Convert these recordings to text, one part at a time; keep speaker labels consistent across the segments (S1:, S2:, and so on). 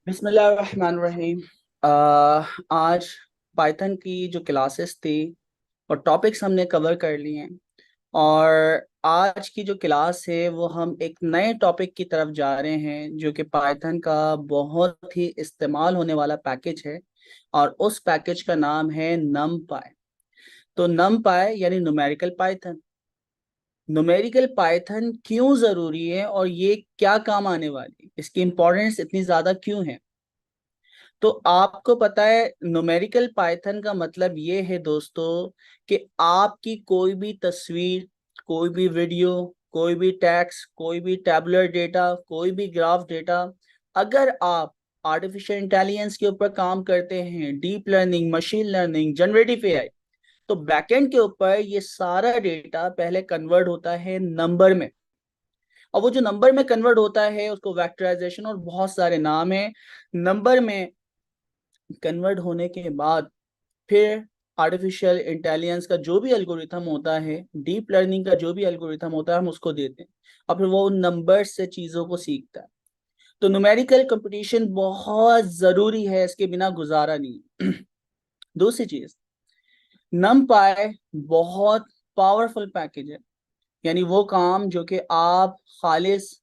S1: बिस्मिल्लाहिर्रहमानिर्रहीम। आज पाइथन की जो क्लासेस थी और टॉपिक्स हमने कवर कर लिए हैं। और आज की जो क्लास है वो हम एक नए टॉपिक की तरफ जा रहे हैं जो कि पाइथन का बहुत ही इस्तेमाल होने वाला पैकेज है। और उस पैकेज का नाम है नमपाई। तो नमपाई यानी न्यूमेरिकल पाइथन। न्यूमेरिकल पाइथन क्यों ज़रूरी है और ये क्या काम आने वाली है, इसकी इंपॉर्टेंस इतनी ज़्यादा क्यों है। तो आपको पता है न्यूमेरिकल पाइथन का मतलब ये है दोस्तों कि आपकी कोई भी तस्वीर, कोई भी वीडियो, कोई भी टेक्स्ट, कोई भी टैबुलर डेटा, कोई भी ग्राफ डेटा, अगर आप आर्टिफिशियल इंटेलिजेंस के ऊपर काम करते हैं, deep learning, machine learning, generative AI, तो बैकएंड के ऊपर ये सारा डेटा पहले कन्वर्ट होता है नंबर में। और वो जो नंबर में कन्वर्ट होता है उसको वेक्टराइजेशन और बहुत सारे नाम है। नंबर में कन्वर्ट होने के बाद फिर आर्टिफिशियल इंटेलिजेंस का जो भी एल्गोरिथम होता है, डीप लर्निंग का जो भी एल्गोरिथम होता है, हम उसको देते हैं और फिर वो उन नंबर से चीजों को सीखता है। तो न्यूमेरिकल कंपटीशन बहुत जरूरी है, इसके बिना गुजारा नहीं। दूसरी चीज, नमपाई बहुत पावरफुल पैकेज है। यानी वो काम जो कि आप खालिस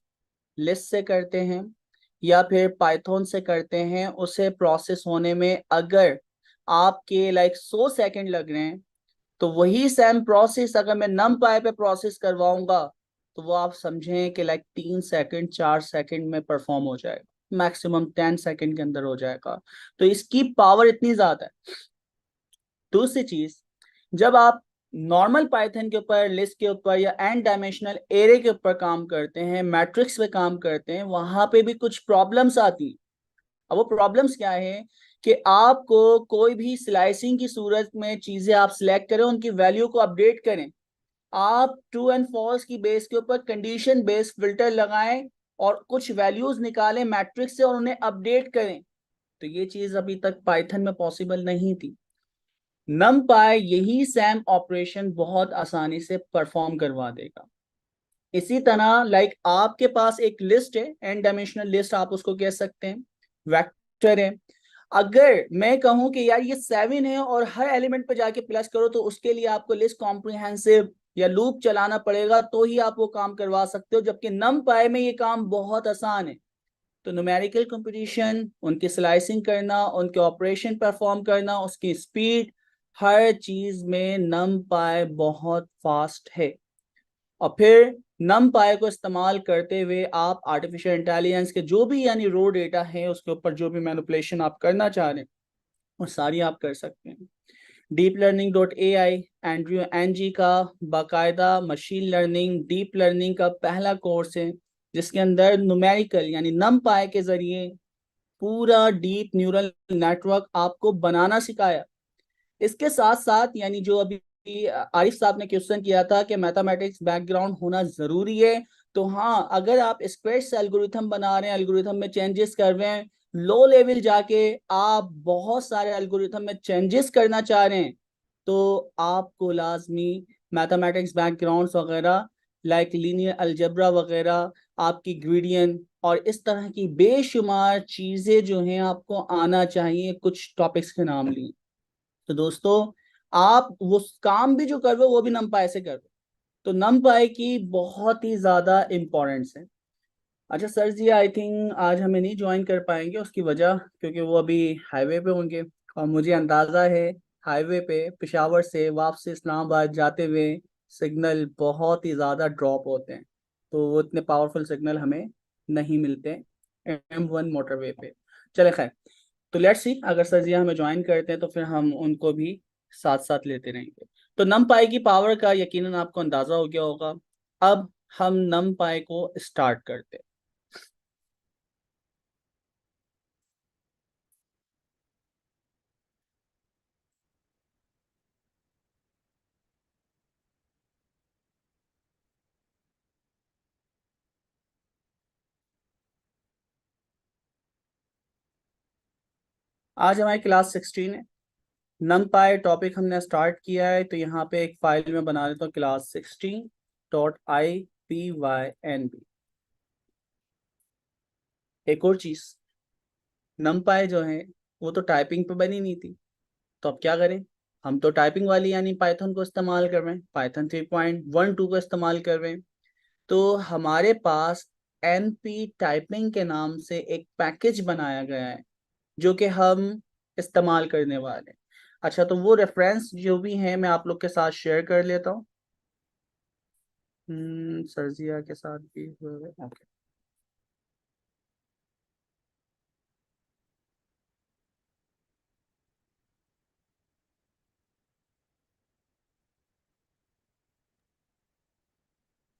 S1: लिस्ट से करते हैं या फिर पाइथन से करते हैं, उसे प्रोसेस होने में अगर आपके 100 सेकंड लग रहे हैं, तो वही सेम प्रोसेस अगर मैं नम पाई पे प्रोसेस करवाऊंगा तो वो आप समझें कि 3 सेकंड 4 सेकंड में परफॉर्म हो जाएगा, मैक्सिमम 10 सेकंड के अंदर हो जाएगा। तो इसकी पावर इतनी ज्यादा है। दूसरी चीज, जब आप नॉर्मल पाइथन के ऊपर, लिस्ट के ऊपर या एन डायमेंशनल एरे के ऊपर काम करते हैं, मैट्रिक्स पे काम करते हैं, वहां पे भी कुछ प्रॉब्लम्स आती हैं। अब वो प्रॉब्लम्स क्या है कि आपको कोई भी स्लाइसिंग की सूरत में चीजें आप सिलेक्ट करें, उनकी वैल्यू को अपडेट करें, आप ट्रू एंड फॉल्स की बेस के ऊपर कंडीशन बेस्ड फिल्टर लगाएं और कुछ वैल्यूज निकालें मैट्रिक्स से और उन्हें अपडेट करें। तो ये चीज अभी तक पाइथन में पॉसिबल नहीं थी। नमपाई यही सेम ऑपरेशन बहुत आसानी से परफॉर्म करवा देगा। इसी तरह आपके पास एक लिस्ट है, एन डायमेंशनल लिस्ट आप उसको कह सकते हैं, वेक्टर है। अगर मैं कहूं कि यार ये 7 है और हर एलिमेंट पे जाके प्लस करो, तो उसके लिए आपको लिस्ट कॉम्प्रिहेंसिव या लूप चलाना पड़ेगा, तो ही आप वो काम करवा सकते हो। जबकि नमपाई में ये काम बहुत आसान है। तो न्यूमेरिकल कंपटीशन, उनकी स्लाइसिंग करना, उनके ऑपरेशन परफॉर्म करना, उसकी स्पीड, हर चीज में नमपाई बहुत फास्ट है। और फिर नमपाई को इस्तेमाल करते हुए आप आर्टिफिशियल इंटेलिजेंस के जो भी यानी रो डेटा है उसके ऊपर जो भी मैनिपुलेशन आप करना चाह रहे हैं वो सारी आप कर सकते हैं। Deep learning dot A I, Andrew Ng का बाकायदा मशीन लर्निंग डीप लर्निंग का पहला कोर्स है, जिसके अंदर न्यूमेरिकल यानी नमपाई के जरिए पूरा डीप न्यूरल नेटवर्क आपको बनाना सिखाया। इसके साथ साथ यानी जो अभी आरिफ साहब ने क्वेश्चन किया था कि मैथमेटिक्स बैकग्राउंड होना जरूरी है, तो हाँ, अगर आप स्क्वैश एल्गोरिथम बना रहे हैं, एल्गोरिथम में चेंजेस कर रहे हैं, लो लेवल जाके आप बहुत सारे एल्गोरिथम में चेंजेस करना चाह रहे हैं, तो आपको लाजमी मैथमेटिक्स बैकग्राउंड्स वगैरह, लीनियर अलजेब्रा वगैरह, आपकी ग्रेडियंट और इस तरह की बेशुमार चीजें जो हैं आपको आना चाहिए। कुछ टॉपिक्स के नाम लिए तो दोस्तों, आप वो काम भी जो कर रहे हो वो भी नमपाई से कर रहे हो। तो नमपाई की बहुत ही ज्यादा इंपॉर्टेंस है। अच्छा सर जी, आई थिंक आज हमें नहीं ज्वाइन कर पाएंगे, उसकी वजह क्योंकि वो अभी हाईवे पे होंगे। और मुझे अंदाजा है हाईवे पे पेशावर से वापस इस्लामाबाद जाते हुए सिग्नल बहुत ही ज्यादा ड्रॉप होते हैं, तो वो इतने पावरफुल सिग्नल हमें नहीं मिलते M1 मोटरवे पे। चले खैर, तो लेट्स सी, अगर सर जी हमें ज्वाइन करते हैं तो फिर हम उनको भी साथ साथ लेते रहेंगे। तो नम पाई की पावर का यकीनन आपको अंदाजा हो गया होगा। अब हम नम पाई को स्टार्ट करते हैं। आज हमारी क्लास 16 है। नम पाई टॉपिक हमने स्टार्ट किया है, तो यहाँ पे एक फाइल में बना देता हूँ class16.ipynb। एक और चीज, numpy जो है वो तो टाइपिंग पे बनी नहीं थी, तो अब क्या करें? हम तो टाइपिंग वाली यानी पाइथन को इस्तेमाल कर रहे हैं, पाइथन 3.12 को इस्तेमाल कर रहे हैं। तो हमारे पास np टाइपिंग के नाम से एक पैकेज बनाया गया है जो कि हम इस्तेमाल करने वाले हैं। अच्छा, तो वो रेफरेंस जो भी है मैं आप लोग के साथ शेयर कर लेता हूँ। सर्जिया के साथ भी ओके।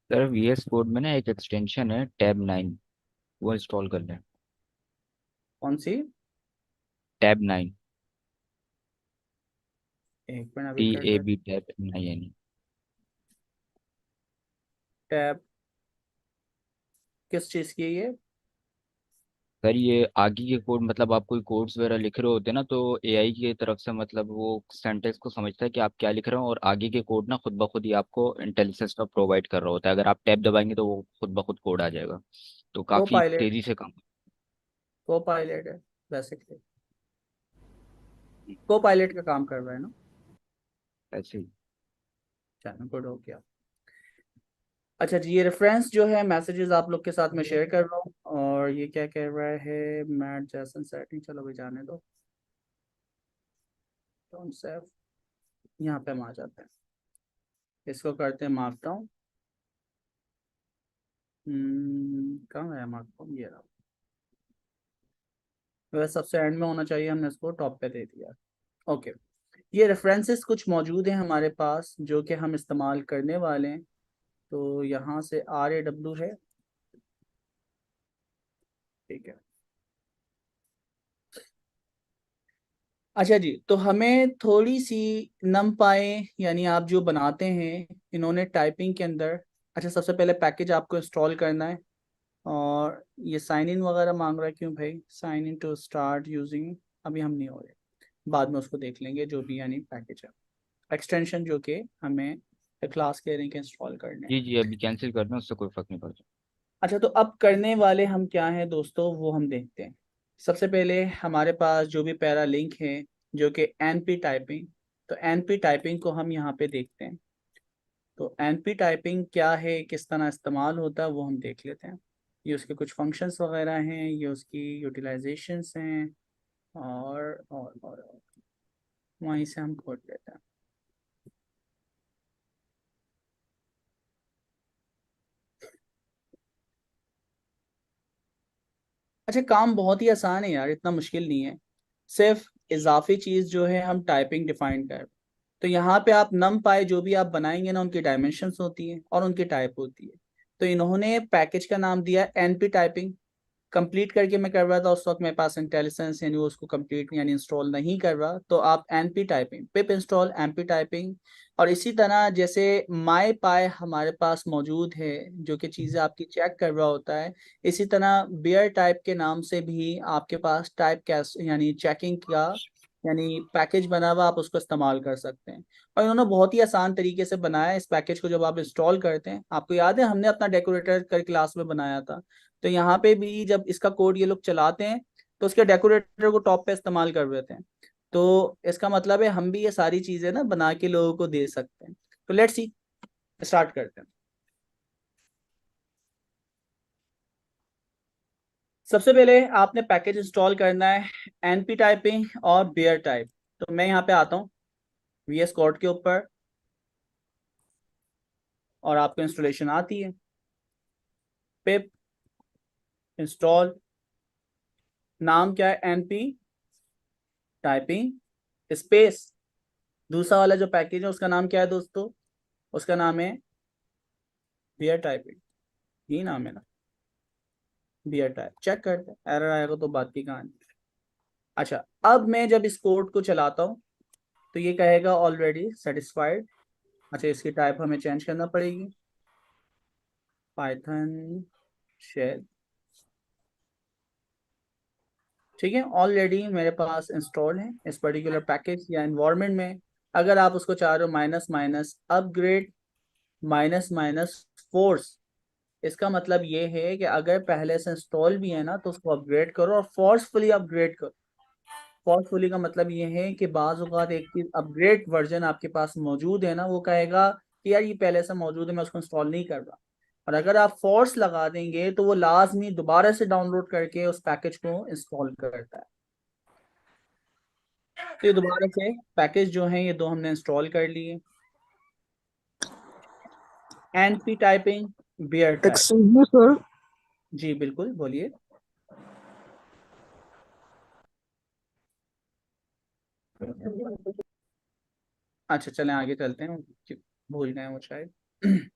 S2: सर VS कोड में ना एक एक्सटेंशन है टैब 9, वो इंस्टॉल कर लें।
S1: कौन सी?
S2: टैब 9।
S1: एक मिनट अभी कर रहा है।
S2: TAB टैब 9 यानी।
S1: टैब किस चीज़ की है ये?
S2: सर ये आगे के कोड, मतलब आप कोई कोड्स वगैरह लिख रहे होते हैं ना, तो AI की तरफ से मतलब वो सेंटेंस को समझता है कि आप क्या लिख रहे हो, और आगे के कोड ना खुद ब खुद ही आपको इंटेलिजेंस का प्रोवाइड कर रहा होता है। अगर आप टैब दबाएंगे तो वो खुद ब खुद कोड आ जाएगा, तो
S1: को
S2: काफ़ी
S1: पायलट।
S2: तेज़ी से काम।
S1: को पायलट है बेसिकली। को पायलट का काम कर रहा है ना?
S2: ऐसे ही।
S1: चलो गुड हो गया। अच्छा जी, ये रेफरेंस जो है मैसेजेस आप लोग के साथ में शेयर कर रहा हूँ। और ये क्या कह रहा है? मैट जैसन सेटिंग, चलो भाई जाने दो। Don't save. यहाँ पे हम आ जाते हैं, इसको करते हैं मार्क डाउन। कहाँ है मार्क डाउन? ये रहा। वह सबसे एंड में होना चाहिए, हमने इसको टॉप पे दे दिया। ओके। ये रेफरेंसेस कुछ मौजूद हैं हमारे पास जो कि हम इस्तेमाल करने वाले हैं। तो यहाँ से RAW है। ठीक है। अच्छा जी, तो हमें थोड़ी सी नमपाई यानी आप जो बनाते हैं इन्होंने टाइपिंग के अंदर। अच्छा, सबसे पहले पैकेज आपको इंस्टॉल करना है। और ये साइन इन वगैरह मांग रहा है, क्यों भाई? Sign in to start using, अभी हम नहीं हो रहे, बाद में उसको देख लेंगे जो भी यानी पैकेज है, एक्सटेंशन जो कि हमें क्लास कह रहे हैं कि इंस्टॉल करने हैं।
S2: जी जी, अभी कैंसिल कर दें, उससे कोई फर्क नहीं पड़ता।
S1: अच्छा, तो अब करने वाले हम क्या हैं दोस्तों, वो हम देखते हैं। सबसे पहले हमारे पास जो भी पैरा लिंक है जो कि एनपी टाइपिंग, तो एनपी टाइपिंग को हम यहाँ पे देखते हैं। तो एनपी टाइपिंग क्या है, किस तरह इस्तेमाल होता है, वो हम देख लेते हैं। ये उसके कुछ फंक्शंस वगैरह हैं, ये उसकी यूटिलाइजेशंस हैं। और वहीं से हम खोल लेते हैं। अच्छा, काम बहुत ही आसान है यार, इतना मुश्किल नहीं है। सिर्फ इजाफी चीज जो है हम टाइपिंग डिफाइन कर। तो यहाँ पे आप नम पाए जो भी आप बनाएंगे ना, उनकी डायमेंशंस होती है और उनकी टाइप होती है। तो इन्होंने पैकेज का नाम दिया एनपी टाइपिंग। कंप्लीट करके मैं कर रहा था उस वक्त मेरे पास इंटेलिजेंस यानी वो उसको कंप्लीट यानी इंस्टॉल नहीं कर रहा, तो आप एनपी टाइपिंग पिप इंस्टॉल एनपी टाइपिंग। और इसी तरह जैसे माई पाई हमारे पास मौजूद है जो कि चीज़ें आपकी चेक कर रहा होता है, इसी तरह बियर टाइप के नाम से भी आपके पास टाइप कैस यानी चेकिंग का यानी पैकेज बना हुआ, आप उसको इस्तेमाल कर सकते हैं। और इन्होंने बहुत ही आसान तरीके से बनाया है इस पैकेज को। जब आप इंस्टॉल करते हैं, आपको याद है हमने अपना डेकोरेटर कर क्लास में बनाया था, तो यहाँ पे भी जब इसका कोड ये लोग चलाते हैं तो उसके डेकोरेटर को टॉप पे इस्तेमाल कर देते हैं। तो इसका मतलब है हम भी ये सारी चीजें ना बना के लोगों को दे सकते हैं। तो लेट्स सी, स्टार्ट करते हैं। सबसे पहले आपने पैकेज इंस्टॉल करना है एनपी टाइपिंग और बियर टाइप। तो मैं यहाँ पे आता हूँ VS कोड के ऊपर, और आपको इंस्टॉलेशन आती है। पिप इंस्टॉल, नाम क्या है? एनपी टाइपिंग स्पेस, दूसरा वाला जो पैकेज है उसका नाम क्या है दोस्तों? उसका नाम है बियर टाइपिंग। यही नाम है ना? Beer type. चेक करते हैं, एरर आएगा तो बात की कहानी। अच्छा, अब मैं जब इस कोड को चलाता हूँ तो ये कहेगा ऑलरेडी सेटिस्फाइड। अच्छा, इसकी टाइप हमें चेंज करना पड़ेगी, पाइथन शेल। ठीक है, ऑलरेडी मेरे पास इंस्टॉल है इस पर्टिकुलर पैकेज या इन्वायरमेंट में। अगर आप उसको चाह रहे हो minus minus upgrade minus minus force, इसका मतलब ये है कि अगर पहले से इंस्टॉल भी है ना तो उसको अपग्रेड करो, और फोर्सफुली अपग्रेड करो। फोर्सफुली का मतलब ये है कि बाज औक़ात एक चीज अपग्रेड वर्जन आपके पास मौजूद है ना, वो कहेगा कि यार ये पहले से मौजूद है, मैं उसको इंस्टॉल नहीं कर रहा। और अगर आप फोर्स लगा देंगे तो वो लाजमी दोबारा से डाउनलोड करके उस पैकेज को इंस्टॉल करता है। तो ये दोबारा से पैकेज जो है ये दो हमने इंस्टॉल कर लिए। एनपी टाइपिंग, बियर टाइप।
S3: Excuse me sir.
S1: जी बिल्कुल, बोलिए। अच्छा चलें आगे चलते हैं, भूल गए वो शायद।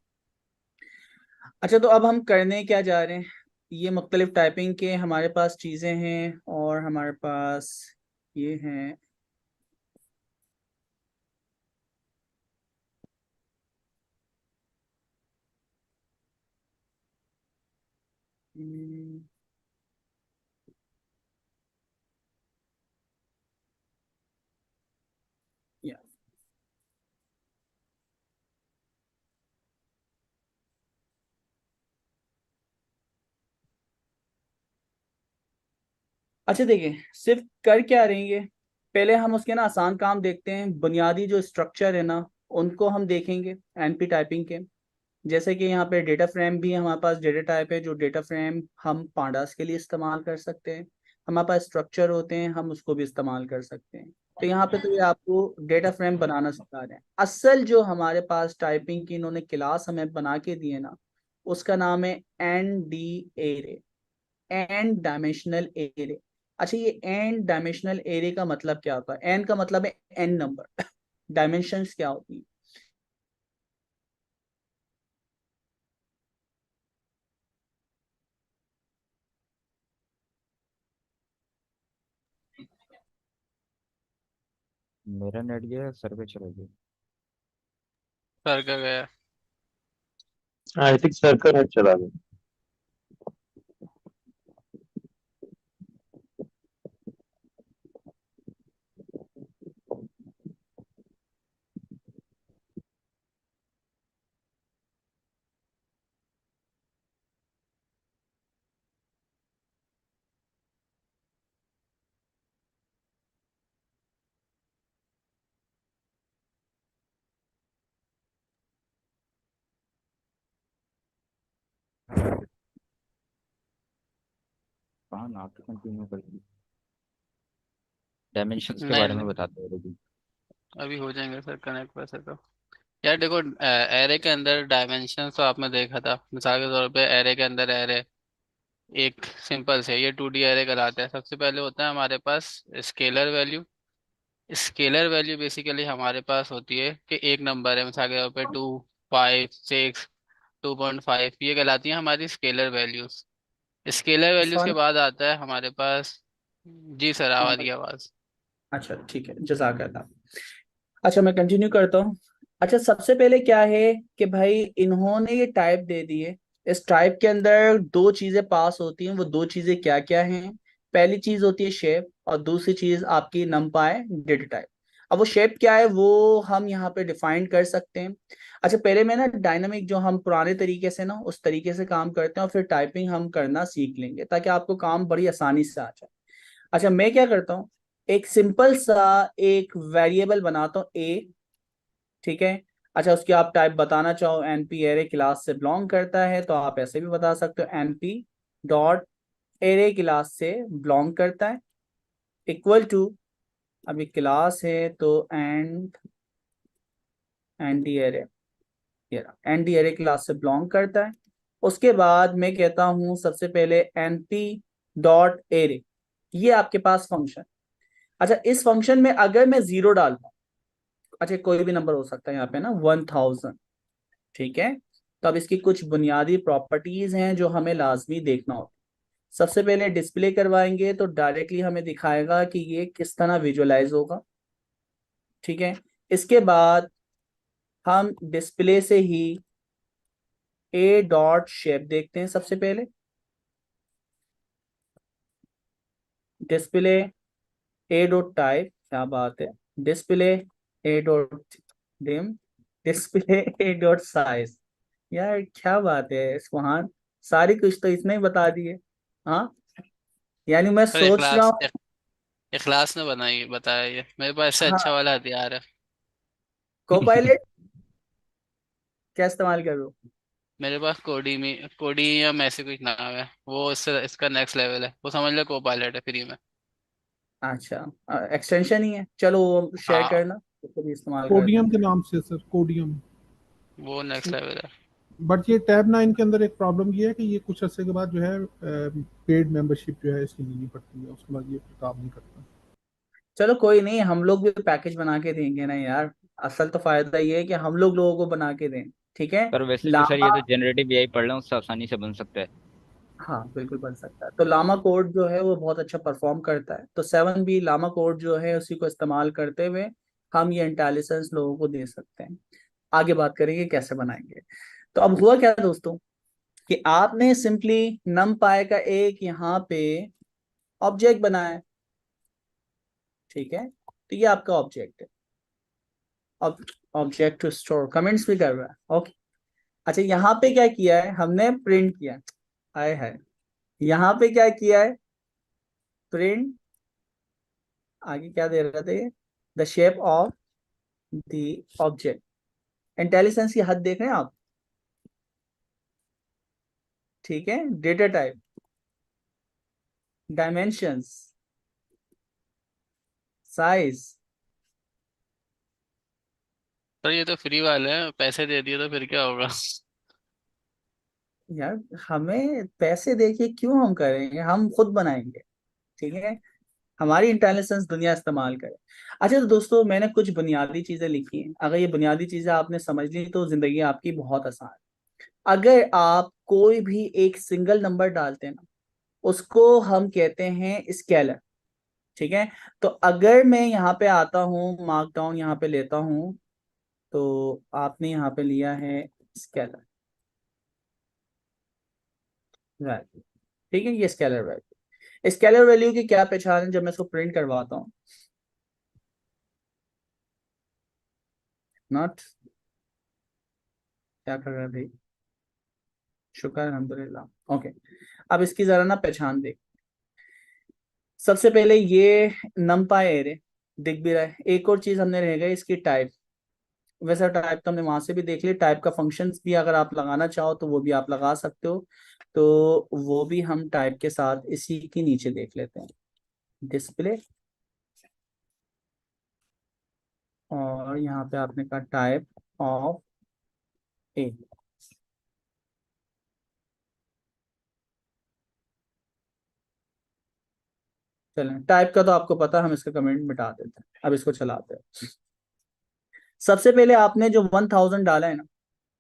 S1: अच्छा तो अब हम करने क्या जा रहे हैं, ये मुख्तलिफ टाइपिंग के हमारे पास चीज़ें हैं, और हमारे पास ये हैं। हम्म, या अच्छा देखिए, सिर्फ कर क्या रहेंगे, पहले हम उसके ना आसान काम देखते हैं, बुनियादी जो स्ट्रक्चर है ना उनको हम देखेंगे एनपी टाइपिंग के। जैसे कि यहाँ पे डेटा फ्रेम भी हमारे पास डेटा टाइप है, जो डेटा फ्रेम हम पांडास के लिए इस्तेमाल कर सकते हैं। हमारे पास स्ट्रक्चर होते हैं, हम उसको भी इस्तेमाल कर सकते हैं। तो यहाँ पे तो ये आपको डेटा फ्रेम बनाना सिखा रहे हैं। असल जो हमारे पास टाइपिंग की इन्होंने क्लास हमें बना के दी है ना, उसका नाम है N D array, N dimensional array. अच्छा ये एन डायमेंशनल एरे का मतलब क्या होता है? एन का मतलब है एन नंबर, डायमेंशंस क्या होती हैं?
S2: मेरा नेट गया, सर पे चला गया।
S4: सर का गया।
S3: आई थिंक सर का नेट चला गया।
S2: कहाँ ना, आप कंटिन्यू कर दी। डायमेंशंस के
S4: नहीं
S2: बारे में
S4: नहीं,
S2: बताते हो अभी।
S4: अभी हो जाएंगे सर कनेक्ट वैसे तो। यार देखो, एरे के अंदर डायमेंशन तो आपने देखा था, मिसाल के तौर पे एरे के अंदर एरे एक सिंपल से ये 2D एरे कहलाता है। सबसे पहले होता है हमारे पास scalar value. Scalar value basically हमारे पास होती है कि एक नंबर है, मिसाल के तौर पे 2, 5, 6, 2.5, ये कहलाती है हमारी स्केलर वैल्यूज। स्केलर वैल्यूज के
S1: इरफान,
S4: बाद आता है हमारे पास। जी सर, आ रही है आवाज।
S1: अच्छा ठीक है, जज़ाकल्लाह। अच्छा मैं कंटिन्यू करता हूँ। अच्छा सबसे पहले क्या है कि भाई इन्होंने ये टाइप दे दी है, इस टाइप के अंदर दो चीजें पास होती हैं। वो दो चीजें क्या क्या हैं? पहली चीज होती है शेप, और दूसरी चीज आपकी नमपाय डेटा टाइप। अब वो शेप क्या है वो हम यहाँ पे डिफाइन कर सकते हैं। अच्छा पहले मैं ना डायनामिक जो हम पुराने तरीके से ना उस तरीके से काम करते हैं, और फिर टाइपिंग हम करना सीख लेंगे ताकि आपको काम बड़ी आसानी से आ जाए। अच्छा मैं क्या करता हूँ, एक सिंपल सा एक वेरिएबल बनाता हूँ ए, ठीक है। अच्छा उसकी आप टाइप बताना चाहो, एनपी एरे क्लास से बिलोंग करता है तो आप ऐसे भी बता सकते हो, एनपी डॉट एरे क्लास से बिलोंग करता है, इक्वल टू, अभी क्लास है तो and D array, and D array class से बिलोंग करता है। उसके बाद मैं कहता हूँ सबसे पहले एनपी डॉट एरे, ये आपके पास फंक्शन। अच्छा इस फंक्शन में अगर मैं जीरो डालता हूँ, अच्छा कोई भी नंबर हो सकता है यहाँ पे ना, 1000, ठीक है। तो अब इसकी कुछ बुनियादी प्रॉपर्टीज हैं जो हमें लाजमी देखना होता है। सबसे पहले डिस्प्ले करवाएंगे तो डायरेक्टली हमें दिखाएगा कि ये किस तरह विजुअलाइज होगा, ठीक है। इसके बाद हम डिस्प्ले से ही ए डॉट शेप देखते हैं सबसे पहले। डिस्प्ले ए डॉट टाइप, क्या बात है, डिस्प्ले ए डॉट डिम, डिस्प्ले ए डॉट साइज, यार क्या बात है सुभान। सारी कुछ तो इसने ही बता दी है। हाँ, यानी मैं
S4: सर
S1: सोच रहा हूँ।
S4: इखलास ने बनाई बताया ये, मेरे पास इससे अच्छा
S1: हाँ,
S4: वाला हथियार है।
S1: कोपायलट क्या इस्तेमाल करूँ?
S4: मेरे पास कोडियम ऐसे कुछ नाम है, वो इससे इसका नेक्स्ट लेवल है, वो समझ लो को पायलट है फ्री में।
S1: अच्छा, एक्सटेंशन ही है, चलो वो शेयर
S4: हाँ,
S1: करना, उसको भी इस्तेमाल करते
S5: कोडियम
S1: हैं।
S5: के नाम से सर, कोडियम।
S4: वो नेक्स्ट लेवल है।
S5: बट ये टैब 9 के अंदर एक प्रॉब्लम ये है कि ये कुछ अर्से के बाद जो है पेड मेंबरशिप जो है इसकी लेनी पड़ती है, उसके बाद ये काम नहीं करता।
S1: चलो कोई नहीं, हम लोग भी पैकेज बना के देंगे ना यार। असल तो फायदा ये है कि हम लोग लोगों को बना के दें। ठीक है।
S2: पर वैसे भी सर
S1: लामा,
S2: ये तो जनरेटिव एआई पढ़ रहे हैं, उससे आसानी से बन सकता है।
S1: हाँ बिल्कुल बन सकता है। तो लामा कोड जो है वो बहुत अच्छा परफॉर्म करता है, तो 7B लामा कोड जो है उसी को इस्तेमाल करते हुए हम ये इंटेलिजेंस लोगों को दे सकते हैं। आगे बात करेंगे कैसे बनाएंगे। तो अब हुआ क्या दोस्तों, कि आपने सिंपली NumPy का एक यहाँ पे ऑब्जेक्ट बनाया है। ठीक है, तो ये आपका ऑब्जेक्ट है। ऑब्जेक्ट टू स्टोर, कमेंट्स भी कर रहा है, ओके। अच्छा, यहाँ पे क्या किया है हमने, प्रिंट किया। आए है, यहाँ पे क्या किया है, प्रिंट। आगे क्या दे रहा था ये, the shape of the object. Intelligence की हद देख रहे हैं आप। ठीक है, data type, dimensions, size.
S4: Sir ये तो फ्री वाले हैं, पैसे दे दिए तो फिर क्या होगा?
S1: यार हमें पैसे देके क्यों हम करेंगे, हम खुद बनाएंगे। ठीक है, हमारी इंटेलिजेंस दुनिया इस्तेमाल करे। अच्छा तो दोस्तों, मैंने कुछ बुनियादी चीजें लिखी हैं, अगर ये बुनियादी चीजें आपने समझ ली तो जिंदगी आपकी बहुत आसान है। अगर आप कोई भी एक सिंगल नंबर डालते हैं ना, उसको हम कहते हैं स्केलर। ठीक है, तो अगर मैं यहाँ पे आता हूँ, मार्क डाउन यहाँ पे लेता हूँ, तो आपने यहाँ पे लिया है स्केलर वैल्यू। ठीक है, ये स्केलर वैल्यू, स्केलर वैल्यू की क्या पहचान है, जब मैं इसको प्रिंट करवाता हूँ। नॉट, क्या कर रहा है भाई, शुक्र अल्हम्दुलिल्लाह, ओके। अब इसकी जरा ना पहचान देख। सबसे पहले ये नमपाई एरे दिख भी रहा है। एक और चीज हमने रह गई, इसकी टाइप। वैसा टाइप तो हमने वहां से भी देख लिया, टाइप का फंक्शंस भी अगर आप लगाना चाहो तो वो भी आप लगा सकते हो। तो वो भी हम टाइप के साथ इसी के नीचे देख लेते हैं, डिस्प्ले। और यहाँ पे आपने कहा टाइप ऑफ ए। चलें, टाइप का तो आपको पता है, हम इसका कमेंट मिटा देते हैं, अब इसको चलाते हैं। सबसे पहले आपने जो 1000 डाला है ना,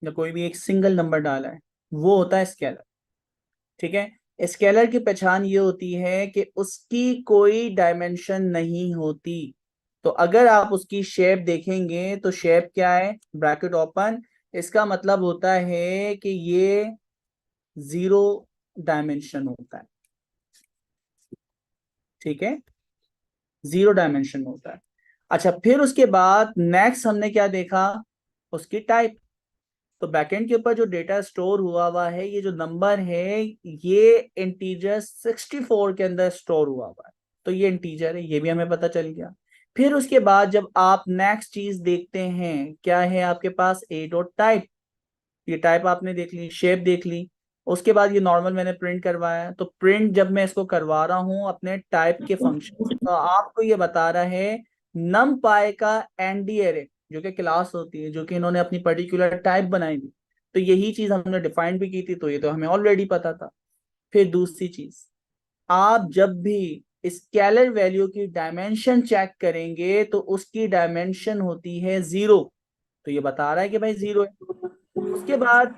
S1: या कोई भी एक सिंगल नंबर डाला है, वो होता है स्केलर। ठीक है, स्केलर की पहचान ये होती है कि उसकी कोई डायमेंशन नहीं होती। तो अगर आप उसकी शेप देखेंगे तो शेप क्या है, ब्रैकेट ओपन, इसका मतलब होता है कि ये 0 डायमेंशन होता है। ठीक है, 0 डायमेंशन होता है। अच्छा, फिर उसके बाद नेक्स्ट हमने क्या देखा, उसकी टाइप। तो बैकएंड के ऊपर जो डेटा स्टोर हुआ है, ये जो नंबर है, ये इंटीजर 64 के अंदर स्टोर हुआ है। तो ये इंटीजर है, ये भी हमें पता चल गया। फिर उसके बाद जब आप नेक्स्ट चीज देखते हैं, क्या है आपके पास, ए डॉट टाइप। ये टाइप आपने देख ली, शेप देख ली। उसके बाद ये नॉर्मल मैंने प्रिंट करवाया है, तो प्रिंट जब मैं इसको करवा रहा हूं अपने टाइप के फंक्शन, तो आपको ये बता रहा है नम पाई का एनडी एरे, जो कि क्लास होती है, जो कि इन्होंने अपनी पर्टिकुलर टाइप बनाई थी। तो यही चीज हमने डिफाइन भी की थी, तो ये तो हमें ऑलरेडी पता था। फिर दूसरी चीज, आप जब भी स्केलर वैल्यू की डायमेंशन चेक करेंगे तो उसकी डायमेंशन होती है 0। तो ये बता रहा है कि भाई 0 है। उसके बाद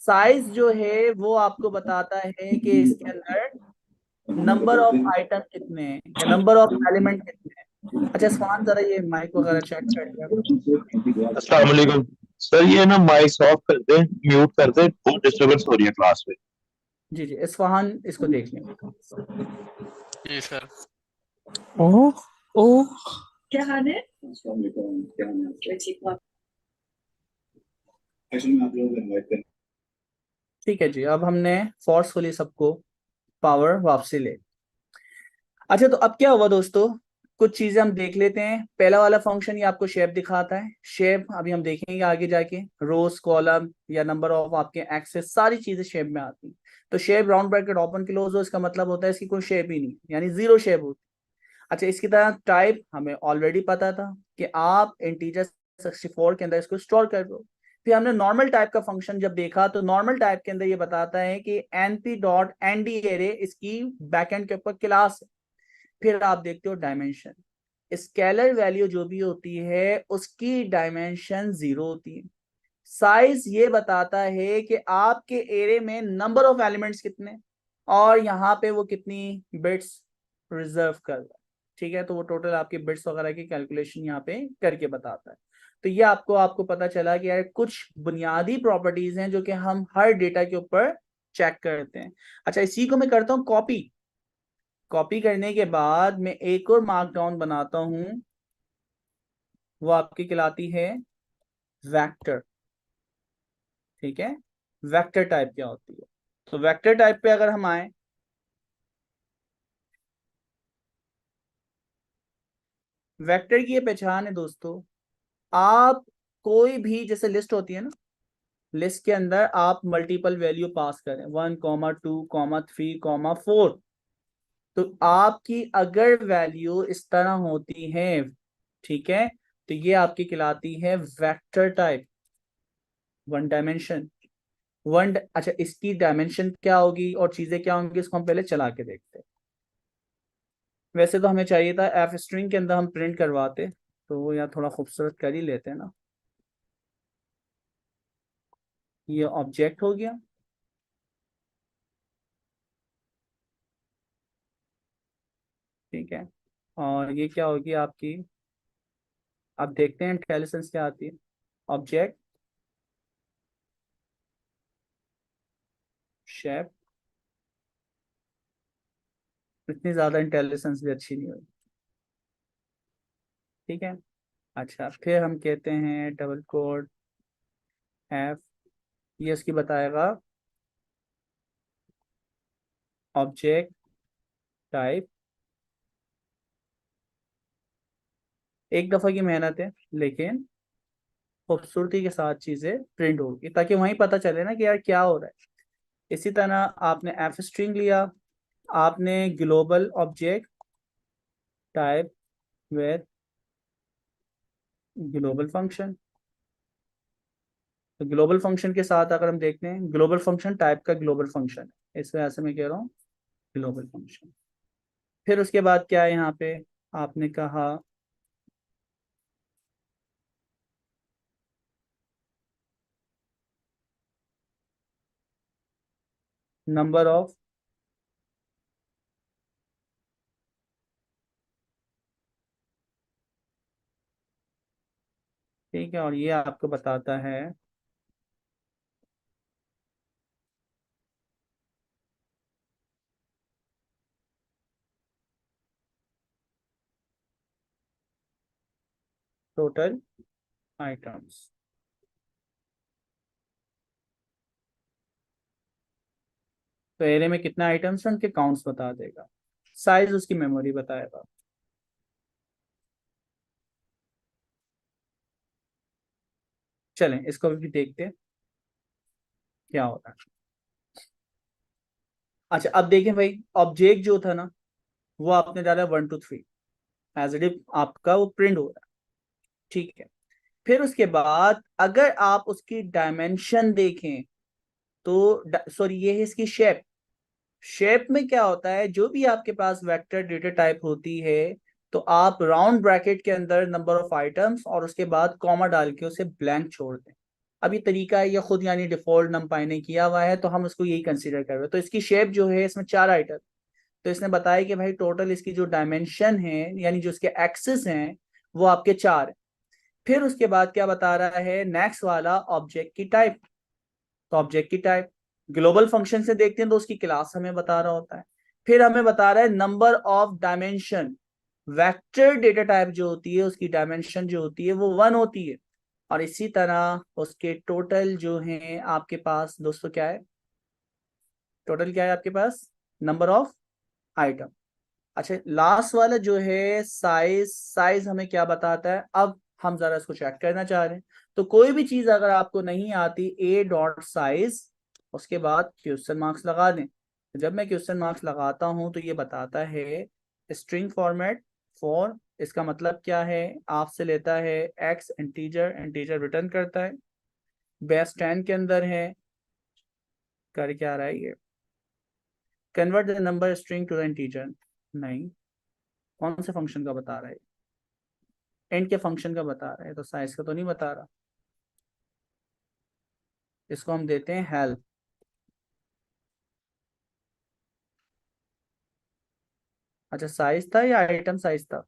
S1: साइज जो है वो आपको बताता है कि इसके अंदर नंबर ऑफ आइटम कितने हैं, या नंबर ऑफ एलिमेंट कितने हैं। अच्छा स्वान, जरा ये माइक वगैरह चेक कर लिया करो।
S3: अस्सलाम वालेकुम सर, ये ना माइक ऑफ कर दे, म्यूट कर दे, बहुत डिस्टरबेंस हो रही है क्लास में।
S1: जी जी, इस्फहान इसको देख लेंगे।
S4: जी सर।
S5: ओह ओह,
S6: क्या हाल है? क्या ठीक हो आप?
S1: ठीक है जी, अब हमने फोर्सफुली सबको पावर वापसी ले। अच्छा, तो अब क्या हुआ दोस्तों, कुछ चीजें हम देख लेते हैं। पहला वाला फंक्शन ये आपको शेप दिखाता है। शेप अभी हम देखेंगे आगे जाके, रोज कॉलम या नंबर ऑफ आपके एक्सेस सारी चीजें शेप में आती हैं। तो shape round bracket open close हो, इसका मतलब होता है इसकी कोई शेप ही नहीं, यानी जीरो शेप होती है। अच्छा, इसकी तरह टाइप हमें ऑलरेडी पता था कि आप इंटीजर 64 के अंदर इसको स्टोर कर दो। फिर हमने नॉर्मल टाइप का फंक्शन जब देखा, तो नॉर्मल टाइप के अंदर ये बताता है कि np.nd एरे इसकी बैकएंड के ऊपर क्लास है। फिर आप देखते हो डायमेंशन, स्केलर वैल्यू जो भी होती है उसकी डायमेंशन 0 होती है। साइज ये बताता है कि आपके एरे में नंबर ऑफ एलिमेंट्स कितने, और यहाँ पे वो कितनी बिट्स रिजर्व कर रहा है। ठीक है, तो वो टोटल आपके बिट्स वगैरह की कैलकुलेशन यहाँ पे करके बताता है। तो ये आपको पता चला कि यार कुछ बुनियादी प्रॉपर्टीज हैं जो कि हम हर डेटा के ऊपर चेक करते हैं। अच्छा, इसी को मैं करता हूँ कॉपी। कॉपी करने के बाद मैं एक और मार्कडाउन बनाता हूं, वो आपकी कहलाती है वेक्टर। ठीक है, वेक्टर टाइप क्या होती है? तो वेक्टर टाइप पे अगर हम आए, वेक्टर की ये पहचान है दोस्तों, आप कोई भी जैसे लिस्ट होती है ना, लिस्ट के अंदर आप मल्टीपल वैल्यू पास करें 1, 2, 3, 4, तो आपकी अगर वैल्यू इस तरह होती है, ठीक है, तो ये आपकी कहलाती है वेक्टर टाइप, वन डायमेंशन। अच्छा, इसकी डायमेंशन क्या होगी और चीजें क्या होंगी, इसको हम पहले चला के देखते हैं। वैसे तो हमें चाहिए था एफ स्ट्रिंग के अंदर हम प्रिंट करवाते, तो वो यहाँ थोड़ा खूबसूरत कर ही लेते हैं ना। ये ऑब्जेक्ट हो गया, ठीक है, और ये क्या होगी आपकी, अब देखते हैं इंटेलिजेंस क्या आती है। ऑब्जेक्ट, शेप, इतनी ज्यादा इंटेलिजेंस भी अच्छी नहीं हुई। ठीक है, अच्छा, फिर हम कहते हैं डबल कोड एफ, ये इसकी बताएगा ऑब्जेक्ट टाइप। एक दफा की मेहनत है, लेकिन खूबसूरती के साथ चीजें प्रिंट होगी, ताकि वहीं पता चले ना कि यार क्या हो रहा है। इसी तरह आपने एफ स्ट्रिंग लिया, आपने global object type with global function. तो ग्लोबल फंक्शन के साथ अगर हम देखते हैं, ग्लोबल फंक्शन टाइप का ग्लोबल फंक्शन है, इस वजह से मैं कह रहा हूँ ग्लोबल फंक्शन। फिर उसके बाद क्या है यहाँ पे, आपने कहा नंबर ऑफ, ठीक है, और ये आपको बताता है टोटल आइटम्स। तो एरे में कितने आइटम्स हैं उनके काउंट्स बता देगा, साइज उसकी मेमोरी बताएगा। चलें इसको भी देखते हैं क्या होता है। अच्छा, अब देखें भाई, ऑब्जेक्ट जो था ना, वो आपने डाला 1, 2, 3, एज इट इज आपका वो प्रिंट हो रहा है। ठीक है, फिर उसके बाद अगर आप उसकी डायमेंशन देखें, तो सॉरी, ये है इसकी शेप। शेप में क्या होता है, जो भी आपके पास वेक्टर डेटा टाइप होती है, तो आप राउंड ब्रैकेट के अंदर नंबर ऑफ आइटम्स और उसके बाद कॉमा डाल के उसे ब्लैंक छोड़ दें। अब ये तरीका है, ये खुद यानी डिफॉल्ट नंपाई ने किया हुआ है, तो हम उसको यही कंसीडर कर रहे हैं। तो इसकी शेप जो है, इसमें 4 आइटम, तो इसने बताया कि भाई टोटल इसकी जो डायमेंशन है, यानी जो इसके एक्सिस हैं, वो आपके 4 है। फिर उसके बाद क्या बता रहा है, नेक्स्ट वाला ऑब्जेक्ट की टाइप। तो ऑब्जेक्ट की टाइप ग्लोबल फंक्शन से देखते हैं तो उसकी क्लास हमें बता रहा होता है। फिर हमें बता रहा है number of dimension, vector data type जो होती है उसकी डायमेंशन जो होती है वो 1 होती है। और इसी तरह उसके टोटल जो है आपके पास दोस्तों क्या है, टोटल क्या है आपके पास, नंबर ऑफ आइटम। अच्छा लास्ट वाला जो है साइज, साइज हमें क्या बताता है, अब हम जरा इसको चेक करना चाह रहे हैं। तो कोई भी चीज अगर आपको नहीं आती, ए डॉट साइज, उसके बाद क्वेश्चन मार्क्स लगा दें। तो जब मैं क्वेश्चन मार्क्स लगाता हूं तो ये बताता है स्ट्रिंग फॉर्मेट फॉर, इसका मतलब क्या है, आपसे लेता है एक्स इंटीजर, इंटीजर रिटर्न करता है, बेस 10 के अंदर है, कर क्या रहा है ये, convert the number string to the integer, नहीं, कौन से फंक्शन का बता रहा है, एंड के फंक्शन का बता रहा है, तो साइज का तो नहीं बता रहा। इसको हम देते हैं हेल्प। अच्छा साइज था या आइटम साइज था,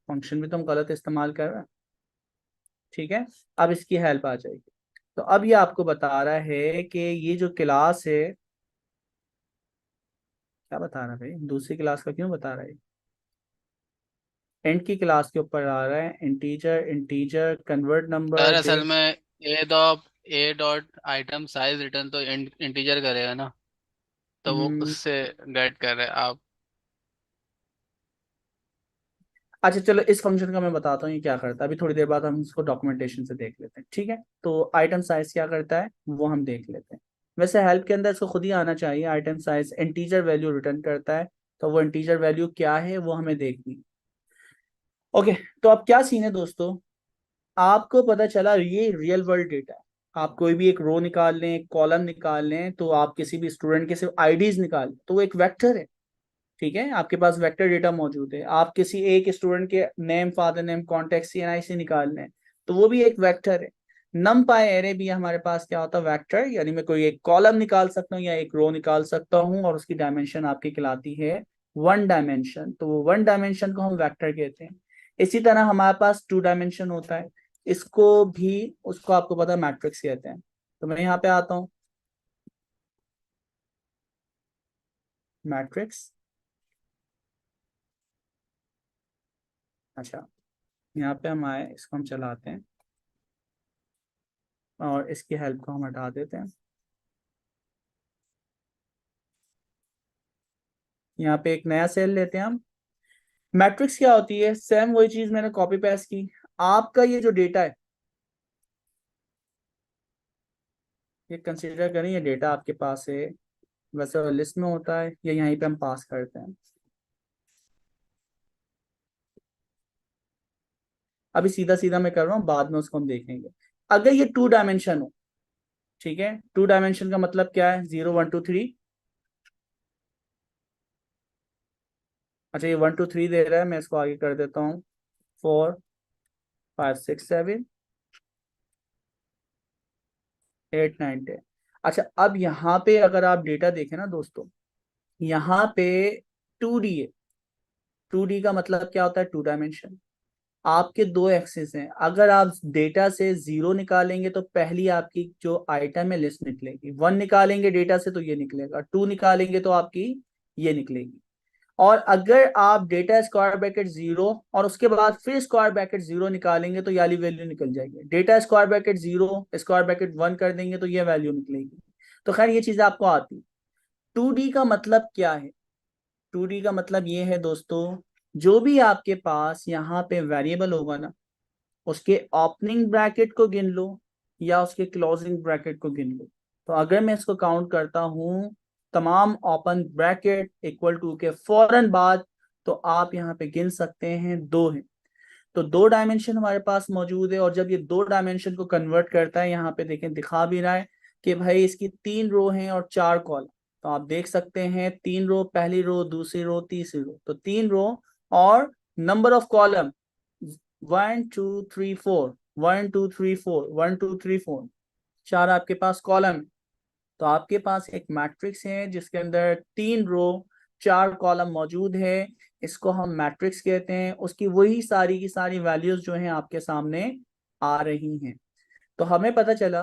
S1: फंक्शन भी तो हम गलत इस्तेमाल कर रहे हैं। ठीक है, अब इसकी हेल्प आ जाएगी। तो अब ये आपको बता रहा है कि ये जो क्लास है, क्या बता रहा है भाई, दूसरी क्लास का क्यों बता रहा है, एंड की क्लास के ऊपर आ रहा है, integer, integer convert
S4: sir
S1: number
S4: असल
S1: दिस।
S4: में ए डॉट आइटम साइज रिटर्न तो इंटीजर करेगा ना, तो वो उससे गेट कर रहे हैं आप।
S1: अच्छा चलो इस फंक्शन का मैं बताता हूँ ये क्या करता है, अभी थोड़ी देर बाद हम इसको डॉक्यूमेंटेशन से देख लेते हैं। ठीक है, तो आइटम साइज क्या करता है वो हम देख लेते हैं। वैसे हेल्प के अंदर इसको खुद ही आना चाहिए, item size integer value return करता है, तो वो इंटीजर वैल्यू क्या है वो हमें देखनी है। ओके, तो अब क्या सीन है दोस्तों, आपको पता चला ये रियल वर्ल्ड डेटा है। आप कोई भी एक रो निकाल लें, एक कॉलम निकाल लें, तो आप किसी भी स्टूडेंट के सिर्फ आईडीज निकाल लें तो वो एक वेक्टर है। ठीक है, आपके पास वेक्टर डेटा मौजूद है। आप किसी एक स्टूडेंट के name, father name, contact, CNIC निकाल लें तो वो भी एक वेक्टर है। नम पाई एरे भी हमारे पास क्या होता है, वेक्टर, यानी मैं कोई एक कॉलम निकाल सकता हूँ या एक रो निकाल सकता हूँ और उसकी डायमेंशन आपकी कहलाती है वन डायमेंशन, तो वो वन डायमेंशन को हम वेक्टर कहते हैं। इसी तरह हमारे पास टू डायमेंशन होता है, इसको भी, उसको आपको पता है मैट्रिक्स कहते हैं। तो मैं यहाँ पे आता हूँ, मैट्रिक्स। अच्छा यहाँ पे हम आए, इसको हम चलाते हैं और इसकी हेल्प को हम हटा देते हैं। यहाँ पे एक नया सेल लेते हैं हम। मैट्रिक्स क्या होती है, सेम वही चीज मैंने कॉपी पेस्ट की। आपका ये जो डेटा है, ये कंसीडर करें ये डेटा आपके पास है, वैसे लिस्ट में होता है, ये यहीं पे हम पास करते हैं। अभी सीधा सीधा मैं कर रहा हूँ, बाद में उसको हम देखेंगे। अगर ये टू डायमेंशन हो, ठीक है, टू डायमेंशन का मतलब क्या है, 0 1 2 3। अच्छा ये 1 2 3 दे रहा है, मैं इसको आगे कर देता हूँ, 4 5 6 7 8 9 10। अच्छा अब यहाँ पे अगर आप डेटा देखें ना दोस्तों, यहाँ पे 2D है। 2D का मतलब क्या होता है, टू डायमेंशन। आपके दो एक्सिस हैं, अगर आप डेटा से 0 निकालेंगे तो पहली आपकी जो आइटम है लिस्ट निकलेगी, 1 निकालेंगे डेटा से तो ये निकलेगा, 2 निकालेंगे तो आपकी ये निकलेगी। और अगर आप डेटा स्क्वायर ब्रैकेट 0 और उसके बाद फिर स्क्वायर ब्रैकेट 0 निकालेंगे तो ये वाली वैल्यू निकल जाएगी। Data square bracket 0 square bracket 1 कर देंगे तो ये वैल्यू निकलेगी। तो खैर ये चीजें आपको आती। 2D का मतलब क्या है, 2D का मतलब ये है दोस्तों, जो भी आपके पास यहाँ पे वेरिएबल होगा ना, उसके ओपनिंग ब्रैकेट को गिन लो या उसके क्लोजिंग ब्रैकेट को गिन लो। तो अगर मैं इसको काउंट करता हूँ, तमाम ओपन ब्रैकेट इक्वल टू के फौरन बाद, तो आप यहाँ पे गिन सकते हैं दो है। तो दो डायमेंशन हमारे पास मौजूद है, और जब ये दो डायमेंशन को कन्वर्ट करता है, यहाँ पे देखें दिखा भी रहा है कि भाई इसकी 3 रो हैं और 4 कॉलम। तो आप देख सकते हैं 3 रो, पहली रो, दूसरी रो, तीसरी रो, तो 3 रो और नंबर ऑफ कॉलम 1 2 3 4, 1 2 3 4, 1 2 3 4, 4 आपके पास कॉलम। तो आपके पास एक मैट्रिक्स है जिसके अंदर 3 रो 4 कॉलम मौजूद है, इसको हम मैट्रिक्स कहते हैं। उसकी वही सारी की सारी वैल्यूज जो हैं आपके सामने आ रही हैं। तो हमें पता चला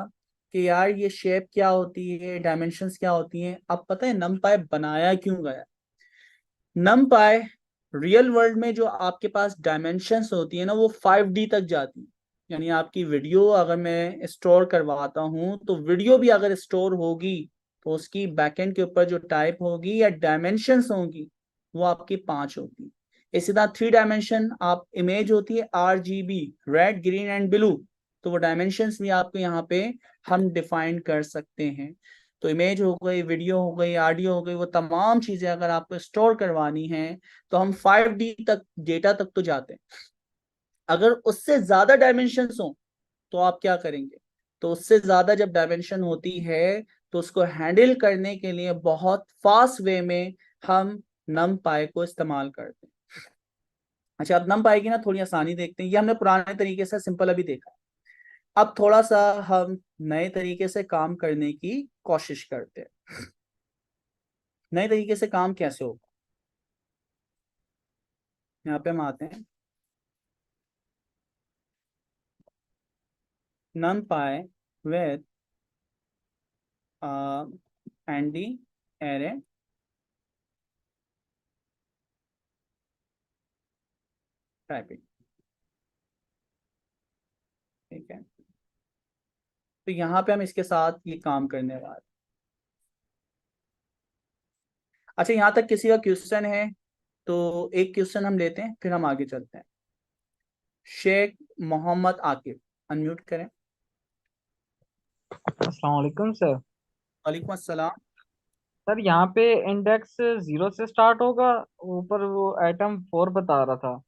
S1: कि यार ये शेप क्या होती है, डायमेंशंस क्या होती हैं। अब पता है नमपाई बनाया क्यों गया। नमपाई रियल वर्ल्ड में जो आपके पास डायमेंशंस होती है ना, वो 5D तक जाती है। यानी आपकी वीडियो अगर मैं स्टोर करवाता हूँ तो वीडियो भी अगर स्टोर होगी तो उसकी बैकएंड के ऊपर जो टाइप होगी या डायमेंशंस होंगी वो आपकी 5 होगी। इसी तरह 3 डायमेंशन आप इमेज होती है RGB, red green and blue, तो वो डायमेंशंस भी आपको यहाँ पे हम डिफाइन कर सकते हैं। तो इमेज हो गई, वीडियो हो गई, ऑडियो हो गई, वो तमाम चीजें अगर आपको स्टोर करवानी है तो हम 5D तक डेटा तक तो जाते हैं। अगर उससे ज्यादा डायमेंशंस हो तो आप क्या करेंगे, तो उससे ज्यादा जब डायमेंशन होती है तो उसको हैंडल करने के लिए बहुत फास्ट वे में हम NumPy को इस्तेमाल करते हैं। अच्छा, अब NumPy की ना थोड़ी आसानी देखते हैं। ये हमने पुराने तरीके से सिंपल अभी देखा, अब थोड़ा सा हम नए तरीके से काम करने की कोशिश करते हैं। नए तरीके से काम कैसे होगा, यहाँ पे हम आते हैं NumPy with ND array typing. ठीक है, तो यहाँ पे हम इसके साथ ये काम करने वाले हैं। अच्छा, यहाँ तक किसी का क्वेश्चन है तो एक क्वेश्चन हम लेते हैं, फिर हम आगे चलते हैं। शेख मोहम्मद आकिब, अनम्यूट करें।
S7: अस्सलाम वालेकुम सर।
S1: वालेकुम अस्सलाम।
S7: सर यहाँ पे इंडेक्स 0 से स्टार्ट होगा, ऊपर वो आइटम 4 बता रहा था।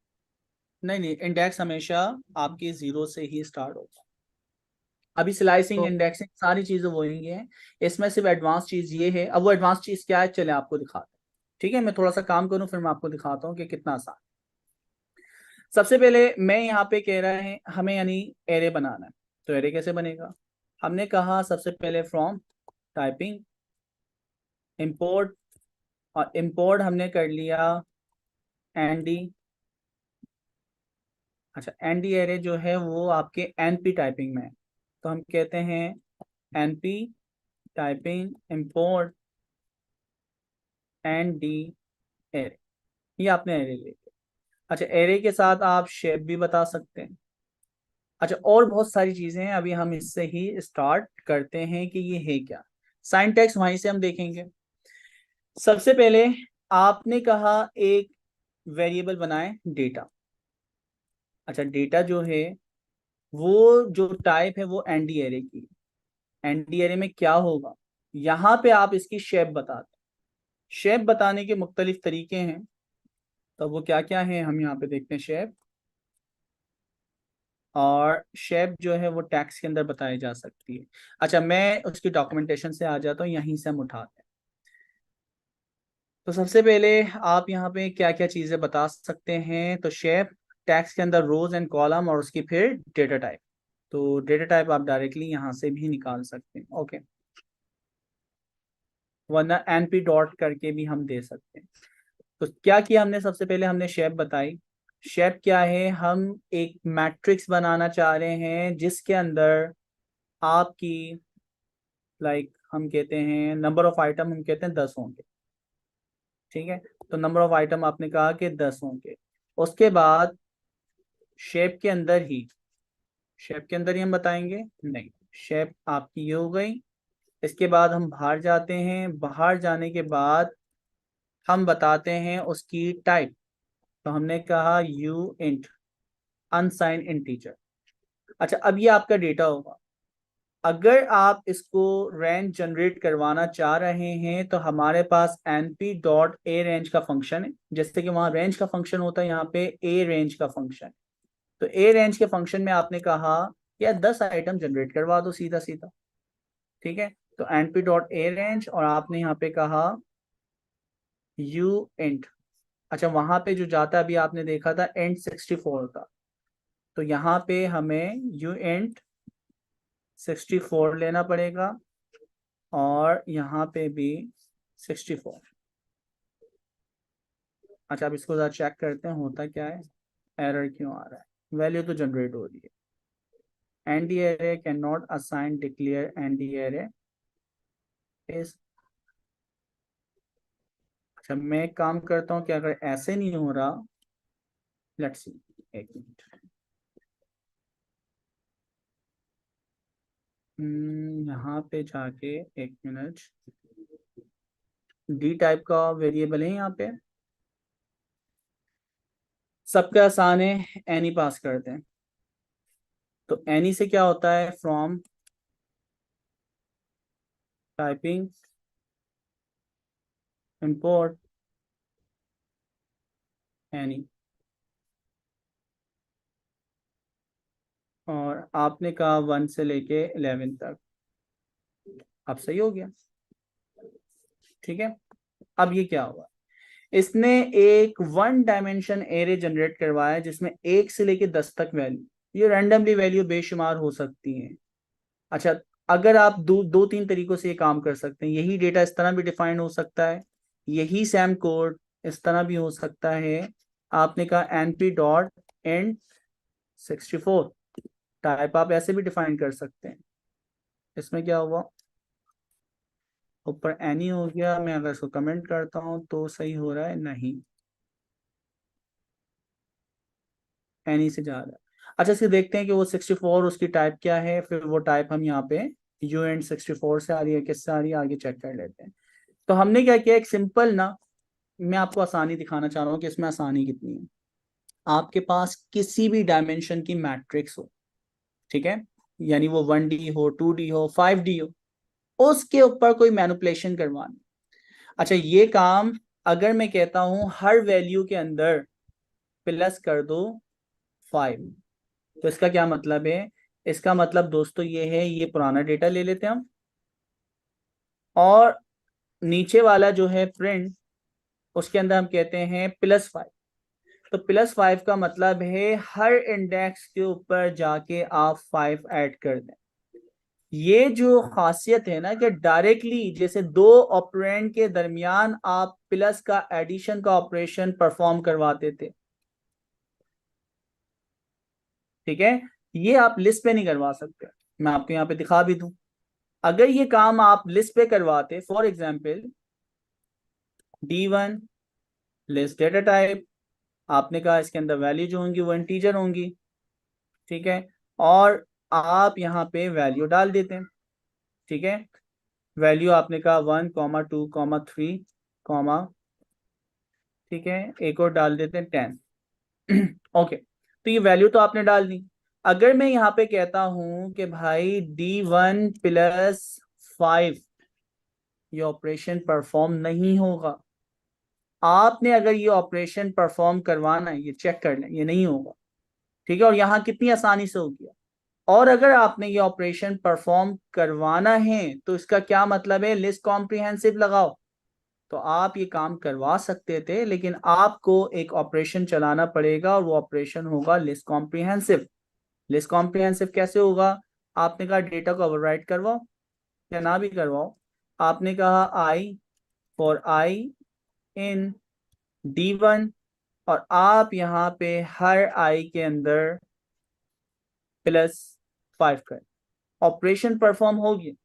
S1: नहीं नहीं, इंडेक्स हमेशा आपकी 0 से ही स्टार्ट होगा। अभी स्लाइसिंग,
S7: तो
S1: इंडेक्सिंग सारी चीजें वही हैं, इसमें सिर्फ एडवांस चीज ये है। अब वो एडवांस चीज क्या है, चले आपको दिखाते हैं। ठीक है, मैं थोड़ा सा काम करूं फिर मैं आपको दिखाता हूँ कि कितना आसान। सबसे पहले मैं यहाँ पे कह रहा है हमें यानी एरे बनाना है, तो एरे कैसे बनेगा। हमने कहा सबसे पहले फ्रॉम टाइपिंग इंपोर्ट, और इंपोर्ट हमने कर लिया एनडी। अच्छा, एनडी एरे जो है वो आपके एनपी टाइपिंग में है, तो हम कहते हैं NP typing import ND array. ये आपने एरे ले लिया। अच्छा, एरे के साथ आप शेप भी बता सकते हैं। अच्छा, और बहुत सारी चीजें हैं, अभी हम इससे ही स्टार्ट करते हैं कि ये है क्या। साइंटेक्स वहीं से हम देखेंगे। सबसे पहले आपने कहा एक वेरिएबल बनाए डेटा। अच्छा, डेटा जो है वो जो टाइप है वो एनडी एरे की। एनडी एरे में क्या होगा, यहाँ पे आप इसकी शेप बताते हैं। शेप बताने के मुख्तलिफ तरीके हैं, तो वो क्या क्या है हम यहाँ पे देखते हैं। शेप, और शेप जो है वो टैक्स के अंदर बताई जा सकती है। अच्छा, मैं उसकी डॉक्यूमेंटेशन से आ जाता हूँ, यहीं से हम उठाते हैं। तो सबसे पहले आप यहाँ पे क्या क्या चीजें बता सकते हैं, तो शेप, टैक्स के अंदर रोज एंड कॉलम, और उसकी फिर डेटा टाइप। तो डेटा टाइप आप डायरेक्टली यहाँ से भी निकाल सकते हैं, ओके, वरना एनपी डॉट करके भी हम दे सकते हैं। तो क्या किया हमने, सबसे पहले हमने शेप बताई। शेप क्या है, हम एक मैट्रिक्स बनाना चाह रहे हैं जिसके अंदर आपकी हम कहते हैं नंबर ऑफ आइटम, हम कहते हैं 10 होंगे। ठीक है, तो नंबर ऑफ आइटम आपने कहा कि 10 होंगे। उसके बाद शेप के अंदर ही, शेप के अंदर ही हम बताएंगे, नहीं, शेप आपकी ये हो गई। इसके बाद हम बाहर जाते हैं, बाहर जाने के बाद हम बताते हैं उसकी टाइप। तो हमने कहा यू इंट अनसाइन इंटीजर। अच्छा, अब ये आपका डेटा होगा। अगर आप इसको रेंज जनरेट करवाना चाह रहे हैं तो हमारे पास np डॉट ए रेंज का फंक्शन है। जैसे कि वहां रेंज का फंक्शन होता है, यहाँ पे ए रेंज का फंक्शन। तो ए रेंज के फंक्शन में आपने कहा या 10 आइटम जनरेट करवा दो सीधा सीधा। ठीक है, तो np डॉट ए रेंज, और आपने यहाँ पे कहा यू इंट। अच्छा, वहां पे जो जाता है, अभी आपने देखा था इंट 64 का, तो यहाँ पे हमें यू इंट 64 लेना पड़ेगा, और यहाँ पे भी 64। अच्छा, अब इसको जरा चेक करते हैं होता क्या है, एरर क्यों आ रहा है। वैल्यू तो जनरेट हो रही है। ND array can not assign declare ND array is. अच्छा, मैं एक काम करता हूँ कि अगर ऐसे नहीं हो रहा, लेट्स सी, एक मिनट। यहाँ पे जाके एक मिनट, डी टाइप का वेरिएबल है यहाँ पे। सबके आसान है, एनी पास करते हैं। तो एनी से क्या होता है, फ्रॉम टाइपिंग इंपोर्ट एनी, और आपने कहा 1 से लेके 11 तक। अब सही हो गया, ठीक है। अब ये क्या हुआ, इसने एक 1 डायमेंशन एरे जनरेट करवाया जिसमें 1 से लेके 10 तक वैल्यू, ये रैंडमली वैल्यू बेशुमार हो सकती हैं। अच्छा, अगर आप दो तीन तरीकों से ये काम कर सकते हैं। यही डेटा इस तरह भी डिफाइन हो सकता है, यही सेम कोड इस तरह भी हो सकता है। आपने कहा np.end64 टाइप, आप ऐसे भी डिफाइन कर सकते हैं। इसमें क्या हुआ, ऊपर एनी हो गया। मैं अगर इसको कमेंट करता हूं तो सही हो रहा है, नहीं, एनी से जा रहा है। अच्छा, इसके देखते हैं कि वो 64 उसकी टाइप क्या है, फिर वो टाइप हम यहाँ पे UN64 से आ रही है, किससे आ रही है, आगे चेक कर लेते हैं। तो हमने क्या किया, एक सिंपल ना, मैं आपको आसानी दिखाना चाह रहा हूँ कि इसमें आसानी कितनी है। आपके पास किसी भी डायमेंशन की मैट्रिक्स हो, ठीक है, यानी वो 1D हो, 2D हो, 5D हो, उसके ऊपर कोई मैनिपुलेशन करवाना। अच्छा, ये काम अगर मैं कहता हूं हर वैल्यू के अंदर प्लस कर दो 5, तो इसका क्या मतलब है, इसका मतलब दोस्तों ये है, ये पुराना डेटा ले लेते हैं हम, और नीचे वाला जो है प्रिंट, उसके अंदर हम कहते हैं +5। तो +5 का मतलब है हर इंडेक्स के ऊपर जाके आप 5 ऐड कर दें। ये जो खासियत है ना कि डायरेक्टली जैसे दो ऑपरेंड के दरमियान आप प्लस का एडिशन का ऑपरेशन परफॉर्म करवाते थे, ठीक है, ये आप लिस्ट पे नहीं करवा सकते। मैं आपको यहाँ पे दिखा भी दूं, अगर ये काम आप लिस्ट पे करवाते, for example D1 list data type, आपने कहा इसके अंदर वैल्यू जो होंगी वो इंटीजर होंगी, ठीक है, और आप यहाँ पे वैल्यू डाल देते हैं, ठीक है। वैल्यू आपने कहा 1, 2, 3, ठीक है, एक और डाल देते हैं 10। ओके, तो ये वैल्यू तो आपने डाल दी। अगर मैं यहाँ पे कहता हूं कि भाई D1 + 5, ये ऑपरेशन परफॉर्म नहीं होगा। आपने अगर ये ऑपरेशन परफॉर्म करवाना है, ये चेक कर लें, ये नहीं होगा, ठीक है, और यहाँ कितनी आसानी से हो गया। और अगर आपने ये ऑपरेशन परफॉर्म करवाना है तो इसका क्या मतलब है, लिस्ट कॉम्प्रिहेंसिव लगाओ। तो आप ये काम करवा सकते थे, लेकिन आपको एक ऑपरेशन चलाना पड़ेगा और वो ऑपरेशन होगा लिस्ट कॉम्प्रिहेंसिव। लिस्ट कॉम्प्रिहेंसिव कैसे होगा, आपने कहा डेटा को ओवरराइट करवाओ या ना भी करवाओ, आपने कहा I इन D1, और आप यहाँ पे हर I के अंदर +5 करें, ऑपरेशन परफॉर्म होगी,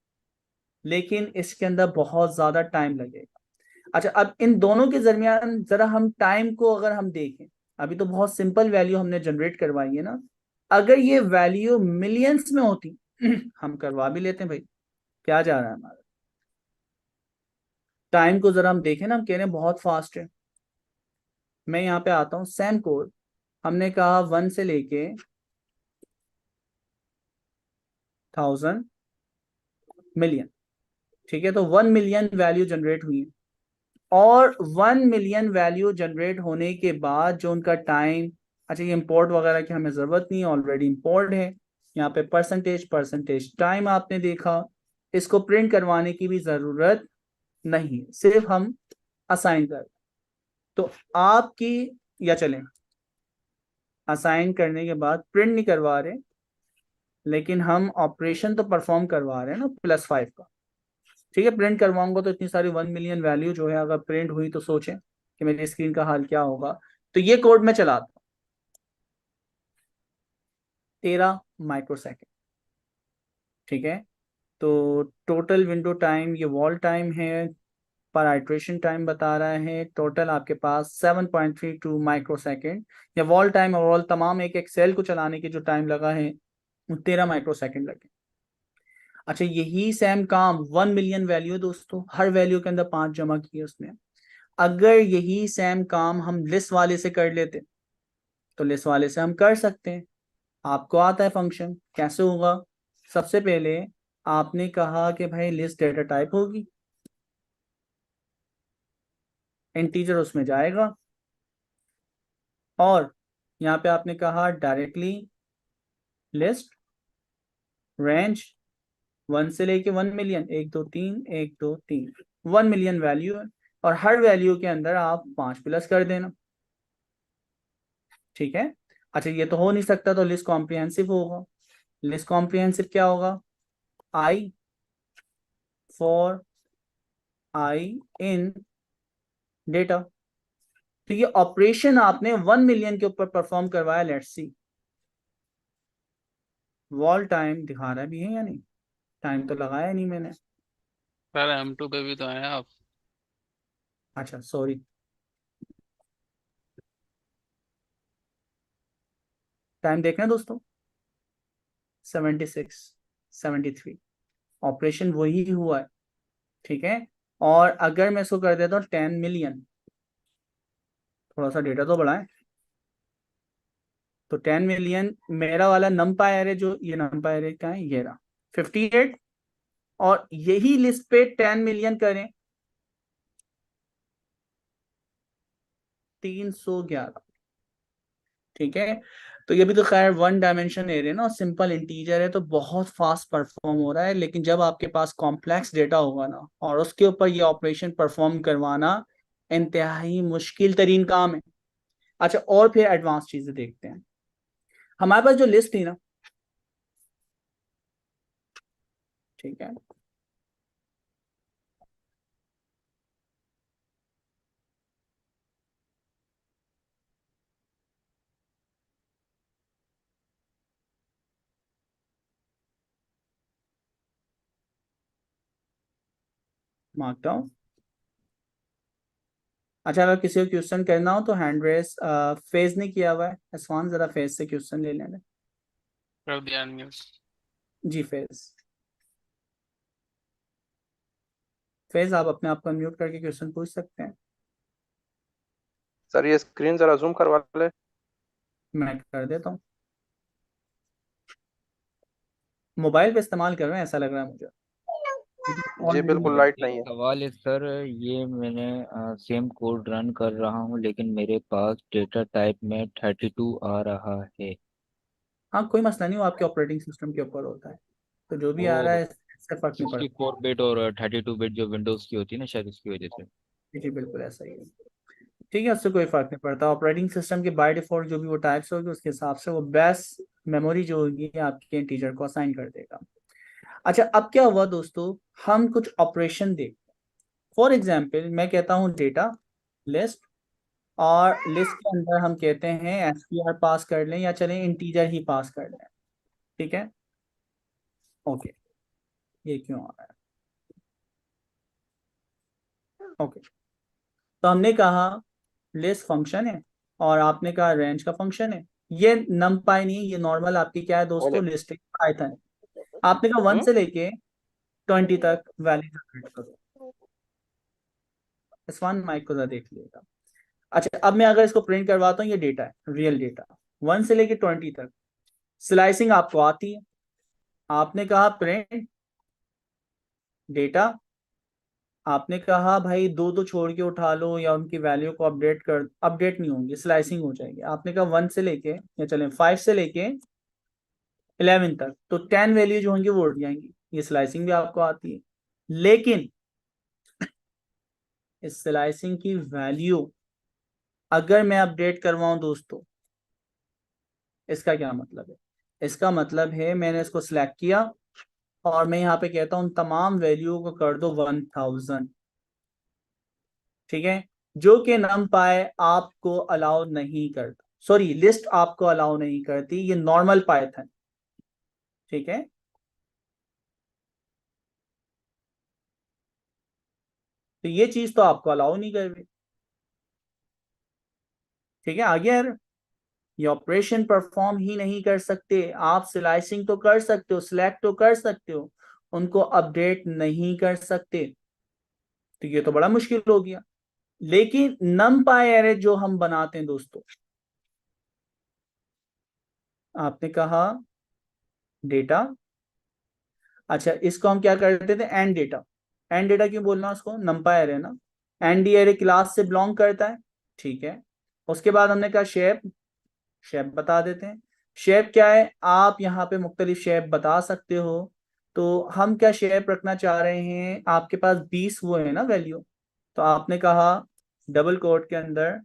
S1: लेकिन इसके अंदर बहुत ज्यादा टाइम लगेगा। अच्छा, अब इन दोनों के दरमियान जरा हम टाइम को अगर हम देखें, अभी तो बहुत सिंपल वैल्यू हमने जनरेट करवाई है ना, अगर ये वैल्यू मिलियंस में होती हम करवा भी लेते हैं भाई, क्या जा रहा है हमारा। टाइम को जरा हम देखें ना, हम कह रहे हैं बहुत फास्ट है। मैं यहाँ पे आता हूँ, सेम कोड, हमने कहा 1 से लेके 1000 मिलियन, ठीक है, तो 1 मिलियन वैल्यू जनरेट हुई है। और 1 मिलियन वैल्यू जनरेट होने के बाद जो उनका टाइम, अच्छा ये इंपोर्ट वगैरह की हमें ज़रूरत नहीं है, ऑलरेडी इंपोर्ट है। यहाँ पे परसेंटेज टाइम आपने देखा, इसको प्रिंट करवाने की भी ज़रूरत नहीं है, सिर्फ हम असाइन कर, तो आपकी, या चलें असाइन करने के बाद प्रिंट नहीं करवा रहे, लेकिन हम ऑपरेशन तो परफॉर्म करवा रहे हैं ना +5 का, ठीक है। प्रिंट करवाऊंगा तो इतनी सारी 1 मिलियन वैल्यू जो है अगर प्रिंट हुई तो सोचें कि मेरी स्क्रीन का हाल क्या होगा। तो ये कोड में चलाता हूं, 13 माइक्रोसेकंड, ठीक है। तो टोटल विंडो टाइम, ये वॉल टाइम है, पर आइट्रेशन टाइम बता रहा है, टोटल आपके पास 7.32 माइक्रोसेकंड, या वॉल टाइम ओवरऑल तमाम एक सेल को चलाने की जो टाइम लगा है वो 13 माइक्रोसेकंड लगे। अच्छा, यही सेम काम 1 मिलियन वैल्यू है दोस्तों, हर वैल्यू के अंदर 5 जमा किए उसने। अगर यही सेम काम हम लिस्ट वाले से कर लेते तो लिस्ट वाले से हम कर सकते हैं। आपको आता है फंक्शन, कैसे होगा? सबसे पहले आपने कहा कि भाई लिस्ट डेटा टाइप होगी, इंटीजर उसमें जाएगा, और यहाँ पे आपने कहा डायरेक्टली लिस्ट रेंज 1 से लेके 1 मिलियन, 1 2 3 1 2 3, 1 मिलियन वैल्यू है, और हर वैल्यू के अंदर आप 5 प्लस कर देना। ठीक है। अच्छा, ये तो हो नहीं सकता, तो लिस्ट कॉम्प्रिहेंसिव होगा। लिस्ट कॉम्प्रिहेंसिव क्या होगा? I for I in data. तो ये ऑपरेशन आपने 1 मिलियन के ऊपर परफॉर्म करवाया। लेट्स सी, वॉल टाइम दिखा रहा भी है या नहीं? टाइम तो लगाया नहीं मैंने।
S4: सर M2 पे भी तो हैं आप।
S1: अच्छा सॉरी, टाइम देखना है दोस्तों, 76 73, ऑपरेशन वही हुआ है। ठीक है। और अगर मैं इसको कर देता हूँ 10 मिलियन, थोड़ा सा डेटा तो बढ़ाएं, तो 10 मिलियन मेरा वाला नमपाई एरे, जो ये नमपाई एरे का है, ये रहा 58, और यही लिस्ट पे 10 मिलियन करें 311। ठीक है। तो ये भी तो खैर 1 डायमेंशन एरे ना, सिंपल इंटीजर है, तो बहुत फास्ट परफॉर्म हो रहा है। लेकिन जब आपके पास कॉम्प्लेक्स डेटा होगा ना, और उसके ऊपर ये ऑपरेशन परफॉर्म करवाना इंतहाई मुश्किल तरीन काम है। अच्छा, और फिर एडवांस चीजें देखते हैं। हमारे पास जो लिस्ट थी ना, ठीक है, मार्क डाउन। अच्छा, अगर किसी को क्वेश्चन करना हो तो हैंड रेस। फेज नहीं किया हुआ है असवान, जरा फेज से क्वेश्चन ले लेना।
S4: कर दिया न्यूज।
S1: जी फेज, फेज आप अपने आप को म्यूट करके क्वेश्चन पूछ सकते हैं।
S8: सर ये स्क्रीन जरा जूम करवा ले।
S1: मैं कर देता हूँ, मोबाइल पे इस्तेमाल कर रहे हैं ऐसा लग रहा है मुझे।
S8: जी
S1: ऑलरेडी
S8: बिल्कुल
S2: सर
S8: लाइट
S2: एक
S8: नहीं है।
S2: सवाल है सर, ये मैंने सेम कोड रन कर रहा हूँ लेकिन मेरे पास डेटा टाइप में 32 आ रहा है।
S1: हाँ कोई मसला नहीं, वो आपके ऑपरेटिंग सिस्टम के ऊपर होता है, तो जो भी
S2: वो
S1: आ रहा है इससे फर्क नहीं
S2: सिक्सटी
S1: पड़ता।
S2: फोर बिट और 32 बिट जो विंडोज़ की होती है ना, शायद उसकी वजह से।
S1: जी बिल्कुल ऐसा ही है। ठीक है, उससे कोई फर्क नहीं पड़ता। ऑपरेटिंग सिस्टम के बाय डिफॉल्ट जो भी वो टाइप्स होगी, उसके हिसाब से वो बेस्ट मेमोरी जो होगी आपके टीचर को असाइन कर देगा। अच्छा, अब क्या हुआ दोस्तों, हम कुछ ऑपरेशन देखते हैं। फॉर एग्जाम्पल मैं कहता हूँ डेटा लिस्ट, और लिस्ट के अंदर हम कहते हैं एसटीआर पास कर लें, या चलें इंटीजर ही पास कर लें। ठीक है, ओके। ये क्यों आ रहा है? ओके, तो हमने कहा लिस्ट फंक्शन है, और आपने कहा रेंज का फंक्शन है। ये नमपाई नहीं है, ये नॉर्मल आपकी क्या है
S8: बोले।
S1: दोस्तों, लिस्टिंग पाइथन है। आपने कहा 1
S8: हम्म।
S1: से लेके 20 तक वैल्यू जनरेट करो। इस्फान माइक को जरा देख लिएगा। अच्छा, अब मैं अगर इसको प्रिंट करवाता हूँ, ये डेटा है, रियल डेटा, 1 से लेके 20 तक। स्लाइसिंग आपको आती है, आपने कहा प्रिंट डेटा, आपने कहा भाई दो दो छोड़ के उठा लो, या उनकी वैल्यू को अपडेट नहीं होंगी, स्लाइसिंग हो जाएगी। आपने कहा 1 से लेके, या चलें 5 से लेके 11 तक, तो 10 वैल्यू जो होंगी वो उठ जाएंगी। ये स्लाइसिंग भी आपको आती है। लेकिन इस स्लाइसिंग की वैल्यू अगर मैं अपडेट करवाऊं दोस्तों, इसका क्या मतलब है? इसका मतलब है मैंने इसको सिलेक्ट किया, और मैं यहाँ पे कहता हूँ तमाम वैल्यू को कर दो 1000। ठीक है, जो कि नम पाए आपको अलाउ नहीं करता, सॉरी लिस्ट आपको अलाउ नहीं करती, ये नॉर्मल पाइथन। ठीक है, तो ये चीज तो आपको अलाउ नहीं कर रही। ठीक है, आगे यार, ये ऑपरेशन परफॉर्म ही नहीं कर सकते। आप स्लाइसिंग तो कर सकते हो, सिलेक्ट तो कर सकते हो, उनको अपडेट नहीं कर सकते, तो ये तो बड़ा मुश्किल हो गया। लेकिन नमपाई एरे जो हम बनाते हैं दोस्तों, आपने कहा डेटा, अच्छा इसको हम क्या करते थे, एंड डेटा। एंड डेटा क्यों बोलना उसको, नमपाई एरे ना, एंड एरे क्लास से बिलोंग करता है, ठीक है। उसके बाद हमने कहा शेप, शेप बता देते हैं। शेप क्या है, आप यहाँ पे मुख्तलिफ शेप बता सकते हो। तो हम क्या शेप रखना चाह रहे हैं, आपके पास 20 वो है ना वैल्यू, तो आपने कहा डबल कोट के अंदर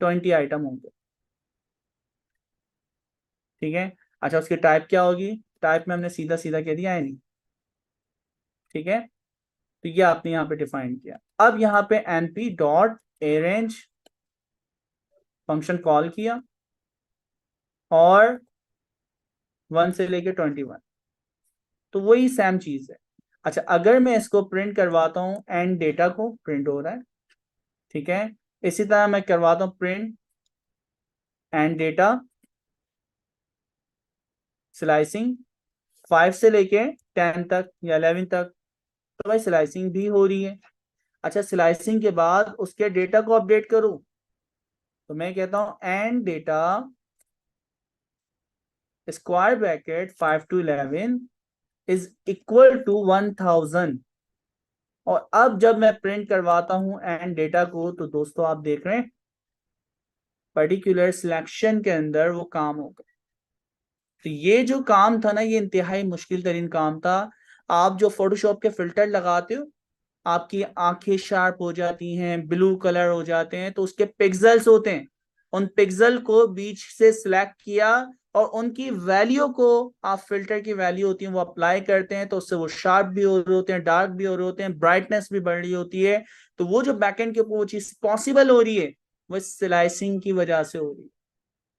S1: 20 आइटम होंगे, ठीक है। अच्छा उसकी टाइप क्या होगी, टाइप में हमने सीधा सीधा कह दिया है नहीं, ठीक है। तो ये आपने यहाँ पे डिफाइन किया। अब यहाँ पे np dot arrange function call किया और 1 से लेके 21, तो वही सेम चीज है। अच्छा अगर मैं इसको प्रिंट करवाता हूँ, एंड डेटा को प्रिंट हो रहा है, ठीक है। इसी तरह मैं करवाता हूँ प्रिंट एंड डेटा स्लाइसिंग 5 से लेके 10 तक या 11 तक, तो भाई स्लाइसिंग भी हो रही है। अच्छा स्लाइसिंग के बाद उसके डेटा को अपडेट करूं, तो मैं कहता हूं and data square bracket 5 to 11 is equal to 1000। और अब जब मैं प्रिंट करवाता हूं एंड डेटा को, तो दोस्तों आप देख रहे हैं पर्टिकुलर सिलेक्शन के अंदर वो काम होगा। तो ये जो काम था ना, ये इंतहाई मुश्किल तरीन काम था। आप जो फोटोशॉप के फिल्टर लगाते हो, आपकी आंखें शार्प हो जाती हैं, ब्लू कलर हो जाते हैं, तो उसके पिक्सेल्स होते हैं, उन पिक्सल को बीच से सिलेक्ट किया और उनकी वैल्यू को, आप फिल्टर की वैल्यू होती है वो अप्लाई करते हैं, तो उससे वो शार्प भी हो रहे होते हैं, डार्क भी हो रहे होते हैं, ब्राइटनेस भी बढ़ रही होती है। तो वो जो बैकएंड के ऊपर वो चीज पॉसिबल हो रही है, वो स्लाइसिंग की वजह से हो रही है।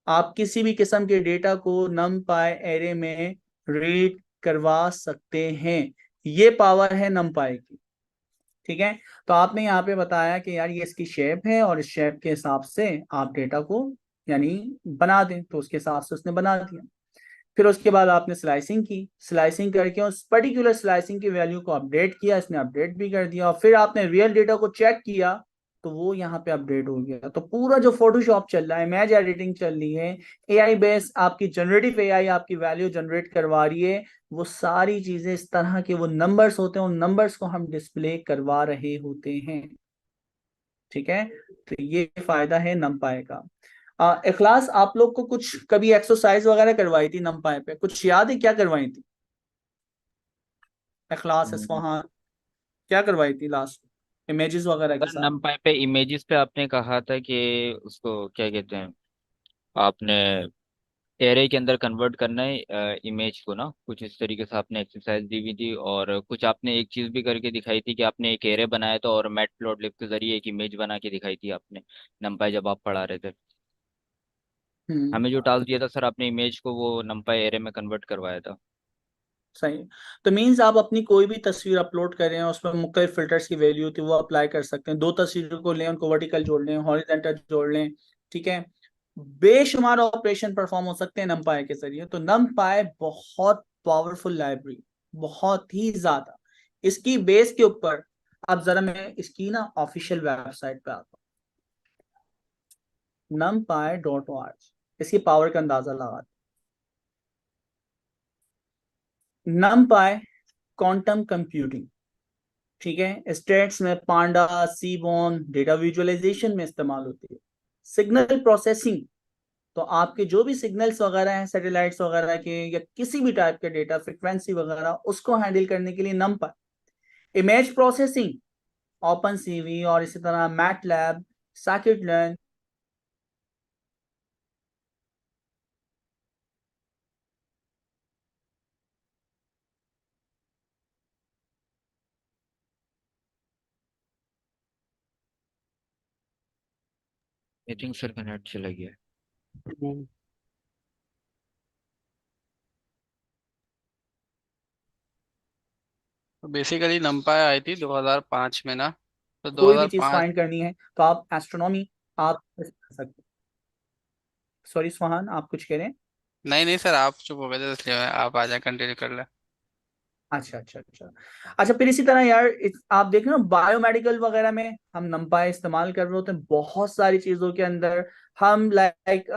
S1: आप किसी भी किस्म के डेटा को नमपाई एरे में रीड करवा सकते हैं, ये पावर है नमपाई की, ठीक है। तो आपने यहाँ पे बताया कि यार ये इसकी शेप है और इस शेप के हिसाब से आप डेटा को यानी बना दें, तो उसके हिसाब से उसने बना दिया। फिर उसके बाद आपने स्लाइसिंग की, स्लाइसिंग करके उस पर्टिकुलर स्लाइसिंग की वैल्यू को अपडेट किया, इसने अपडेट भी कर दिया। और फिर आपने रियल डेटा को चेक किया, तो वो यहाँ पे अपडेट हो गया। तो पूरा जो फोटोशॉप चल रहा है, इमेज एडिटिंग चल रही है, एआई बेस आपकी जनरेटिव एआई आपकी वैल्यू जनरेट करवा रही है, वो सारी चीजें इस तरह के वो नंबर्स होते हैं, उन नंबर्स को हम डिस्प्ले करवा रहे होते हैं, ठीक है। तो ये फायदा है नमपाई का। इखलास आप लोग को कुछ कभी एक्सरसाइज वगैरह करवाई थी नमपाई पे, कुछ याद है क्या करवाई थी? इखलास
S2: हम्म,
S1: इस्फहान क्या करवाई थी लास्ट, इमेजेस वगैरह के
S2: सर
S1: साथ?
S2: नमपाई पे इमेजेस पे आपने कहा था कि उसको क्या कहते हैं, आपने एरे के अंदर कन्वर्ट करना है इमेज को ना, कुछ इस तरीके से आपने एक्सरसाइज दी हुई थी। और कुछ आपने एक चीज भी करके दिखाई थी कि आपने एक एरे बनाया था और मैटप्लॉटलिब के जरिए एक इमेज बना के दिखाई थी आपने नमपाई जब आप पढ़ा रहे थे।
S1: हम्म,
S2: हमें जो टास्क दिया था सर, आपने इमेज को वो नमपाई एरे में कन्वर्ट करवाया था।
S1: सही। तो मीन्स आप अपनी कोई भी तस्वीर अपलोड कर रहे हैं, उसमें मुख्तलिफ फिल्टर्स की वैल्यू होती है, वो अप्लाई कर सकते हैं। दो तस्वीरों को लें, उनको वर्टिकल जोड़ लें, हॉरिजॉन्टल जोड़ लें, ठीक है। बेशुमार ऑपरेशन परफॉर्म हो सकते हैं नमपाई के जरिए। तो नमपाई बहुत पावरफुल लाइब्रेरी, बहुत ही ज्यादा। इसकी बेस के ऊपर अब जरा मैं इसकी ना ऑफिशियल वेबसाइट पे आता हूँ, numpy.org, इसकी पावर का अंदाजा लगा। numpy क्वांटम कंप्यूटिंग, ठीक है, स्टेट्स में पांडा, सीबॉन, डेटा विजुअलाइजेशन में इस्तेमाल होती है। सिग्नल प्रोसेसिंग, तो आपके जो भी सिग्नल्स वगैरह हैं सैटेलाइट्स वगैरह के या किसी भी टाइप के डेटा फ्रिक्वेंसी वगैरह, उसको हैंडल करने के लिए नमपाई। इमेज प्रोसेसिंग, ओपन सीवी और इसी तरह MATLAB, socket learn.
S2: I think sir का नेट चला गया है।
S4: बेसिकली नमपाई आई थी 2005 में ना, तो
S1: कोई भी चीज
S4: 2005।
S1: फाइंड करनी है तो आप एस्ट्रोनॉमी आप कर सकते हैं। सॉरी सुहान, आप कुछ कह रहे हैं?
S4: नहीं नहीं सर, आप चुप हो गए थे इसलिए आप आ जाए, कंटिन्यू कर ले।
S1: अच्छा अच्छा अच्छा। अच्छा फिर इसी तरह यार आप देख रहे हो बायोमेडिकल वगैरह में हम नंपाई इस्तेमाल कर रहे होते हैं बहुत सारी चीजों के अंदर। हम लाइक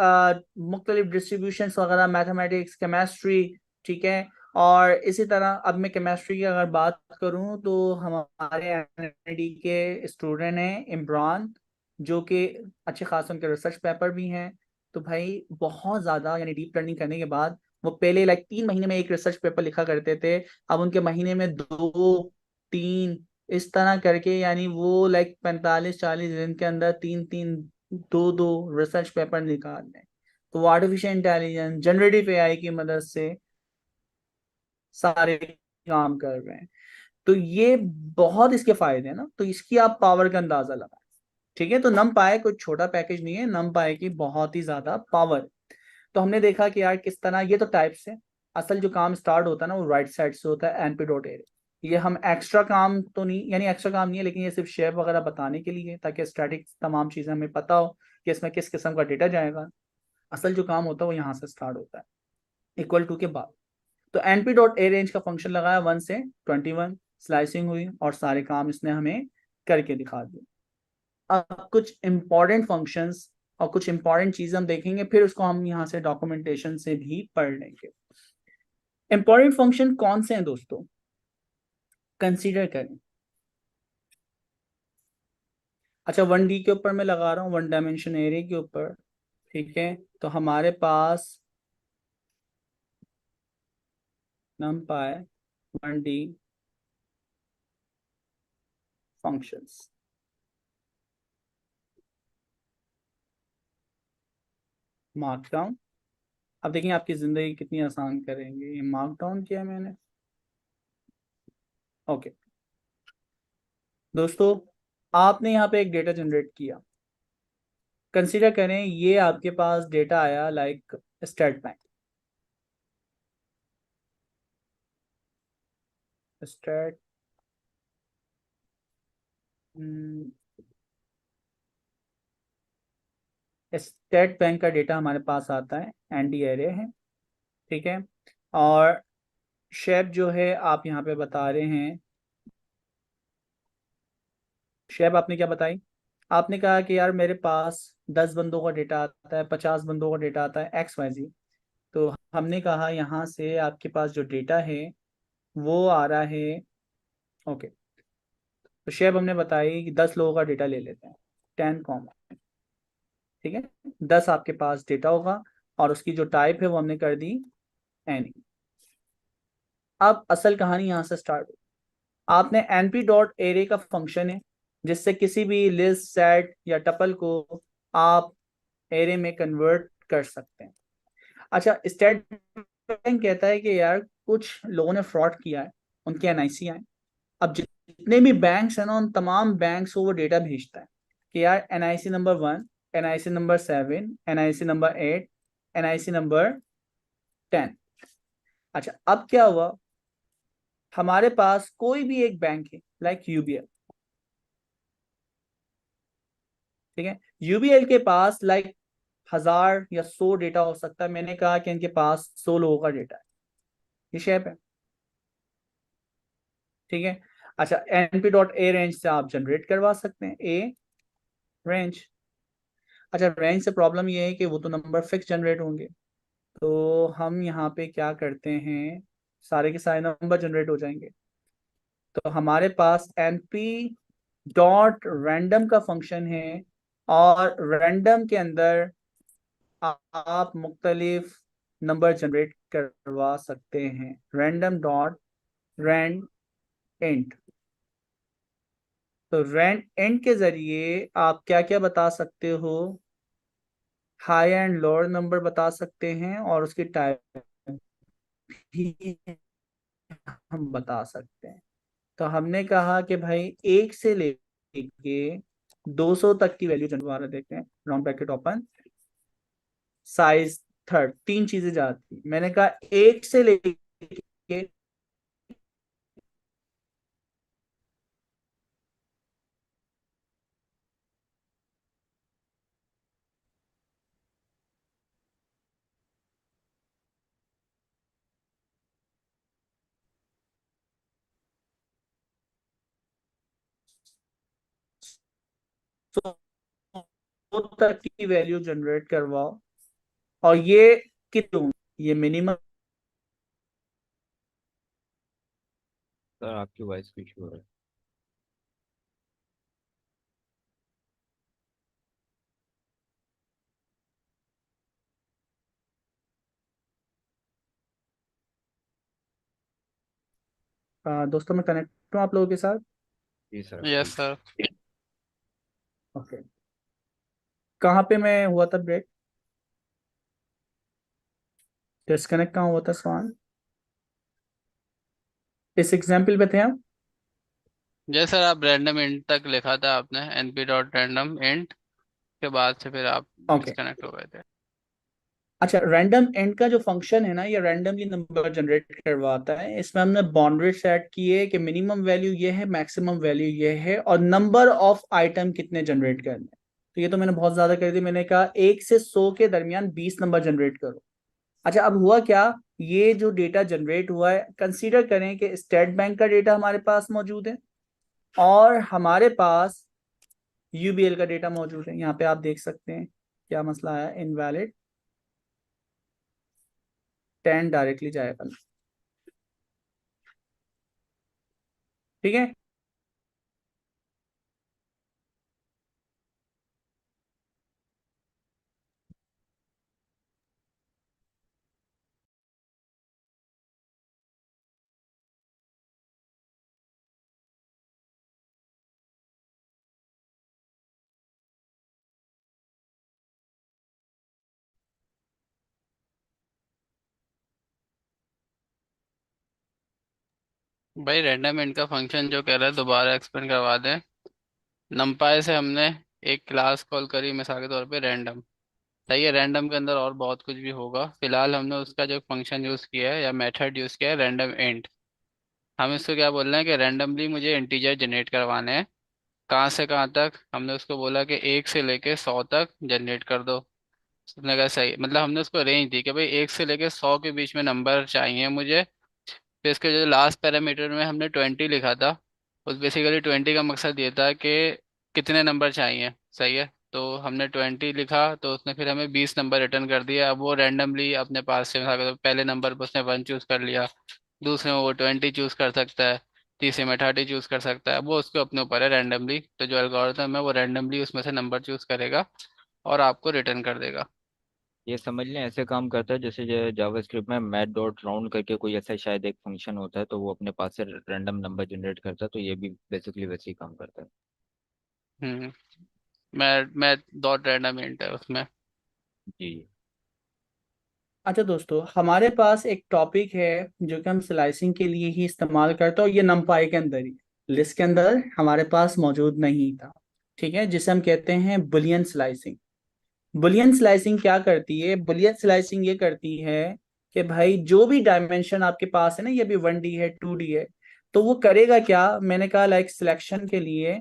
S1: मुख्तलिफ डिस्ट्रीब्यूशंस वगैरह, मैथमेटिक्स, केमिस्ट्री, ठीक है। और इसी तरह अब मैं केमिस्ट्री की अगर बात करूं तो हमारे एनआईडी के स्टूडेंट हैं इमरान, जो कि अच्छे खास उनके रिसर्च पेपर भी हैं। तो भाई बहुत ज्यादा यानी डीप लर्निंग करने के बाद वो पहले लाइक 3 महीने में एक रिसर्च पेपर लिखा करते थे, अब उनके महीने में 2 3 इस तरह करके, यानी वो लाइक 45 40 दिन के अंदर 3 3 2 2 रिसर्च पेपर निकाल लें। तो वो आर्टिफिशियल इंटेलिजेंस, जनरेटिव एआई की मदद से सारे काम कर रहे हैं। तो ये बहुत इसके फायदे हैं ना, तो इसकी आप पावर का अंदाजा लगाएं। ठीक है, तो नम पाए कोई छोटा पैकेज नहीं है, नम पाए की बहुत ही ज्यादा पावर। तो हमने देखा कि यार किस तरह ये तो टाइप्स है। असल जो काम स्टार्ट होता है ना वो राइट साइड से होता है, np डॉट एरे। ये हम एक्स्ट्रा काम तो नहीं, यानी एक्स्ट्रा काम नहीं है, लेकिन ये सिर्फ शेप वगैरह बताने के लिए, ताकि स्टैटिक तमाम चीजें हमें पता हो कि इसमें किस किस्म का डेटा जाएगा। असल जो काम होता है वो यहाँ से स्टार्ट होता है, इक्वल टू के बाद। तो np डॉट ए रेंज का फंक्शन लगाया 1 से 21, स्लाइसिंग हुई और सारे काम इसने हमें करके दिखा दिए। अब कुछ इंपॉर्टेंट फंक्शंस और कुछ इंपॉर्टेंट चीजें हम देखेंगे, फिर उसको हम यहाँ से डॉक्यूमेंटेशन से भी पढ़ लेंगे। इंपॉर्टेंट फंक्शन कौन से हैं दोस्तों, कंसीडर करें। अच्छा 1D के ऊपर मैं लगा रहा हूँ, 1 डायमेंशन एरे के ऊपर। ठीक है, तो हमारे पास numpy 1D फंक्शंस। मार्कडाउन, अब देखिए आपकी जिंदगी कितनी आसान करेंगे। ये मार्कडाउन किया मैंने। ओके दोस्तों, आपने यहाँ पे एक डेटा जनरेट किया। कंसीडर करें ये आपके पास डेटा आया like state bank. State state bank का डेटा हमारे पास आता है, एनडी एरे है। ठीक है, और शेप जो है आप यहाँ पे बता रहे हैं। शेप आपने क्या बताई, आपने कहा कि यार मेरे पास 10 बंदों का डेटा आता है, 50 बंदों का डेटा आता है, XYZ। तो हमने कहा यहाँ से आपके पास जो डेटा है वो आ रहा है। ओके, तो शेप हमने बताई कि 10 लोगों का डेटा ले लेते हैं, 10 कॉमा। ठीक है, 10 आपके पास डेटा होगा और उसकी जो टाइप है वो हमने कर दी एनी। अब असल कहानी यहाँ से स्टार्ट हो। आपने np डॉट एरे का फंक्शन है जिससे किसी भी लिस्ट, सेट या टपल को आप एरे में कन्वर्ट कर सकते हैं। अच्छा स्टेट बैंक कहता है कि यार कुछ लोगों ने फ्रॉड किया है, उनके एनआईसी आए। अब जितने भी बैंक्स हैं ना उन तमाम बैंक्स को वो डेटा भेजता है कि यार NIC number 1, NIC number 7, NIC number 8, NIC number 10। अच्छा अब क्या हुआ, हमारे पास कोई भी एक बैंक है लाइक यूबीएल। ठीक है, यूबीएल के पास लाइक 1000 या 100 डेटा हो सकता है। मैंने कहा कि इनके पास 100 लोगों का डेटा है, ये शेप है। ठीक है, अच्छा np डॉट ए रेंज से आप जनरेट करवा सकते हैं ए रेंज। अच्छा रेंज से प्रॉब्लम ये है कि वो तो नंबर फिक्स जनरेट होंगे। तो हम यहाँ पे क्या करते हैं, सारे के सारे नंबर जनरेट हो जाएंगे। तो हमारे पास np डॉट रैंडम का फंक्शन है और रैंडम के अंदर आप मुख्तलिफ नंबर जनरेट करवा सकते हैं। रैंडम डॉट रैंड इंट, तो रैंड इंट के जरिए आप क्या क्या बता सकते हो, हाई एंड लोअर नंबर बता सकते हैं और उसकी टाइप भी हम बता सकते हैं। तो हमने कहा कि भाई 1 से लेके 200 तक की वैल्यू दोबारा देखते हैं, round bracket open, size third, 3 चीजें जाती। मैंने कहा 1 से लेके सौ तक की वैल्यू जनरेट करवाओ, और ये कितने, ये मिनिमम।
S2: सर आपकी वॉइस कुछ हो रहा है।
S1: दोस्तों मैं कनेक्ट हूँ आप लोगों के साथ।
S2: जी sir
S4: yes
S2: please.
S4: Sir.
S1: Okay, कहाँ पे मैं हुआ था ब्रेक, डिस्कनेक्ट कहाँ हुआ था सवाल, इस एग्जाम्पल पे थे आप।
S4: यस सर, आप रैंडम इंट तक लिखा था आपने, np डॉट रैंडम इंट के बाद से फिर आप
S1: ओके,
S4: डिस्कनेक्ट हो गए थे।
S1: अच्छा, रैंडम एंड का जो फंक्शन है ना, ये रैंडमली नंबर जनरेट करवाता है। इसमें हमने बाउंड्री सेट की है कि मिनिमम वैल्यू ये है, मैक्सिमम वैल्यू ये है, और नंबर ऑफ आइटम कितने जनरेट करने हैं। तो ये तो मैंने बहुत ज्यादा कर दी, मैंने कहा 1 से 100 के दरमियान 20 नंबर जनरेट करो। अच्छा, अब हुआ क्या, ये जो डेटा जनरेट हुआ है, कंसीडर करें कि स्टेट बैंक का डेटा हमारे पास मौजूद है और हमारे पास यूबीएल का डेटा मौजूद है। यहाँ पे आप देख सकते हैं क्या मसला है, इनवैलिड 10 डायरेक्टली जाएगा। ठीक है,
S4: भाई रैंडम इंट का फंक्शन जो कह रहा है दोबारा एक्सप्लेन करवा दें। नमपाई से हमने एक क्लास कॉल करी मिसाल के तौर पे रैंडम। सही है, रैंडम के अंदर और बहुत कुछ भी होगा, फिलहाल हमने उसका जो फंक्शन यूज़ किया है या मेथड यूज़ किया है रैंडम इंट। हम इसको क्या बोल रहे हैं कि रैंडमली मुझे इंटीजर जनरेट करवाने हैं। कहाँ से कहाँ तक, हमने उसको बोला कि 1 से लेके 100 तक जनरेट कर दो। उसने कहा सही, मतलब हमने उसको रेंज दी कि भाई 1 से लेके 100 के बीच में नंबर चाहिए मुझे। फिर इसके जो लास्ट पैरामीटर में हमने 20 लिखा था, उस बेसिकली 20 का मकसद ये था कि कितने नंबर चाहिए। सही है, तो हमने 20 लिखा तो उसने फिर हमें 20 नंबर रिटर्न कर दिया। अब वो रैंडमली अपने पास से तो पहले नंबर पर उसने 1 चूज़ कर लिया, दूसरे में वो 20 चूज़ कर सकता है, तीसरे में 30 चूज़ कर सकता है। वो उसके अपने ऊपर है रैंडमली, तो जो एल्गोरिथम है वो रैंडमली उसमें से नंबर चूज़ करेगा और आपको रिटर्न कर देगा।
S2: ये समझ लें ऐसे काम करता है जैसे जावास्क्रिप्ट में मैथ डॉट राउंड करके कोई ऐसा शायद एक फंक्शन होता है, तो वो अपने पास से रैंडम नंबर जनरेट करता है, तो ये भी बेसिकली वैसे ही काम करता है।
S4: हम्म। मैं डॉट रैंडम इंट है उसमें।
S2: जी।
S1: अच्छा दोस्तों, हमारे पास एक टॉपिक है जो कि हम स्लाइसिंग के लिए ही इस्तेमाल करते हैं, और ये नमपाई के अंदर ही, लिस्ट के अंदर हमारे पास मौजूद नहीं था। ठीक है, जिसे हम कहते हैं बुलियन स्लाइसिंग। बुलियन स्लाइसिंग क्या करती है, बुलियन स्लाइसिंग ये करती है कि भाई जो भी डायमेंशन आपके पास है ना, ये भी 1D है, 2D है, तो वो करेगा क्या, मैंने कहा लाइक सिलेक्शन के लिए।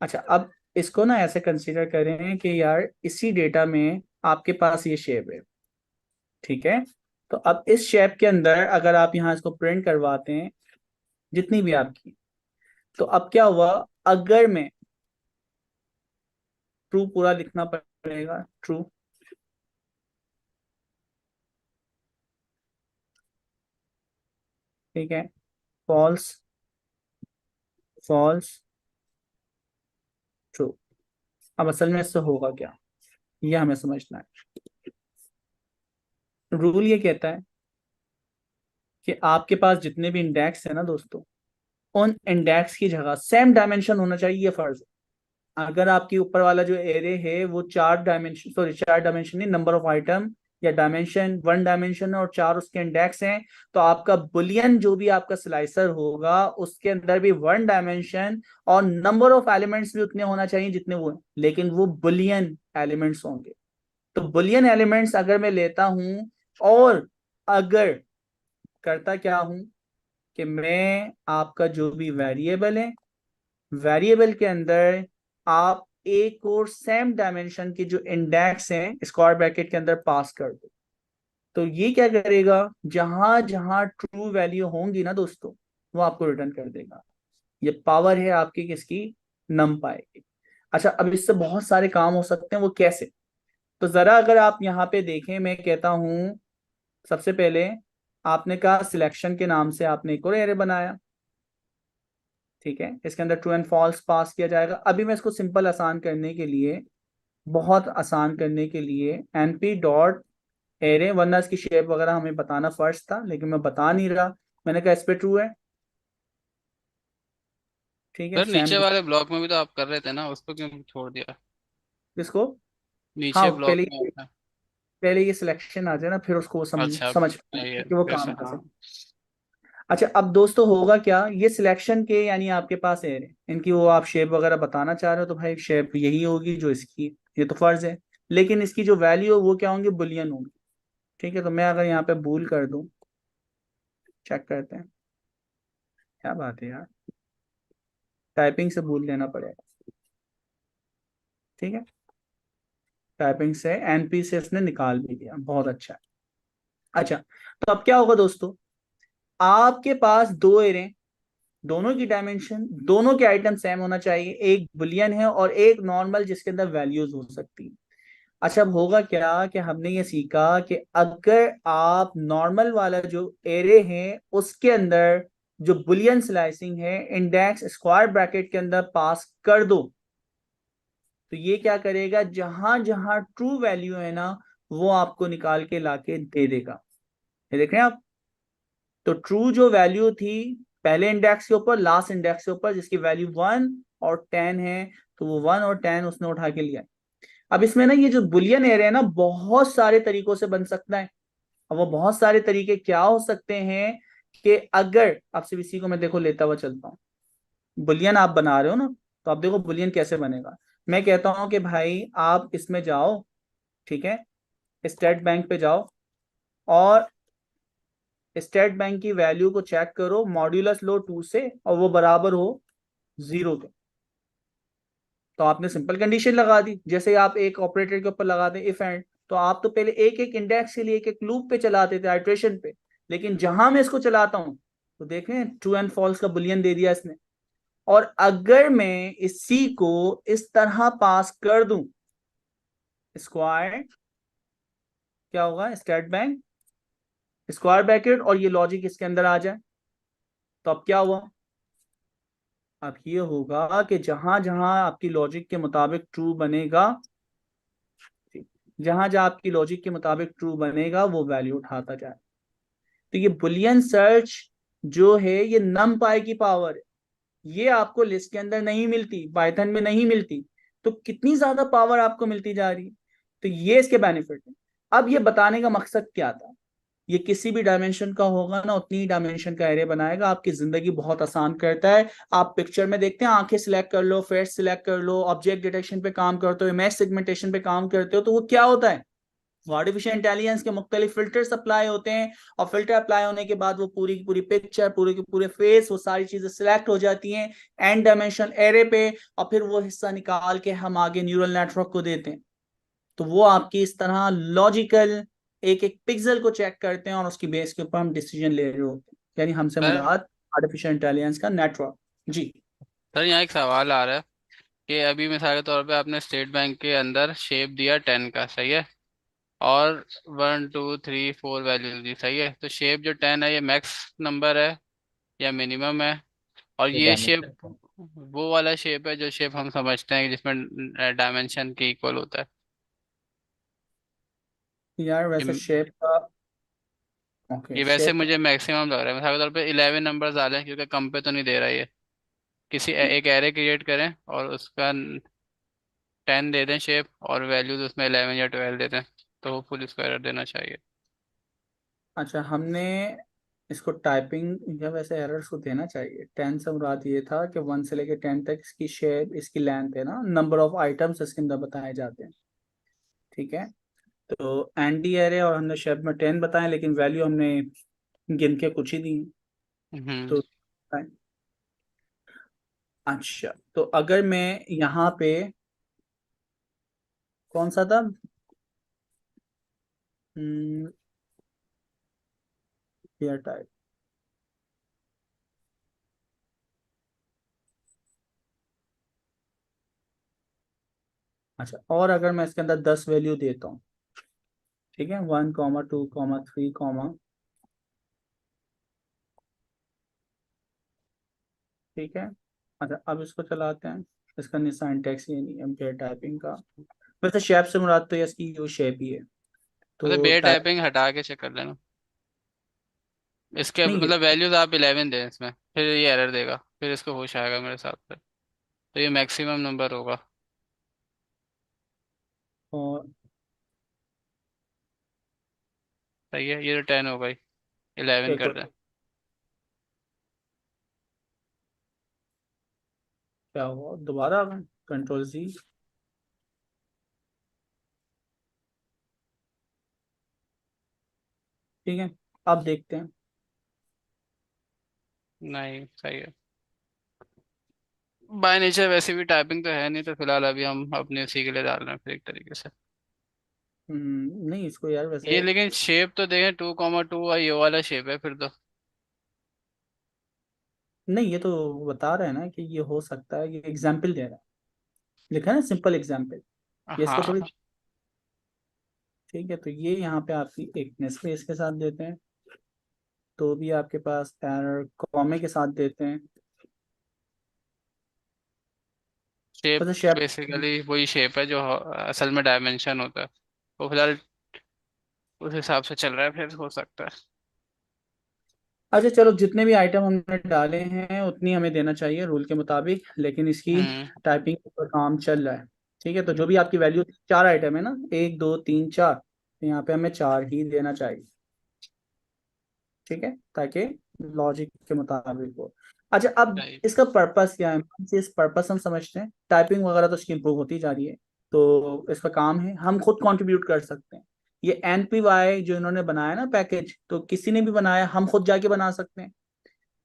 S1: अच्छा, अब इसको ना ऐसे कंसीडर करें कि यार इसी डेटा में आपके पास ये शेप है। ठीक है, तो अब इस शेप के अंदर अगर आप यहाँ इसको प्रिंट करवाते हैं, जितनी भी आपकी, तो अब क्या हुआ, अगर मैं ट्रू पूरा लिखना पड़ेगा, ट्रू। ठीक है, फॉल्स, फॉल्स, ट्रू। अब असल में इससे होगा क्या, ये हमें समझना है। रूल ये कहता है कि आपके पास जितने भी इंडेक्स है ना दोस्तों, उन इंडेक्स की जगह सेम डायमेंशन होना चाहिए, ये फर्ज है। अगर आपकी ऊपर वाला जो एरे है वो 4 डायमेंशन, सॉरी 4 डायमेंशन नहीं, नंबर ऑफ आइटम या डायमेंशन 1 डायमेंशन है और 4 उसके इंडेक्स हैं, तो आपका बुलियन जो भी आपका स्लाइसर होगा उसके अंदर भी 1 डायमेंशन और नंबर ऑफ एलिमेंट्स भी उतने होना चाहिए जितने वो हैं, लेकिन वो बुलियन एलिमेंट्स होंगे। तो बुलियन एलिमेंट्स अगर मैं लेता हूं, और अगर करता क्या हूं कि मैं आपका जो भी वेरिएबल है, वेरिएबल के अंदर आप एक और सेम डायमेंशन के जो इंडेक्स हैं स्क्वायर ब्रैकेट के अंदर पास कर दो। तो ये क्या करेगा, जहां जहां ट्रू वैल्यू होंगी ना दोस्तों, वो आपको रिटर्न कर देगा। ये पावर है आपकी किसकी, numpy की। अच्छा, अब इससे बहुत सारे काम हो सकते हैं, वो कैसे? तो जरा अगर आप यहाँ पे देखें, मैं कहता हूँ सबसे पहले आपने कहा सिलेक्शन के नाम से आपने एक और एरे बनाया, ठीक है, इसके अंदर ट्रू एंड फॉल्स पास किया जाएगा। अभी मैं इसको सिंपल आसान करने के लिए, बहुत आसान करने के लिए np डॉट एरे, वरना इसकी शेप वगैरह हमें बताना फर्स्ट था लेकिन मैं बता नहीं रहा, मैंने कहा इस पे ट्रू है, ठीक है,
S4: सर
S1: सेम
S4: नीचे वाले ब्लॉक में भी तो आप कर रहे थे ना, उसको क्यों छोड़ दिया?
S1: इसको। हाँ,
S4: नीचे ब्लॉक में आपने।
S1: पहले ये सिलेक्शन आ जाए ना, फिर उसको
S4: अच्छा
S1: समझ
S4: ये
S1: कि वो
S4: फिर से
S1: काम कैसे।
S4: हाँ।
S1: अच्छा, अब दोस्तों होगा क्या, ये सिलेक्शन के यानी आपके पास है इनकी, वो आप शेप वगैरह बताना चाह रहे हो तो भाई शेप यही होगी जो इसकी, ये तो फर्ज है, लेकिन इसकी जो वैल्यू हो वो क्या होंगी, बुलियन होंगी, ठीक है। तो मैं अगर यहाँ पे बूल कर दूं, चेक करते हैं, क्या बात है यार, टाइपिंग से बूल लेना पड़ेगा, ठीक है, टाइपिंग से एनपी से इसने निकाल भी दिया, बहुत अच्छा है। अच्छा, तो अब क्या होगा दोस्तों, आपके पास दो एरे, दोनों की डायमेंशन, दोनों के आइटम सेम होना चाहिए, एक बुलियन है और एक नॉर्मल जिसके अंदर वैल्यूज हो सकती है। अच्छा, अब होगा क्या कि हमने ये सीखा कि अगर आप नॉर्मल वाला जो एरे है उसके अंदर जो बुलियन स्लाइसिंग है इंडेक्स स्क्वायर ब्रैकेट के अंदर पास कर दो, तो ये क्या करेगा, जहां जहां ट्रू वैल्यू है ना वो आपको निकाल के लाके दे देगा। ये देख रहे हैं आप, तो ट्रू जो वैल्यू थी पहले इंडेक्स के ऊपर, लास्ट इंडेक्स के ऊपर, जिसकी वैल्यू 1 और 10 है, तो वो 1 और 10 उसने उठा के लिया। अब इसमें ना ये जो बुलियन एरे है ना बहुत सारे तरीकों से बन सकता है। अब वो बहुत सारे तरीके क्या हो सकते हैं कि अगर आपसे इसी को मैं देखो लेता हुआ चलता हूँ, बुलियन आप बना रहे हो ना, तो आप देखो बुलियन कैसे बनेगा। मैं कहता हूं कि भाई आप इसमें जाओ, ठीक है, स्टेट बैंक पे जाओ और स्टेट बैंक की वैल्यू को चेक करो, मॉड्यूलस लो 2 से और वो बराबर हो 0 के, तो आपने सिंपल कंडीशन लगा दी, जैसे आप एक ऑपरेटर के ऊपर लगा दें इफ एंड। तो आप तो पहले एक एक इंडेक्स के लिए एक एक लूप पे चलाते थे, आइट्रेशन पे, लेकिन जहां मैं इसको चलाता हूं तो देखें ट्रू एंड फॉल्स का बुलियन दे दिया इसने। और अगर मैं इसी को इस तरह पास कर दूं, स्क्वायर, क्या होगा, स्टेट बैंक स्क्वायर ब्रैकेट, और ये लॉजिक इसके अंदर आ जाए, तो अब क्या हुआ, अब ये होगा कि जहां जहां आपकी लॉजिक के मुताबिक ट्रू बनेगा, जहां जहां आपकी लॉजिक के मुताबिक ट्रू बनेगा वो वैल्यू उठाता जाए। तो ये बुलियन सर्च जो है ये नम पाई की पावर है, ये आपको लिस्ट के अंदर नहीं मिलती, पाइथन में नहीं मिलती, तो कितनी ज्यादा पावर आपको मिलती जा रही है। तो ये इसके बेनिफिट है। अब ये बताने का मकसद क्या था, ये किसी भी डायमेंशन का होगा ना उतनी ही डायमेंशन का एरे बनाएगा, आपकी जिंदगी बहुत आसान करता है। आप पिक्चर में देखते हैं, आंखें सिलेक्ट कर लो, फेस सिलेक्ट कर लो, ऑब्जेक्ट डिटेक्शन पे काम करते हो, इमेज सेगमेंटेशन पे काम करते हो, तो वो क्या होता है, आर्टिफिशियल इंटेलिजेंस के मुख्तलिफ फिल्टर्स अप्लाई होते हैं, और फिल्टर अप्लाई होने के बाद वो पूरी की पूरी पिक्चर, पूरे के पूरे फेस, वो सारी चीजें सिलेक्ट हो जाती हैं एन डायमेंशन एरे पे, और फिर वो हिस्सा निकाल के हम आगे न्यूरल नेटवर्क को देते हैं। तो वो आपकी इस तरह लॉजिकल एक एक पिक्सल को चेक करते हैं और उसकी बेस के ऊपर हम डिसीजन ले रहे होते हैं, यानी हमसे
S4: सर
S1: मुराद आर्टिफिशियल इंटेलिजेंस का नेटवर्क। जी।
S4: सर यहाँ एक सवाल आ रहा है कि अभी मिसाल के तौर पे आपने स्टेट बैंक के अंदर शेप दिया 10 का, सही है, और 1 2 3 4 वैल्यूज दी, सही है, तो शेप जो 10 है ये मैक्स नंबर है या मिनिमम है? और
S2: ये
S4: ये शेप
S2: डायमेंशन।
S4: वो वाला शेप है जो शेप हम समझते हैं कि जिसमें डायमेंशन के इक्वल होता है?
S1: यार वैसे
S4: ये
S1: शेप का, ओके
S4: ये वैसे
S1: शेप
S4: मुझे मैक्सिमम लग रहा है, मिसाल के तौर पे 11 नंबर डालें क्योंकि कम पे तो नहीं दे रहा है ये। किसी एक एरे क्रिएट करें और उसका 10 दे दें शेप, और वैल्यूज उसमें 11 या 12 दे दें, तो होपफुल इसको एरर देना चाहिए।
S1: अच्छा, हमने इसको टाइपिंग या वैसे एरर्स को देना चाहिए। 10 से मुराद ये था कि 1 से लेकर 10 तक इसकी शेप, इसकी लेंथ है ना, नंबर ऑफ आइटम्स इसके अंदर बताए जाते हैं, ठीक है। तो एनडी एरे और हमने शेप में 10 बताए, लेकिन वैल्यू हमने गिन के कुछ ही दी है।
S4: हम्म।
S1: तो अच्छा, तो अगर मैं यहाँ पे, कौन सा था, क्लियर टाइप, अच्छा, और अगर मैं इसके अंदर 10 वैल्यू देता हूँ, ठीक है, 1, 2, 3, ठीक है। अच्छा, अब इसको चलाते हैं। इसका सिंटैक्स ये नहीं है पेयर टाइपिंग का। वैसे शेप से मुराद तो ये इसकी जो शेप ही है।
S4: मतलब
S1: तो
S4: बे
S1: टाइप
S4: टाइपिंग हटा के चेक कर लेना। इसके
S1: नहीं है।
S4: मतलब वैल्यूज आप 11 दें इसमें, फिर ये एरर देगा, फिर इसको होश आएगा मेरे साथ पे। तो ये मैक्सिमम नंबर होगा।
S1: और
S4: सही है, ये 10 हो गई, 11
S1: एक
S4: कर
S1: और
S4: दें।
S1: क्या हुआ दोबारा? Ctrl+C। ठीक है, अब देखते हैं।
S4: नहीं सही है। बाय नेचर वैसे भी टाइपिंग तो है नहीं, तो फिलहाल अभी हम अपने उसी के लिए डाल रहे हैं फिर एक तरीके से।
S1: नहीं, इसको यार
S4: ये
S1: वैसे
S4: लेकिन शेप तो देखें 2,2 और ये वाला शेप है फिर तो।
S1: नहीं, ये तो बता रहे हैं ना कि ये हो सकता है, ये एग्जाम्पल दे रहा है, लिखा है ना सिंपल एग्जाम्पल। ये इसको थोड़ी।
S4: हाँ।
S1: ठीक है, तो ये यहाँ पे आपकी एक स्पेस के साथ देते हैं, तो भी आपके पास एरर कॉमे के साथ देते हैं।
S4: शेप
S1: वैसे शेप।
S4: बेसिकली वही शेप है जो असल में डायमेंशन होता है। वो फिलहाल उस हिसाब से चल रहा है, फिर हो सकता है।
S1: अच्छा चलो, जितने भी आइटम हमने डाले हैं उतनी हमें देना चाहिए रूल के मुताबिक, लेकिन इसकी
S4: हम्म।
S1: टाइपिंग पर काम चल रहा है। ठीक है, तो जो भी आपकी वैल्यू, 4 आइटम है ना, 1, 2, 3, 4, तो यहाँ पे हमें 4 ही देना चाहिए। ठीक है, ताकि लॉजिक के मुताबिक हो। अच्छा, अब
S4: राइट।
S1: इसका पर्पस क्या है? इस पर्पस हम समझते हैं, टाइपिंग वगैरह तो इसकी इंप्रूव होती जा रही है, तो इसका काम है हम खुद कंट्रीब्यूट कर सकते हैं। ये NPY जो इन्होंने बनाया ना पैकेज, तो किसी ने भी बनाया, हम खुद जाके बना सकते हैं।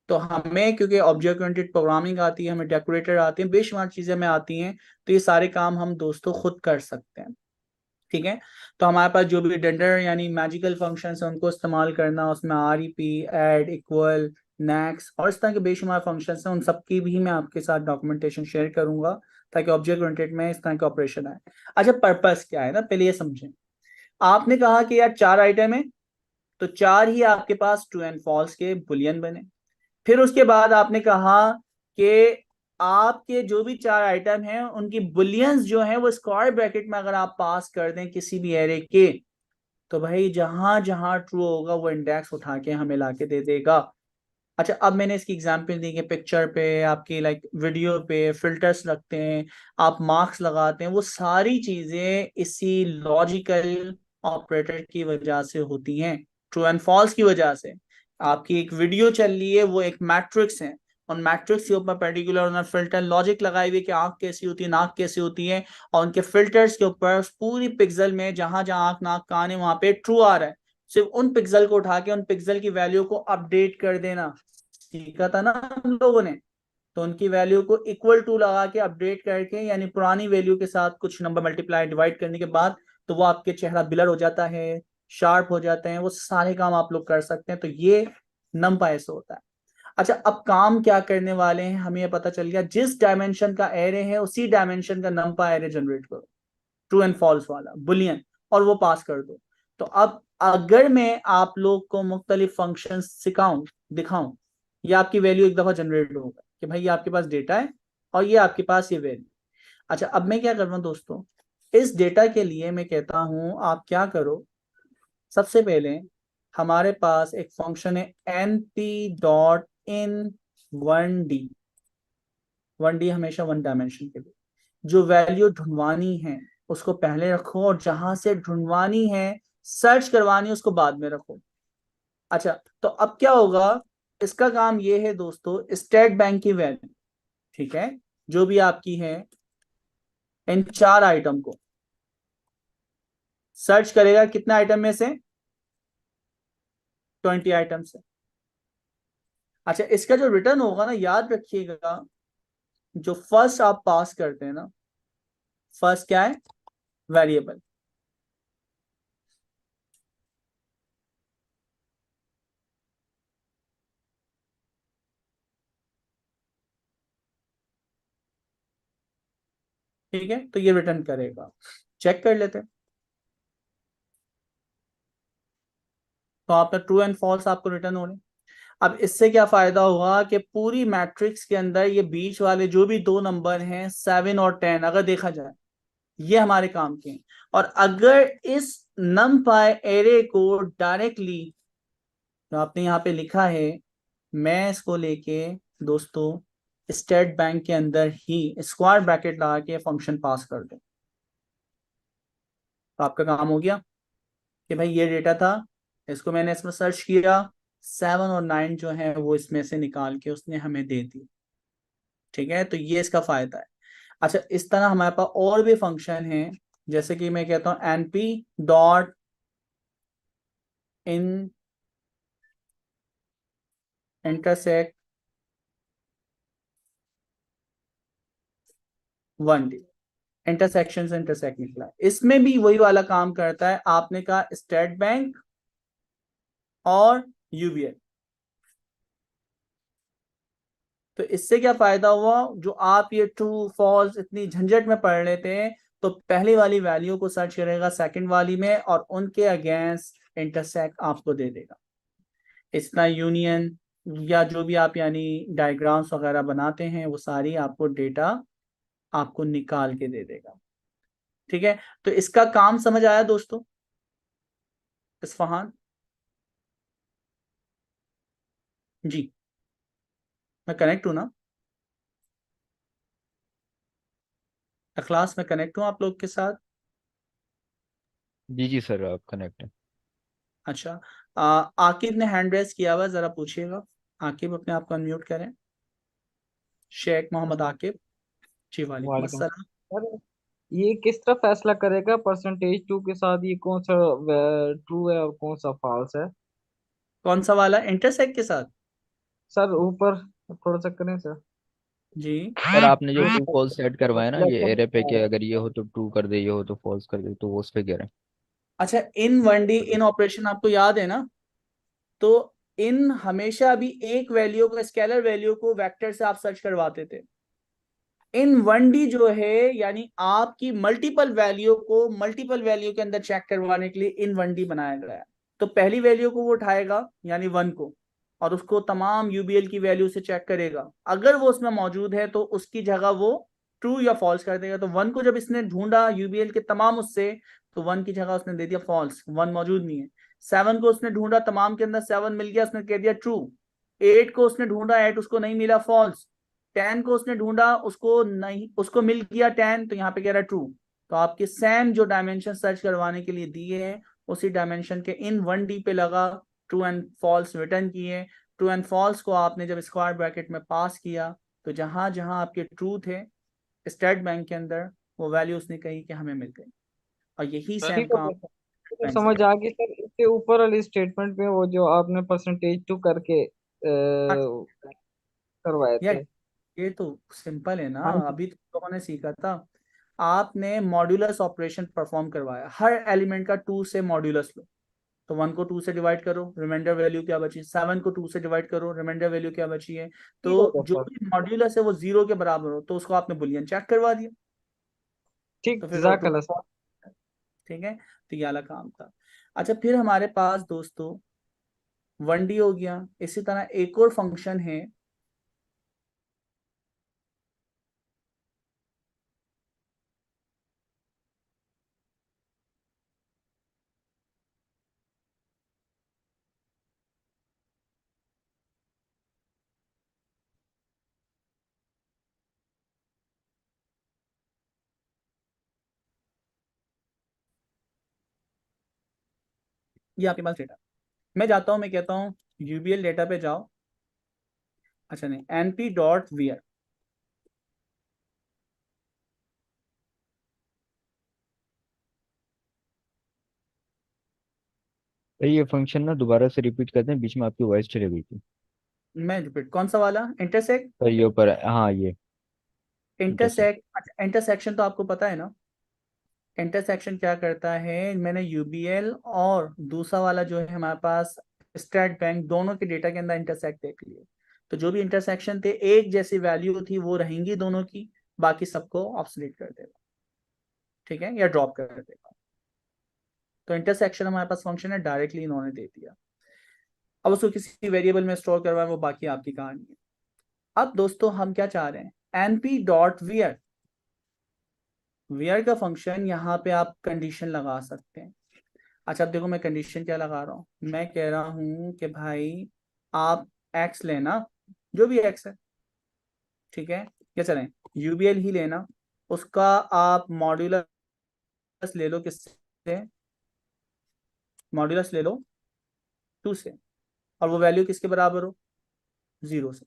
S1: तो हमें क्योंकि ऑब्जेक्ट ओरिएंटेड प्रोग्रामिंग आती है, हमें डेकोरेटर आते हैं, बेशुमार चीजें हमें आती हैं, तो ये सारे काम हम दोस्तों खुद कर सकते हैं। ठीक है, तो हमारे पास जो भी डेंडर यानी मैजिकल फंक्शंस है उनको इस्तेमाल करना, उसमें REP, ऐड, इक्वल, नेक्स्ट और इस तरह के बेशुमार फंक्शंस हैं, उन सब की भी मैं आपके साथ डॉक्यूमेंटेशन शेयर करूंगा, ताकि ऑब्जेक्ट ओरिएंटेड में इस तरह के ऑपरेशन आए। अच्छा, पर्पस क्या है ना, पहले ये समझें। आपने कहा कि यार 4 आइटम है, तो 4 ही आपके पास ट्रू एंड फॉल्स के बुलियन बने। फिर उसके बाद आपने कहा कि आपके जो भी 4 आइटम हैं उनकी बुलियंस जो हैं वो स्क्वायर ब्रैकेट में अगर आप पास कर दें किसी भी एरे के, तो भाई जहां जहां ट्रू होगा वो इंडेक्स उठा के हमें लाके दे देगा। अच्छा, अब मैंने इसकी एग्जांपल दी कि पिक्चर पे आपकी लाइक वीडियो पे फिल्टर्स लगते हैं, आप मार्क्स लगाते हैं, वो सारी चीजें इसी लॉजिकल ऑपरेटर की वजह से होती हैं, ट्रू एंड फॉल्स की वजह से। आपकी एक वीडियो चल रही है, वो एक मैट्रिक्स है, और मैट्रिक्स के ऊपर पर्टिकुलर उन्होंने फिल्टर लॉजिक लगाई हुई कि आंख कैसी होती है, नाक कैसी होती है, और उनके फिल्टर्स के ऊपर पूरी पिक्सल में जहां जहां आंख नाक कान है वहां पे ट्रू आ रहा है। सिर्फ उन पिक्सल को उठा के उन पिक्सल की वैल्यू को अपडेट कर देना सीखा था ना हम लोगों ने। तो उनकी वैल्यू को इक्वल टू लगा के अपडेट करके, यानी पुरानी वैल्यू के साथ कुछ नंबर मल्टीप्लाई डिवाइड करने के बाद, तो वो आपके चेहरा ब्लर हो जाता है, शार्प हो जाते हैं, वो सारे काम आप लोग कर सकते हैं। तो ये नंपाई ऐसे होता है। अच्छा, अब काम क्या करने वाले हैं हमें ये पता चल गया, जिस डायमेंशन का एरे है उसी डायमेंशन का नंपा एरे जनरेट करो, ट्रू एंड फॉल्स वाला बुलियन, और वो पास कर दो। तो अब अगर मैं आप लोग को मुख्तलिफ फंक्शन सिखाऊं, दिखाऊं, ये आपकी वैल्यू एक दफा जनरेट होगा कि भाई ये आपके पास डेटा है और ये आपके पास ये वैल्यू। अच्छा, अब मैं क्या कर रहा हूं दोस्तों, इस डेटा के लिए मैं कहता हूं आप क्या करो, सबसे पहले हमारे पास एक फंक्शन है np.in1d। 1D हमेशा 1 डायमेंशन के लिए। जो वैल्यू ढूंढवानी है उसको पहले रखो, और जहां से ढूंढवानी है, सर्च करवानी है, उसको बाद में रखो। अच्छा, तो अब क्या होगा, इसका काम ये है दोस्तों, स्टेट बैंक की वैल्यू, ठीक है, जो भी आपकी है, इन 4 आइटम को सर्च करेगा, कितने आइटम में से? 20 आइटम से। अच्छा, इसका जो रिटर्न होगा ना, याद रखिएगा, जो फर्स्ट आप पास करते हैं ना, फर्स्ट क्या है? वेरिएबल। ठीक ठीक है, तो ये रिटर्न करेगा। चेक कर लेते हैं। तो आपका ट्रू एंड फॉल्स आपको रिटर्न हो रहे हैं। अब इससे क्या फायदा हुआ कि पूरी मैट्रिक्स के अंदर ये बीच वाले जो भी दो नंबर हैं 7 और 10 अगर देखा जाए ये हमारे काम के हैं। और अगर इस नमपाई एरे को डायरेक्टली जो आपने यहाँ पे लिखा है, मैं इसको लेके दोस्तों स्टेट बैंक के अंदर ही स्क्वायर ब्रैकेट लगा के फंक्शन पास कर दूं, तो आपका काम हो गया कि भाई ये डेटा था, इसको मैंने इसमें सर्च किया, 7 और 9 जो है वो इसमें से निकाल के उसने हमें दे दी। ठीक है, तो ये इसका फायदा है। अच्छा, इस तरह हमारे पास और भी फंक्शन है, जैसे कि मैं कहता हूं np dot in intersect 1D, intersection से इंटरसेक्ट निकला। इसमें भी वही वाला काम करता है। आपने कहा स्टेट बैंक और यूबीएल, तो इससे क्या फायदा हुआ, जो आप ये ट्रू फॉल्स इतनी झंझट में पढ़ लेते हैं, तो पहली वाली वैल्यू को सर्च करेगा सेकंड वाली में और उनके अगेंस्ट इंटरसेक्ट आपको दे देगा। इतना यूनियन या जो भी आप यानी डायग्राम्स वगैरह बनाते हैं वो सारी आपको डेटा आपको निकाल के दे देगा। ठीक है, तो इसका काम समझ आया दोस्तों इस्फहान? जी, मैं कनेक्ट हूं ना? क्लास में कनेक्ट हूं आप लोग के साथ?
S2: जी जी सर, आप कनेक्ट हैं।
S1: अच्छा, आकिब ने हैंड रेस किया हुआ, जरा पूछिएगा। आकिब अपने आप को अनम्यूट करें। शेख मोहम्मद आकिब जी, वालेकुम
S7: वालेकुम
S1: अस्सलाम।
S7: सर। ये किस तरह फैसला करेगा परसेंटेज टू के साथ ये कौन सा ट्रू है और कौन सा फॉल्स है?
S1: कौन सा वाला इंटरसेक्ट के साथ?
S7: सर ऊपर थोड़ा सा करें सर।
S1: जी,
S2: सर आपने जो
S7: जो
S2: ट्रू फॉल्स सेट करवाया ना ये एरे पे, कि
S7: लेसन
S2: अगर ये हो तो ट्रू कर दे, ये हो तो फॉल्स कर दे, तो वो उस पे कह रहे हैं।
S1: अच्छा, इन 1D इन ऑपरेशन आपको याद है ना? तो इन हमेशा भी एक वैल्यू को, स्केलर वैल्यू को वेक्टर से आप सर्च करवाते थे। इन 1D जो है यानी आपकी मल्टीपल वैल्यू को मल्टीपल वैल्यू के अंदर चेक करवाने के लिए इन 1D बनाया गया है। तो पहली वैल्यू को वो उठाएगा यानी 1 को, और उसको तमाम यूबीएल की वैल्यू से चेक करेगा। अगर वो उसमें मौजूद है तो उसकी जगह वो ट्रू या फॉल्स कर देगा। तो 1 को जब इसने ढूंढा यूबीएल के तमाम उससे, तो 1 की जगह उसने दे दिया फॉल्स, 1 मौजूद नहीं है। 7 को उसने ढूंढा तमाम के अंदर, 7 मिल गया, उसने कह दिया ट्रू। 8 को उसने ढूंढा, 8 उसको नहीं मिला, फॉल्स। 10 को उसने ढूंढा, उसको नहीं, उसको मिल गया 10, तो यहाँ पे कह रहा है ट्रू। तो आपके सेम जो डायमेंशन सर्च करवाने के लिए दिए हैं उसी डायमेंशन के इन 1D पे लगा, ट्रू एंड फॉल्स रिटर्न किए। ट्रू एंड फॉल्स को आपने जब स्क्वायर ब्रैकेट में पास किया, तो जहां जहां आपके ट्रू थे स्टेट बैंक के अंदर, वो वैल्यू उसने कही कि हमें मिल गई। और यही
S4: सर
S1: सेम
S7: ठीक हो
S1: काम
S7: गया सर। मुझे
S1: बैंक से
S7: समझ
S1: कर।
S7: आ गई सर। इसके ऊपर वाली स्टेटमेंट में वो जो आपने परसेंटेज टू करके करवाए
S1: यार
S7: थे।
S1: ये तो सिंपल है ना,
S7: हाँ जी।
S1: अभी तो लोगों ने सीखा था। आपने मॉड्यूलस ऑपरेशन परफॉर्म करवाया, हर एलिमेंट का 2 से मॉड्यूलस लो। तो 1 को 2 से डिवाइड करो, रिमाइंडर वैल्यू क्या बची, 7 को 2 से डिवाइड करो, रिमाइंडर वैल्यू क्या बची है।
S7: ठीक हो
S1: तो
S7: गया
S1: जो
S7: सर।
S1: भी मॉड्यूलस है वो 0 के बराबर हो तो उसको आपने बुलियन चेक करवा दिया,
S7: ठीक,
S1: तो फिर वो ट्रू।
S7: जज़ाकल्लाह सर।
S1: ठीक है, तो ये वाला काम था। अच्छा, फिर हमारे पास दोस्तों 1D हो गया। इसी तरह एक और फंक्शन है, ये आपके पास डेटा। मैं जाता हूं, मैं कहता हूं यूबीएल डेटा पे जाओ। अच्छा नहीं, np डॉट वीआर।
S2: तो ये फंक्शन ना दोबारा से रिपीट करते हैं, बीच में आपकी वॉइस चली गई थी।
S1: मैं रिपीट, कौन सा वाला इंटरसेक्ट?
S2: तो ये ऊपर हाँ ये इंटरसेक्ट।
S1: इंटरसेक्ट, अच्छा इंटरसेक्शन तो आपको पता है ना। इंटरसेक्शन क्या करता है, मैंने यूबीएल और दूसरा वाला जो है हमारे पास स्टेट बैंक, दोनों के डेटा के अंदर इंटरसेक्ट देख लिए। तो जो भी इंटरसेक्शन थे, एक जैसी वैल्यू थी वो रहेंगी दोनों की, बाकी सबको ऑब्सोलीट कर देगा। ठीक है, या ड्रॉप कर देगा। तो इंटरसेक्शन हमारे पास फंक्शन है, डायरेक्टली इन्होंने दे दिया। अब उसको किसी वेरिएबल में स्टोर करवाएं, वो बाकी आपकी कहानी है। अब दोस्तों हम क्या चाह रहे हैं, np डॉट वियर, वियर का फंक्शन, यहाँ पे आप कंडीशन लगा सकते हैं। अच्छा अब देखो मैं कंडीशन क्या लगा रहा हूँ, मैं कह रहा हूँ कि भाई आप x लेना, जो भी x है, ठीक है, क्या चलें, यूबीएल ही लेना, उसका आप मॉड्यूलस ले लो, किससे, मॉड्यूलस ले लो 2 से, और वो वैल्यू किसके बराबर हो, 0 से,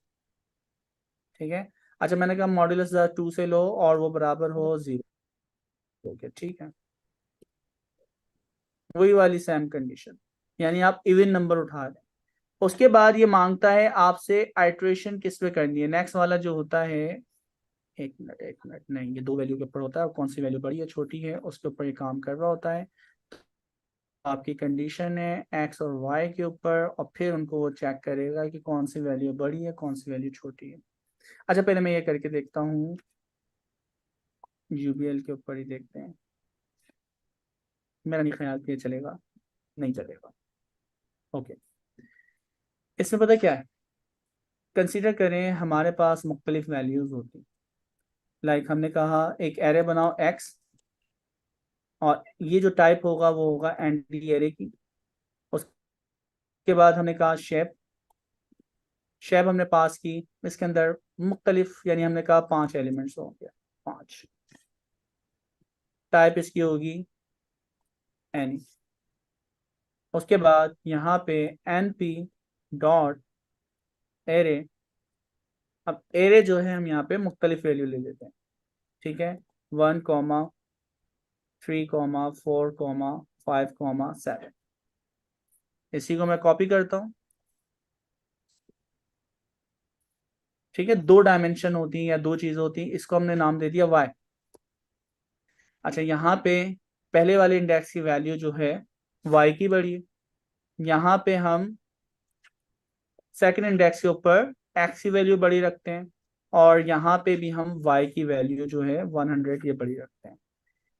S1: ठीक है। अच्छा मैंने कहा मॉड्यूलस 2 से लो और वो बराबर हो 0 के, ठीक है, वही वाली सेम कंडीशन, यानी आप इवन नंबर उठा रहे हैं। उसके बाद ये मांगता है आपसे आइट्रेशन किस पे करनी है, नेक्स्ट वाला जो होता है, एक मिनट नहीं, ये 2 वैल्यू के ऊपर होता है, और कौन सी वैल्यू बड़ी है छोटी है उसके ऊपर ये काम कर रहा होता है। आपकी कंडीशन है एक्स और वाई के ऊपर, और फिर उनको वो चेक करेगा कि कौन सी वैल्यू बड़ी है कौन सी वैल्यू छोटी है। अच्छा पहले मैं ये करके देखता हूँ, यूबीएल के ऊपर ही देखते हैं, मेरा नहीं ख्याल कि ये चलेगा, नहीं चलेगा। ओके, इसमें पता क्या है, कंसीडर करें हमारे पास मुख्तलिफ वैल्यूज होती हैं, लाइक हमने कहा एक एरे बनाओ एक्स, और ये जो टाइप होगा वो होगा एंटी एरे की। उसके बाद हमने कहा शेप, शेप हमने पास की, इसके अंदर मुख्तलिफ, यानी हमने कहा 5 एलिमेंट्स हो गया, 5, टाइप इसकी होगी एनी। उसके बाद यहाँ पे np डॉट एरे, अब एरे जो है हम यहाँ पे मुख्तलिफ वैल्यू ले लेते हैं, ठीक है, 1,3,4,5,7, इसी को मैं कॉपी करता हूँ, ठीक है, 2 डायमेंशन होती हैं या 2 चीज़ होती हैं, इसको हमने नाम दे दिया y। अच्छा यहाँ पे पहले वाले इंडेक्स की वैल्यू जो है y की बड़ी है, यहाँ पे हम सेकंड इंडेक्स के ऊपर x की वैल्यू बड़ी रखते हैं, और यहाँ पे भी हम y की वैल्यू जो है 100 ये बड़ी रखते हैं।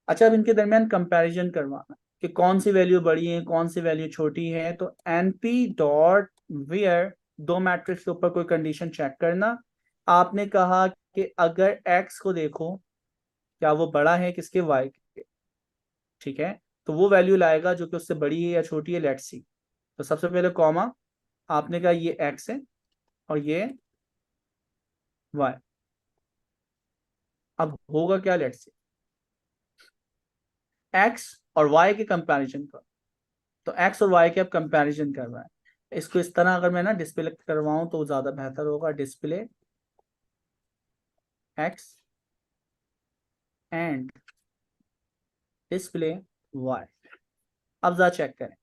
S1: अच्छा अब इनके दरमियान कंपैरिजन करवाना कि कौन सी वैल्यू बड़ी है कौन सी वैल्यू छोटी है, तो np डॉट वेयर 2 मैट्रिक्स के ऊपर कोई कंडीशन चेक करना। आपने कहा कि अगर x को देखो क्या वो बड़ा है किसके, y के, ठीक है, तो वो वैल्यू लाएगा जो कि उससे बड़ी है या छोटी है, लेट्स सी। तो सबसे पहले कॉमा, आपने कहा ये x है और ये y, अब होगा क्या, लेट्स सी x और y के कंपैरिजन का, तो x और y के अब कंपैरिजन कर रहा है। इसको इस तरह अगर मैं ना डिस्प्ले करवाऊं तो ज्यादा बेहतर होगा, display x and display y। अब जरा चेक करें,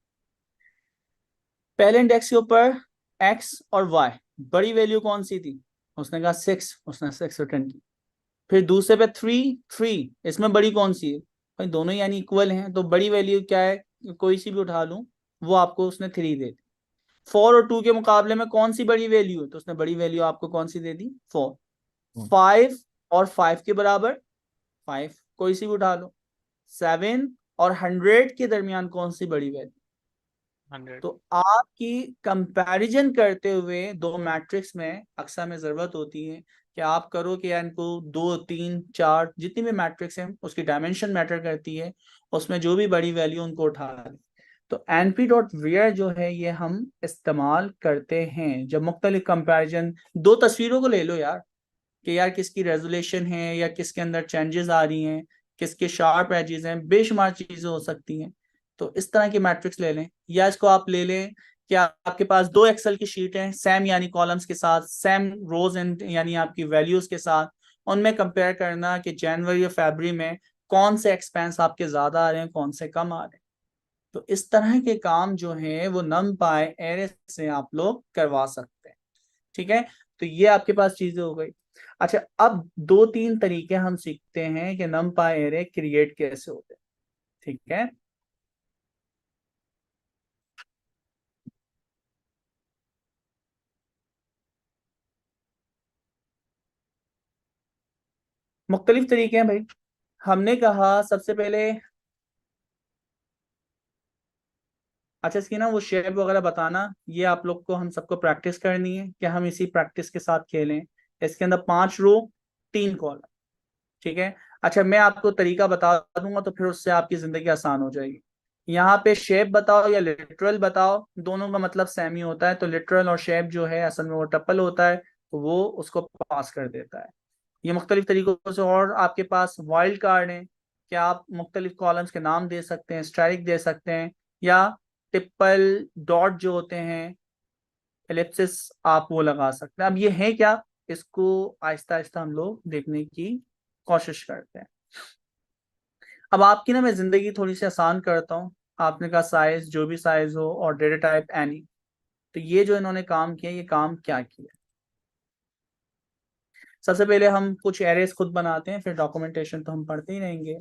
S1: पहले इंडेक्स के ऊपर x और y, बड़ी वैल्यू कौन सी थी, उसने कहा 6, उसने 6 रिटर्न की। फिर दूसरे पे 3, इसमें बड़ी कौन सी है, भाई दोनों यानी इक्वल हैं, तो बड़ी वैल्यू क्या है, कोई सी भी उठा लूं, वो आपको उसने 3 दे दी। 4 और 2 के मुकाबले में कौन सी बड़ी वैल्यू है, तो उसने बड़ी वैल्यू आपको कौन सी दे दी, 4। 5 और 5 के बराबर 5, कोई सी भी उठा लो। 7 और 100 के दरमियान कौन सी बड़ी वैल्यू,
S4: 100।
S1: तो आपकी कंपैरिजन करते हुए 2 मैट्रिक्स में अक्सर में जरूरत होती है कि आप करो कि यार इनको 2, 3, 4 जितनी भी मैट्रिक्स हैं उसकी डायमेंशन मैटर करती है, उसमें जो भी बड़ी वैल्यू उनको उठा लें। तो np डॉट वेयर जो है ये हम इस्तेमाल करते हैं जब मुख्तलिफ कंपैरिजन, 2 तस्वीरों को ले लो यार, कि यार किसकी रेजोल्यूशन है या किसके अंदर चेंजेस आ रही हैं, किसके शार्प एजेस हैं, बेशुमार चीजें हो सकती हैं। तो इस तरह की मैट्रिक्स ले लें, या इसको आप ले लें कि आपके पास 2 एक्सेल की शीट है, सेम यानी कॉलम्स के साथ, सेम रोज एंड यानी आपकी वैल्यूज के साथ, उनमें कंपेयर करना कि जनवरी या फरवरी में कौन से एक्सपेंस आपके ज्यादा आ रहे हैं कौन से कम आ रहे हैं। तो इस तरह के काम जो है वो numpy एरे से आप लोग करवा सकते हैं, ठीक है। तो ये आपके पास चीजें हो गई। अच्छा अब 2-3 तरीके हम सीखते हैं कि numpy एरे क्रिएट कैसे होते हैं, ठीक है। मुख्तलिफ तरीके हैं भाई, हमने कहा सबसे पहले, अच्छा इसकी ना वो शेप वगैरह बताना, ये आप लोग को हम सबको प्रैक्टिस करनी है कि हम इसी प्रैक्टिस के साथ खेलें। इसके अंदर 5 रो 3 कॉलम, ठीक है। अच्छा मैं आपको तरीका बता दूंगा तो फिर उससे आपकी जिंदगी आसान हो जाएगी। यहाँ पे शेप बताओ या लिटरल बताओ, दोनों का मतलब सेम ही होता है। तो लिटरल और शेप जो है असल में वो टप्पल होता है, तो वो उसको पास कर देता है। ये मुख्तलिफ तरीकों से, और आपके पास वाइल्ड कार्ड है कि आप मुख्तलिफ कॉलम्स के नाम दे सकते हैं, स्ट्राइक दे सकते हैं, या टिप्पल डॉट जो होते हैं, एलिप्सिस, आप वो लगा सकते हैं। अब ये है क्या, इसको आहिस्ता आहिस्ता हम लोग देखने की कोशिश करते हैं। अब आपकी ना मैं जिंदगी थोड़ी सी आसान करता हूँ। आपने कहा साइज, जो भी साइज हो, और डेटा टाइप एनी। तो ये जो इन्होंने काम किया, ये काम क्या किया, सबसे पहले हम कुछ एरेज खुद बनाते हैं, फिर डॉक्यूमेंटेशन तो हम पढ़ते ही रहेंगे।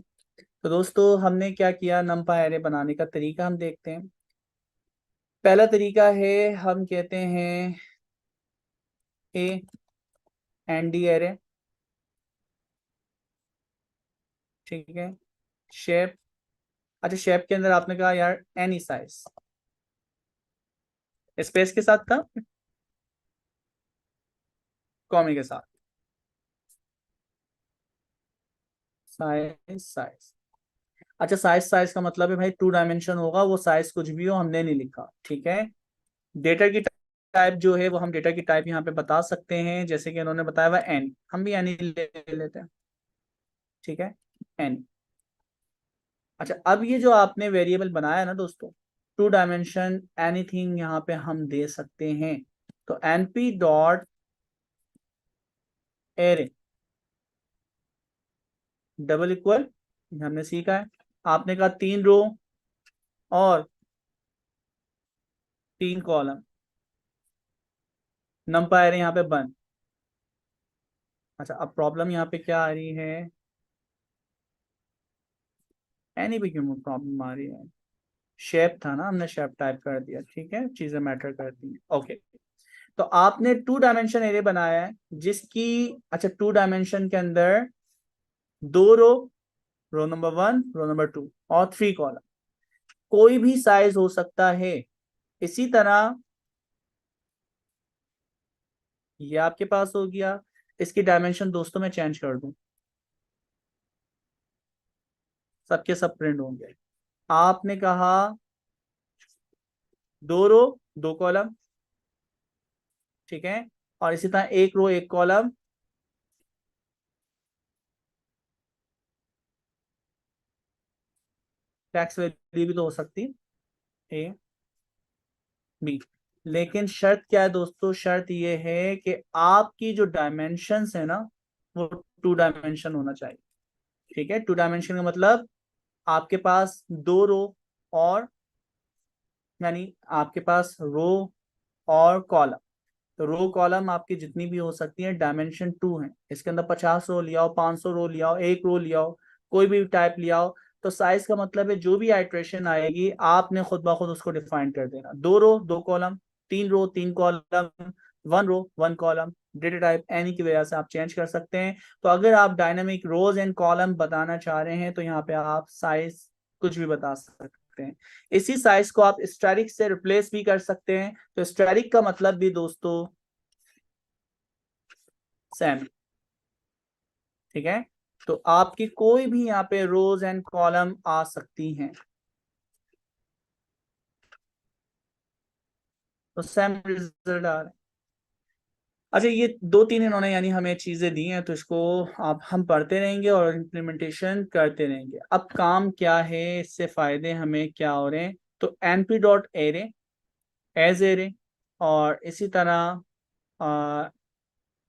S1: तो दोस्तों हमने क्या किया, नंपा एरे बनाने का तरीका हम देखते हैं। पहला तरीका है, हम कहते हैं ए एंड डी एरे, ठीक है। शेप, अच्छा शेप के अंदर आपने कहा यार एनी साइज, स्पेस के साथ था, कॉमा के साथ, साइज साइज। अच्छा साइज साइज का मतलब है भाई 2 डायमेंशन होगा, वो साइज कुछ भी हो, हमने नहीं लिखा, ठीक है। डेटा की टाइप जो है वो हम डेटा की टाइप यहाँ पे बता सकते हैं, जैसे कि उन्होंने बताया हुआ एन, हम भी एन ले लेते हैं, ठीक है, एन। अच्छा अब ये जो आपने वेरिएबल बनाया ना दोस्तों, 2 डायमेंशन एनीथिंग यहाँ पे हम दे सकते हैं। तो NP dot array double equal, हमने सीखा है। आपने कहा 3 रो और 3 कॉलम, नंपा एरे यहाँ पे बंद। अच्छा अब प्रॉब्लम यहाँ पे क्या आ रही है, एनी पे क्यों प्रॉब्लम आ रही है, शेप था ना, हमने शेप टाइप कर दिया, ठीक है, चीजें मैटर करती हैं, ओके। तो आपने 2 डायमेंशन एरे बनाया है जिसकी, अच्छा 2 डायमेंशन के अंदर 2 रो, रो नंबर 1, रो नंबर 2 और 3 कॉलम, कोई भी साइज हो सकता है। इसी तरह ये आपके पास हो गया, इसकी डायमेंशन दोस्तों मैं चेंज कर दूं, सबके सब प्रिंट होंगे। आपने कहा 2 रो 2 कॉलम, ठीक है, और इसी तरह 1 रो 1 कॉलम, टैक्स वैल्यू भी तो हो सकती है, ए बी। लेकिन शर्त क्या है दोस्तों, शर्त ये है कि आपकी जो डायमेंशंस है ना, वो 2 डायमेंशन होना चाहिए, ठीक है। 2 डायमेंशन का मतलब आपके पास 2 रो, और यानी आपके पास रो और कॉलम, तो रो कॉलम आपकी जितनी भी हो सकती है डायमेंशन 2 है। इसके अंदर 50 रो लिया हो, 500 रो लिया हो, 1 रो लिया हो, कोई भी टाइप लिया हो, तो साइज का मतलब है जो भी आइट्रेशन आएगी आपने खुद ब खुद उसको डिफाइन कर देना। 2 रो 2 कॉलम, 3 रो 3 कॉलम, 1 रो 1 कॉलम, डेटा टाइप एनी की वजह से आप चेंज कर सकते हैं। तो अगर आप डायनामिक रोज एंड कॉलम बताना चाह रहे हैं तो यहाँ पे आप साइज कुछ भी बता सकते हैं। इसी साइज को आप स्टैटिक से रिप्लेस भी कर सकते हैं। तो स्टैटिक का मतलब भी दोस्तों सेम, ठीक है। तो आपकी कोई भी यहाँ पे रोज एंड कॉलम आ सकती हैं, तो सेम रिजल्ट आ रहा है। अच्छा ये 2-3 इन्होंने यानी हमें चीजें दी हैं, तो इसको आप हम पढ़ते रहेंगे और इम्प्लीमेंटेशन करते रहेंगे। अब काम क्या है, इससे फायदे हमें क्या हो रहे हैं, तो np dot array as array, और इसी तरह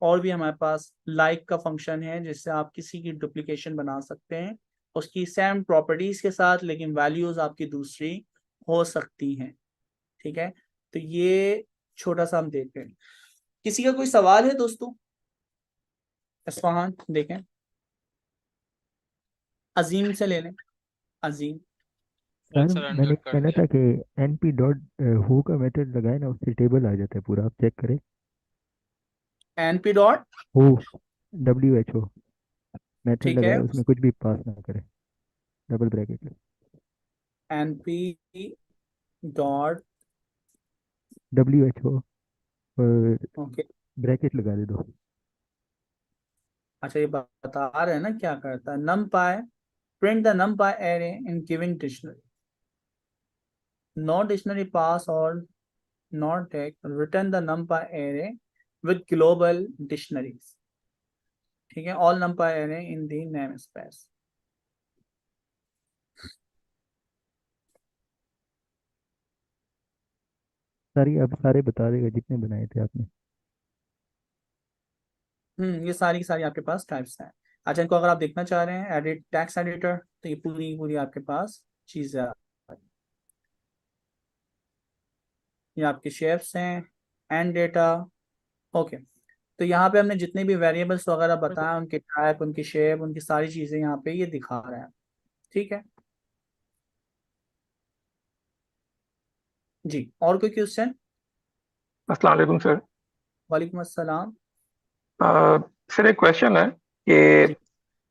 S1: और भी हमारे पास लाइक का फंक्शन है जिससे आप किसी की डुप्लीकेशन बना सकते हैं उसकी सेम प्रॉपर्टीज के साथ, लेकिन वैल्यूज आपकी दूसरी हो सकती हैं, ठीक है। तो ये छोटा सा हम देखते हैं। किसी का कोई सवाल है दोस्तों, इस्फहान देखें, अजीम से ले लें, अजीम।
S4: सर
S9: सर मैंने
S4: सरेंडर कर
S9: कहना
S4: दिया।
S9: था कि np डॉट हु का मेथड लगाए ना, उससे टेबल आ जाता है पूरा, आप चेक करें।
S1: np dot
S9: who, WHO। Method
S1: ठीक है,
S9: लगाए, उसमें कुछ भी पास ना करे, double bracket.
S1: np dot,
S9: WHO और
S1: ओके।
S9: ब्रैकेट लगा दे दो।
S1: अच्छा, ये बता रहे हैं ना क्या करता है, numpy print the numpy array in given dictionary, no dictionary pass or not tag, return the numpy array with global dictionaries, ठीक है, all numpy array in the namespace।
S9: सारी अब सारे बता देगा जितने बनाए थे आपने।
S1: ये सारी की सारी आपके पास टाइप्स हैं। अच्छा, इनको अगर आप देखना चाह रहे हैं एडिट टेक्स्ट एडिटर, तो ये पूरी पूरी आपके पास चीजें ये आपके शेप्स हैं, एंड डेटा, ओके। तो यहाँ पे हमने जितने भी वेरिएबल्स वगैरह बताया, उनके टाइप, उनकी शेप, उनकी सारी चीजें यहाँ पे ये दिखा रहे हैं, ठीक है जी। और कोई क्वेश्चन?
S8: अस्सलाम वालेकुम सर।
S1: वालेकुम अस्सलाम।
S8: सर एक क्वेश्चन है कि
S1: जी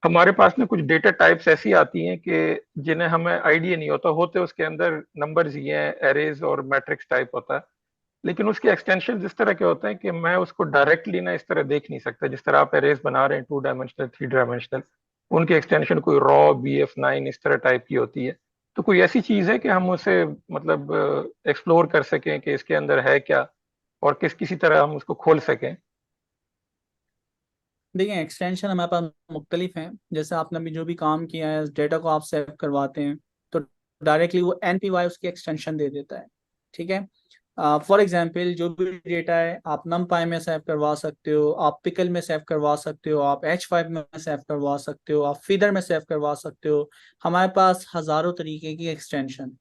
S8: हमारे पास में कुछ डेटा टाइप्स ऐसी आती हैं कि जिन्हें हमें आइडिया नहीं होता, होते उसके अंदर नंबर्स ही हैं, एरेज और मैट्रिक्स टाइप होता है, लेकिन उसके एक्सटेंशन इस तरह के होते हैं कि मैं उसको डायरेक्टली ना इस तरह देख नहीं सकता। जिस तरह आप एरेज बना रहे हैं 2 डायमेंशनल 3 डायमेंशनल, उनकी एक्सटेंशन कोई रॉ BF9 इस तरह टाइप की होती है। तो कोई ऐसी चीज है कि हम उसे मतलब एक्सप्लोर कर सकें कि इसके अंदर है क्या, और किसी तरह हम उसको खोल सकें।
S1: देखिए, एक्सटेंशन हमारे पास मुख्तलिफ हैं। जैसे आपने अभी जो भी काम किया है, डेटा को आप सेव करवाते हैं, तो डायरेक्टली वो NPY उसकी एक्सटेंशन दे देता है, ठीक है। फॉर एग्जांपल, जो भी डेटा है आप numpy में सेव करवा सकते हो, आप पिकल में सेव करवा सकते हो, आप H5 में सेव करवा सकते हो, आप फीडर में सेव करवा सकते हो। हमारे पास हज़ारों तरीके की एक्सटेंशन,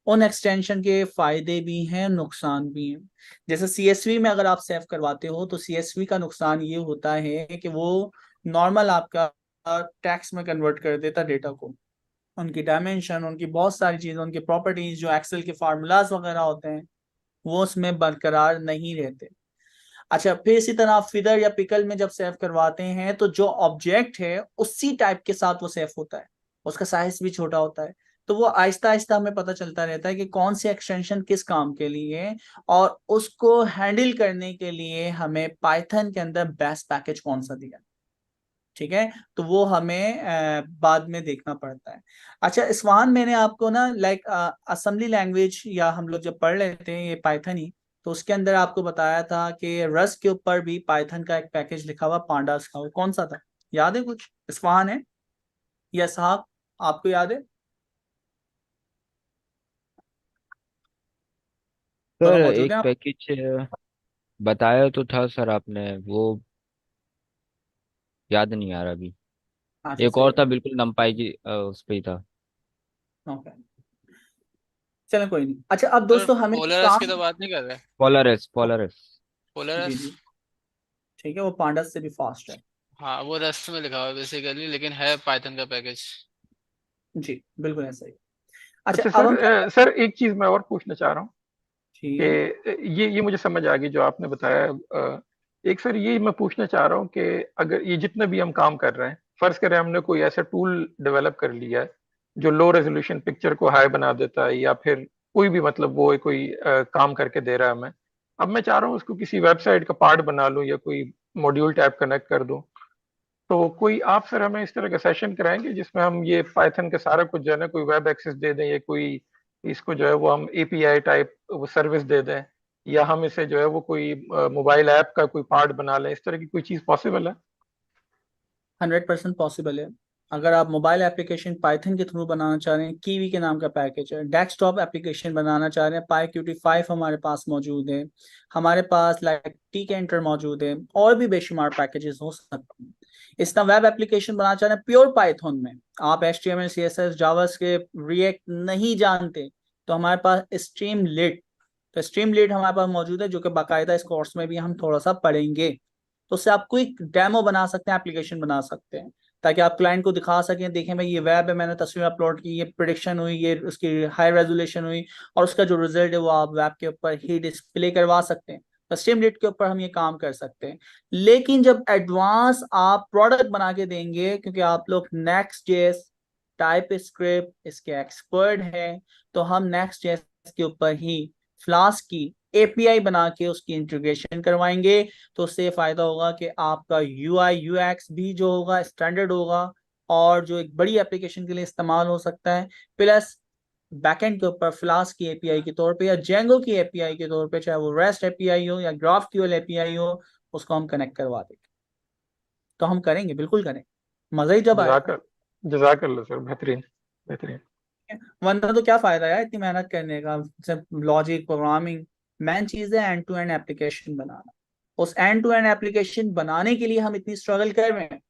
S1: उन एक्सटेंशन के फायदे भी हैं, नुकसान भी हैं। जैसे CSV में अगर आप सेव करवाते हो, तो CSV का नुकसान ये होता है कि वो नॉर्मल आपका टेक्स्ट में कन्वर्ट कर देता डेटा को, उनकी डायमेंशन, उनकी बहुत सारी चीजें, उनकी प्रॉपर्टीज, जो एक्सेल के फार्मूलाज वगैरह होते हैं, वो उसमें बरकरार नहीं रहते। अच्छा, फिर इसी तरह आप फिदर या पिकल में जब सेव करवाते हैं, तो जो ऑब्जेक्ट है उसी टाइप के साथ वो सेव होता है, उसका साइज भी छोटा होता है। तो वो आहिस्ता आहिस्ता हमें पता चलता रहता है कि कौन सी एक्सटेंशन किस काम के लिए है, और उसको हैंडल करने के लिए हमें पाइथन के अंदर बेस्ट पैकेज कौन सा दिया, ठीक है। तो वो हमें बाद में देखना पड़ता है। अच्छा इस्वान, मैंने आपको ना लाइक असेंबली लैंग्वेज, या हम लोग जब पढ़ लेते हैं ये पाइथन ही, तो उसके अंदर आपको बताया था कि रस के ऊपर भी पाइथन का एक पैकेज लिखा हुआ पांडास का, वो कौन सा था, याद है कुछ? इस्वान है या साहब, आपको याद है?
S2: सर
S1: दोनों मौजूद
S2: एक
S1: है आप?
S2: पैकेज बताया तो था सर आपने, वो याद नहीं आ रहा अभी।
S1: अच्छा
S2: एक
S1: सही
S2: और
S1: है,
S2: था बिल्कुल नमपाई की उस पे ही था।
S1: ओके, चलो कोई नहीं। अच्छा अब
S4: सर
S1: दोस्तों हमें
S4: पोलरस की
S1: काम,
S4: तो बात नहीं कर रहे?
S2: पोलरस पोलरस।
S1: जी
S4: पोलरस,
S1: जी, ठीक है, वो पांडास से भी फास्ट है।
S4: हाँ वो रस्ट में लिखा हुआ है बेसिकली, लेकिन है पाइथन का पैकेज।
S1: जी बिल्कुल ऐसा ही। अच्छा
S8: अच्छा
S1: अब
S8: सर,
S1: हम क्या करते
S8: सर एक चीज मैं और पूछना चाह रहा हूँ
S1: हैं?
S8: कि ये मुझे समझ आ गई जो आपने बताया। एक सर ये मैं पूछना चाह रहा हूँ कि अगर ये जितने भी हम काम कर रहे हैं, फर्ज करें हमने कोई ऐसा टूल डेवलप कर लिया है जो लो रेजोल्यूशन पिक्चर को हाई बना देता है, या फिर कोई भी मतलब वो कोई काम करके दे रहा है हमें। अब मैं चाह रहा हूँ उसको किसी वेबसाइट का पार्ट बना लूँ या कोई मॉड्यूल टैब कनेक्ट कर दूँ। तो कोई आप सर हमें इस तरह का सेशन कराएंगे जिसमें हम ये पाइथन का सारा कुछ जो है ना, कोई वेब एक्सेस दे दें, या कोई इसको जो है वो हम API टाइप वो सर्विस दे दें, या हम इसे जो है वो कोई मोबाइल ऐप का कोई पार्ट बना लें, इस तरह की कोई चीज़ पॉसिबल है?
S1: 100% पॉसिबल है। अगर आप मोबाइल एप्लीकेशन पाइथन के थ्रू बनाना चाह रहे हैं, कीवी के नाम का पैकेज है। डेस्कटॉप एप्लीकेशन बनाना चाह रहे हैं, PyQt 5 हमारे पास मौजूद है। हमारे पास लाइक Tkinter मौजूद है, और भी बेशुमार पैकेजेस हो सकते हैं। इस तरह वेब एप्लीकेशन बनाना चाह रहे हैं प्योर पाइथन में, आप HTML CSS जावास्क्रिप्ट रिएक्ट नहीं जानते, तो हमारे पास स्ट्रीमलीट, तो स्ट्रीमलीट हमारे पास मौजूद है, जो कि बाकायदा इस कोर्स में भी हम थोड़ा सा पढ़ेंगे। तो उससे आप क्विक डेमो बना सकते हैं, एप्लीकेशन बना सकते हैं, ताकि आप क्लाइंट को दिखा सकें, देखें भाई ये वेब है, मैंने तस्वीर अपलोड की, ये प्रिडिक्शन हुई, ये उसकी हाई रेजोल्यूशन हुई, और उसका जो रिजल्ट है वो आप वेब के ऊपर ही डिस्प्ले करवा सकते हैं। कस्टम डिट के ऊपर हम ये काम कर सकते हैं। लेकिन जब एडवांस आप प्रोडक्ट बना के देंगे, क्योंकि आप लोग नेक्स्ट जेएस, टाइप स्क्रिप्ट इसके एक्सपर्ट हैं, तो हम नेक्स्ट जेएस के ऊपर ही फ्लास्क की एपीआई बना के उसकी इंटीग्रेशन करवाएंगे। तो उससे फायदा होगा कि आपका यूआई यूएक्स भी जो होगा स्टैंडर्ड होगा, और जो एक बड़ी एप्लीकेशन के लिए इस्तेमाल हो सकता है। प्लस बैकएंड के ऊपर फ्लास्क की एपीआई के तौर पे या जेंगो की एपीआई के तौर पे, चाहे वो रेस्ट एपीआई हो या ग्राफ क्यूएल एपीआई हो, उसको हम कनेक्ट करवा देंगे। तो हम करेंगे, बिल्कुल करेंगे, मजा ही जब आएगा।
S8: जजाक जजाकल्ला सर, बेहतरीन बेहतरीन।
S1: वरना तो क्या फायदा यार इतनी मेहनत करने का, सिर्फ लॉजिक प्रोग्रामिंग। मेन चीज है एंड टू एंड एप्लीकेशन बनाना। उस एंड टू एंड एप्लीकेशन बनाने के लिए हम इतनी स्ट्रगल कर रहे हैं।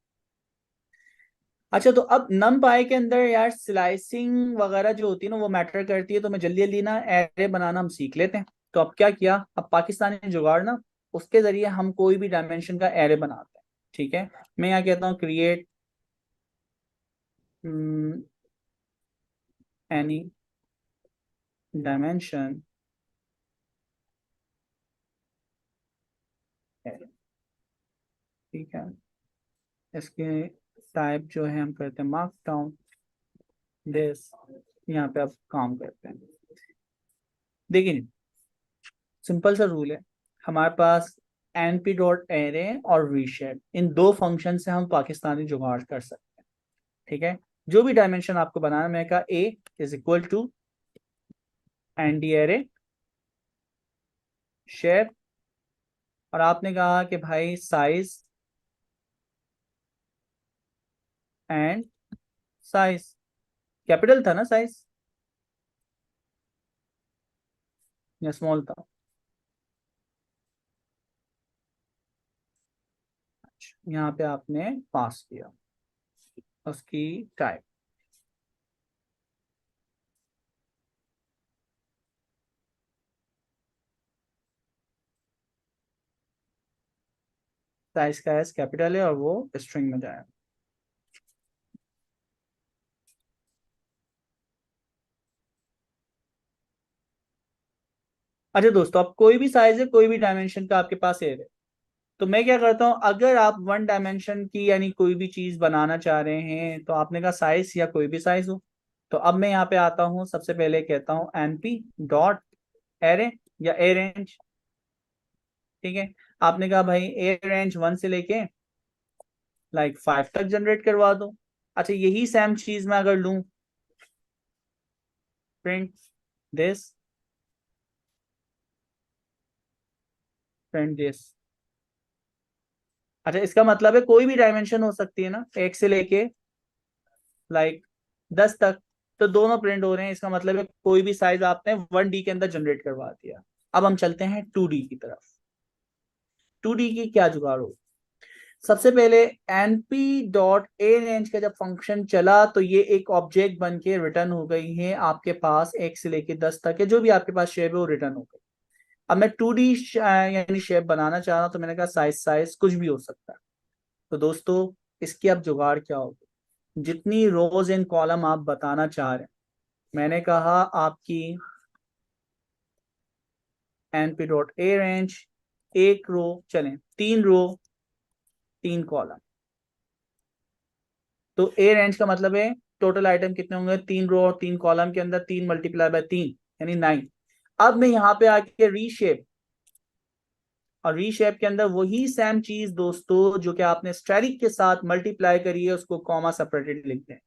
S1: अच्छा, तो अब नमपाई के अंदर यार स्लाइसिंग वगैरह जो होती है ना, वो मैटर करती है। तो मैं जल्दी जल्दी ना एरे बनाना हम सीख लेते हैं। तो अब क्या किया, अब पाकिस्तानी जुगाड़ ना, उसके जरिए हम कोई भी डायमेंशन का एरे बनाते हैं। ठीक है, मैं यहाँ कहता हूँ क्रिएट एनी डायमेंशन एरे। ठीक है, इसके टाइप जो है हम करते हैं मार्क डाउन दिस। यहाँ पे अब काम करते हैं। देखिए, सिंपल सा रूल है हमारे पास, np डॉट एरे और रीशेप, इन दो फंक्शन से हम पाकिस्तानी जुगाड़ कर सकते हैं। ठीक है, जो भी डायमेंशन आपको बनाना, मैं कहा a is equal to nd array shape, और आपने कहा कि भाई साइज एंड साइज, कैपिटल था ना साइज या स्मॉल था? यहाँ पे आपने पास किया उसकी टाइप। साइज का एस कैपिटल है और वो स्ट्रिंग में जाएगा। अच्छा दोस्तों, अब कोई भी साइज है, कोई भी डायमेंशन का आपके पास एरे, तो मैं क्या करता हूं, अगर आप वन डायमेंशन की यानी कोई भी चीज बनाना चाह रहे हैं, तो आपने कहा साइज या कोई भी साइज हो, तो अब मैं यहाँ पे आता हूँ, सबसे पहले कहता हूँ np डॉट एरे या ए रेंज। ठीक है, आपने कहा भाई ए रेंज 1 से लेके लाइक 5 तक जनरेट करवा दो। अच्छा, यही सेम चीज मैं अगर लूं, प्रिंट दिस, प्रिंट दिस। अच्छा, इसका मतलब है कोई भी डायमेंशन हो सकती है ना, 1 से लेके लाइक 10 तक, तो दोनों प्रिंट हो रहे हैं। इसका मतलब है कोई भी साइज आपने 1D के अंदर जनरेट करवा दिया। अब हम चलते हैं 2D की तरफ। 2D की क्या जुगाड़ हो, सबसे पहले np डॉट ए रेंज का जब फंक्शन चला, तो ये एक ऑब्जेक्ट बन के रिटर्न हो गई है आपके पास, 1 से लेके 10 तक है, जो भी आपके पास शेप है वो रिटर्न हो गई। अब मैं 2D यानी शेप बनाना चाह रहा हूं, तो मैंने कहा साइज साइज कुछ भी हो सकता है। तो दोस्तों, इसकी अब जुगाड़ क्या होगी, जितनी रोज इन कॉलम आप बताना चाह रहे हैं, मैंने कहा आपकी np डॉट ए रेंज, एक रो चलें 3 रो 3 कॉलम। तो ए रेंज का मतलब है टोटल आइटम कितने होंगे, 3 रो और 3 कॉलम के अंदर 3 मल्टीप्लाई बाय 3 यानी 9। अब मैं यहाँ पे आके रीशेप, और रीशेप के अंदर वही सेम चीज दोस्तों जो कि आपने स्टैटिक के साथ मल्टीप्लाई करी है, उसको कॉमा सेपरेटेड लिखते हैं।